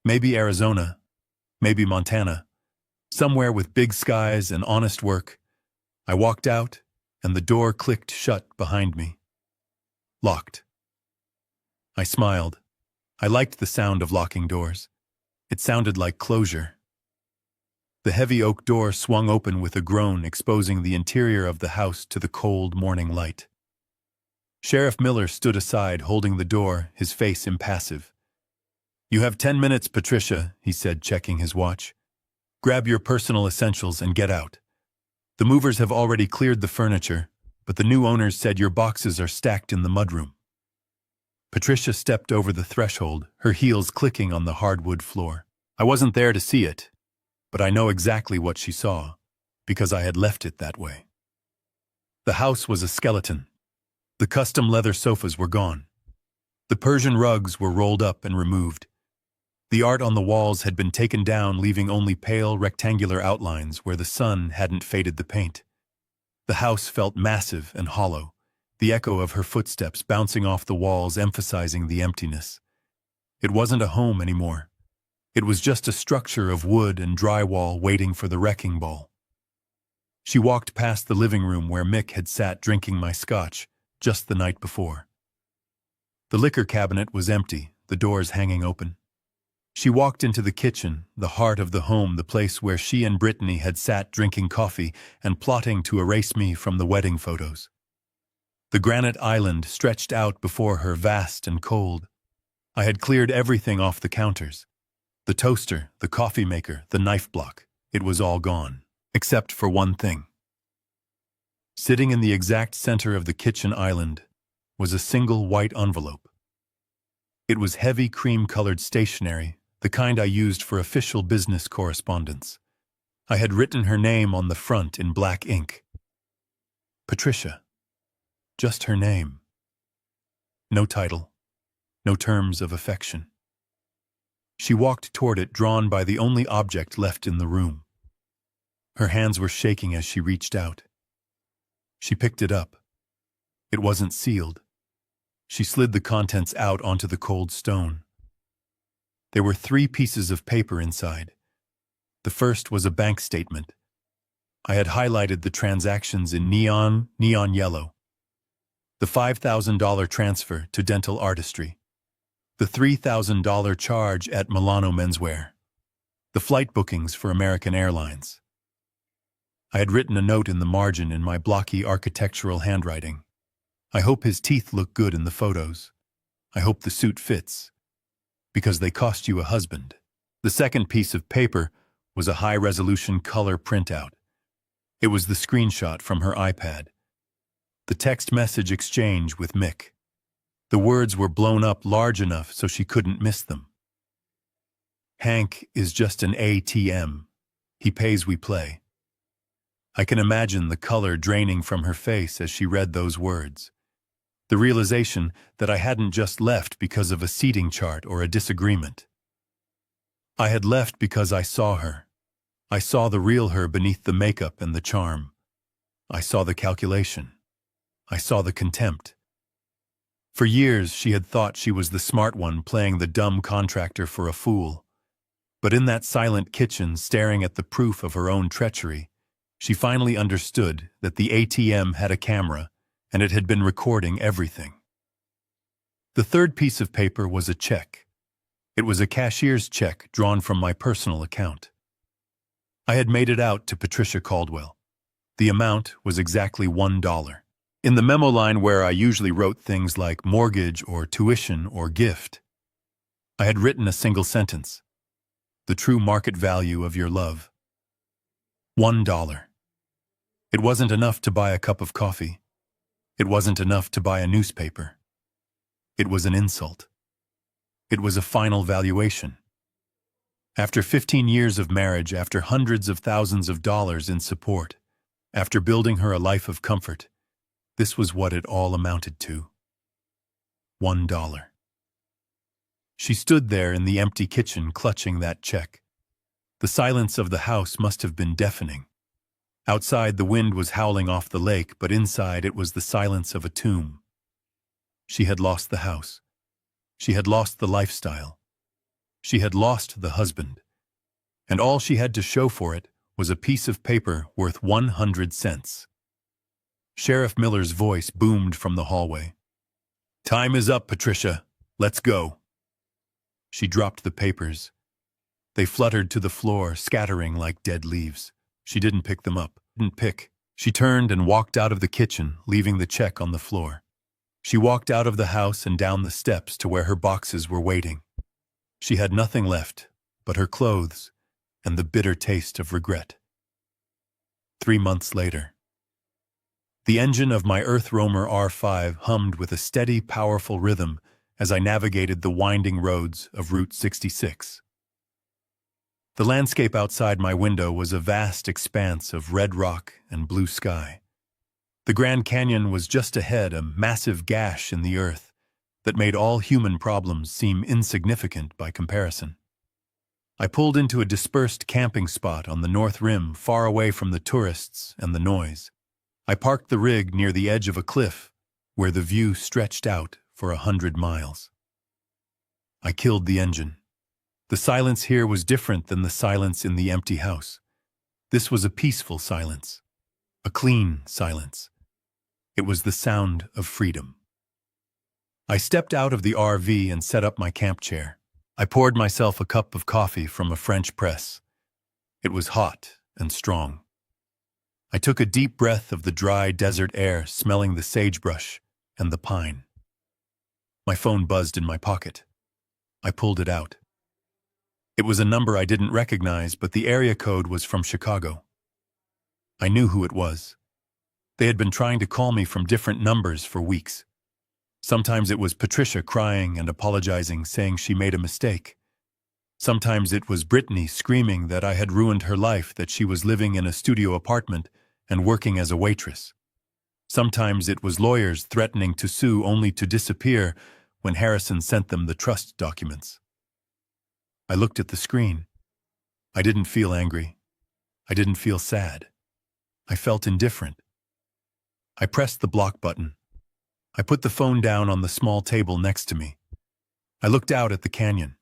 Maybe Arizona. Maybe Montana. Somewhere with big skies and honest work. I walked out, and the door clicked shut behind me. Locked. I smiled. I liked the sound of locking doors. It sounded like closure. The heavy oak door swung open with a groan, exposing the interior of the house to the cold morning light. Sheriff Miller stood aside, holding the door, his face impassive. "You have 10 minutes, Patricia," he said, checking his watch. "Grab your personal essentials and get out. The movers have already cleared the furniture, but the new owners said your boxes are stacked in the mudroom." Patricia stepped over the threshold, her heels clicking on the hardwood floor. I wasn't there to see it, but I know exactly what she saw, because I had left it that way. The house was a skeleton. The custom leather sofas were gone. The Persian rugs were rolled up and removed. The art on the walls had been taken down, leaving only pale, rectangular outlines where the sun hadn't faded the paint. The house felt massive and hollow, the echo of her footsteps bouncing off the walls emphasizing the emptiness. It wasn't a home anymore. It was just a structure of wood and drywall waiting for the wrecking ball. She walked past the living room where Mick had sat drinking my scotch just the night before. The liquor cabinet was empty, the doors hanging open. She walked into the kitchen, the heart of the home, the place where she and Brittany had sat drinking coffee and plotting to erase me from the wedding photos. The granite island stretched out before her, vast and cold. I had cleared everything off the counters. The toaster, the coffee maker, the knife block. It was all gone, except for one thing. Sitting in the exact center of the kitchen island was a single white envelope. It was heavy cream-colored stationery, the kind I used for official business correspondence. I had written her name on the front in black ink. Patricia. Just her name. No title. No terms of affection. She walked toward it, drawn by the only object left in the room. Her hands were shaking as she reached out. She picked it up. It wasn't sealed. She slid the contents out onto the cold stone. There were 3 pieces of paper inside. The first was a bank statement. I had highlighted the transactions in neon yellow. The $5,000 transfer to Dental Artistry. The $3,000 charge at Milano Menswear. The flight bookings for American Airlines. I had written a note in the margin in my blocky architectural handwriting. I hope his teeth look good in the photos. I hope the suit fits. Because they cost you a husband. The second piece of paper was a high-resolution color printout. It was the screenshot from her iPad. The text message exchange with Mick. The words were blown up large enough so she couldn't miss them. Hank is just an ATM. He pays, we play. I can imagine the color draining from her face as she read those words. The realization that I hadn't just left because of a seating chart or a disagreement. I had left because I saw her. I saw the real her beneath the makeup and the charm. I saw the calculation. I saw the contempt. For years she had thought she was the smart one playing the dumb contractor for a fool. But in that silent kitchen, staring at the proof of her own treachery, she finally understood that the ATM had a camera and it had been recording everything. The third piece of paper was a check. It was a cashier's check drawn from my personal account. I had made it out to Patricia Caldwell. The amount was exactly $1. In the memo line where I usually wrote things like mortgage or tuition or gift, I had written a single sentence. The true market value of your love. $1. It wasn't enough to buy a cup of coffee. It wasn't enough to buy a newspaper. It was an insult. It was a final valuation. After 15 years of marriage, after hundreds of thousands of dollars in support, after building her a life of comfort, this was what it all amounted to. $1. She stood there in the empty kitchen clutching that check. The silence of the house must have been deafening. Outside, the wind was howling off the lake, but inside it was the silence of a tomb. She had lost the house. She had lost the lifestyle. She had lost the husband. And all she had to show for it was a piece of paper worth 100 cents. Sheriff Miller's voice boomed from the hallway. "Time is up, Patricia. Let's go." She dropped the papers. They fluttered to the floor, scattering like dead leaves. She didn't pick them up. She turned and walked out of the kitchen, leaving the check on the floor. She walked out of the house and down the steps to where her boxes were waiting. She had nothing left but her clothes and the bitter taste of regret. 3 months later. The engine of my Earth Roamer R5 hummed with a steady, powerful rhythm as I navigated the winding roads of Route 66. The landscape outside my window was a vast expanse of red rock and blue sky. The Grand Canyon was just ahead, a massive gash in the earth that made all human problems seem insignificant by comparison. I pulled into a dispersed camping spot on the north rim, far away from the tourists and the noise. I parked the rig near the edge of a cliff where the view stretched out for 100 miles. I killed the engine. The silence here was different than the silence in the empty house. This was a peaceful silence, a clean silence. It was the sound of freedom. I stepped out of the RV and set up my camp chair. I poured myself a cup of coffee from a French press. It was hot and strong. I took a deep breath of the dry desert air, smelling the sagebrush and the pine. My phone buzzed in my pocket. I pulled it out. It was a number I didn't recognize, but the area code was from Chicago. I knew who it was. They had been trying to call me from different numbers for weeks. Sometimes it was Patricia crying and apologizing, saying she made a mistake. Sometimes it was Brittany screaming that I had ruined her life, that she was living in a studio apartment and working as a waitress. Sometimes it was lawyers threatening to sue only to disappear when Harrison sent them the trust documents. I looked at the screen. I didn't feel angry. I didn't feel sad. I felt indifferent. I pressed the block button. I put the phone down on the small table next to me. I looked out at the canyon.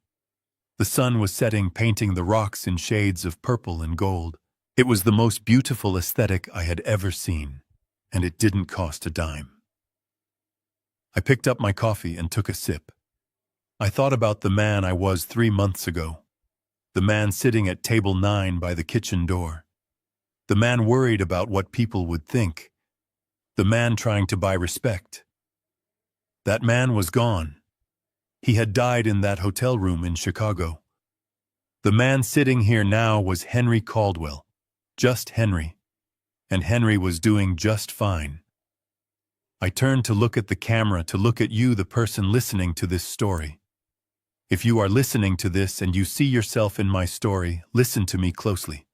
The sun was setting, painting the rocks in shades of purple and gold. It was the most beautiful aesthetic I had ever seen, and it didn't cost a dime. I picked up my coffee and took a sip. I thought about the man I was 3 months ago, the man sitting at table 9 by the kitchen door, the man worried about what people would think, the man trying to buy respect. That man was gone. He had died in that hotel room in Chicago. The man sitting here now was Henry Caldwell, just Henry, and Henry was doing just fine. I turn to look at the camera, to look at you, the person listening to this story. If you are listening to this and you see yourself in my story, listen to me closely.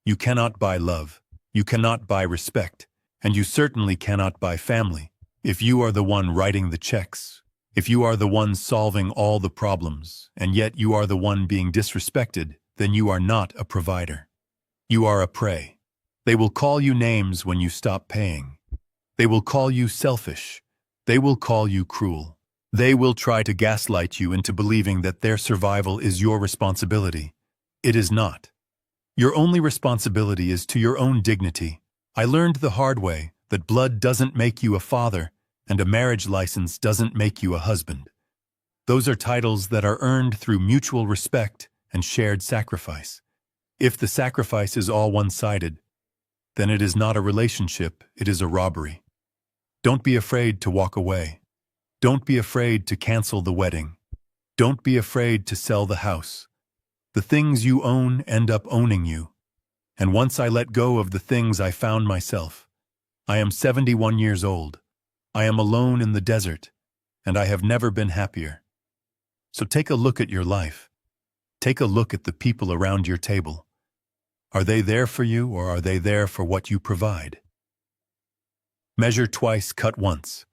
You cannot buy love. You cannot buy respect. And you certainly cannot buy family. If you are the one writing the checks, if you are the one solving all the problems, and yet you are the one being disrespected, then you are not a provider. You are a prey. They will call you names when you stop paying. They will call you selfish. They will call you cruel. They will try to gaslight you into believing that their survival is your responsibility. It is not. Your only responsibility is to your own dignity. I learned the hard way that blood doesn't make you a father and a marriage license doesn't make you a husband. Those are titles that are earned through mutual respect and shared sacrifice. If the sacrifice is all one-sided, then it is not a relationship, it is a robbery. Don't be afraid to walk away. Don't be afraid to cancel the wedding. Don't be afraid to sell the house. The things you own end up owning you. And once I let go of the things, I found myself. I am 71 years old. I am alone in the desert, and I have never been happier. So take a look at your life. Take a look at the people around your table. Are they there for you, or are they there for what you provide? Measure twice, cut once.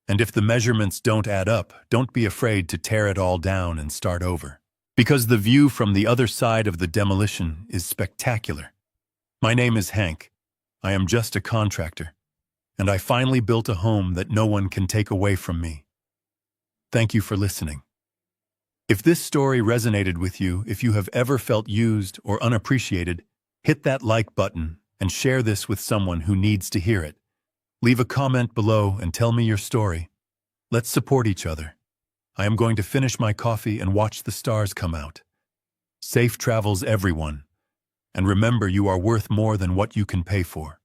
And if the measurements don't add up, don't be afraid to tear it all down and start over. Because the view from the other side of the demolition is spectacular. My name is Hank. I am just a contractor. And I finally built a home that no one can take away from me. Thank you for listening. If this story resonated with you, if you have ever felt used or unappreciated, hit that like button and share this with someone who needs to hear it. Leave a comment below and tell me your story. Let's support each other. I am going to finish my coffee and watch the stars come out. Safe travels, everyone. And remember, you are worth more than what you can pay for.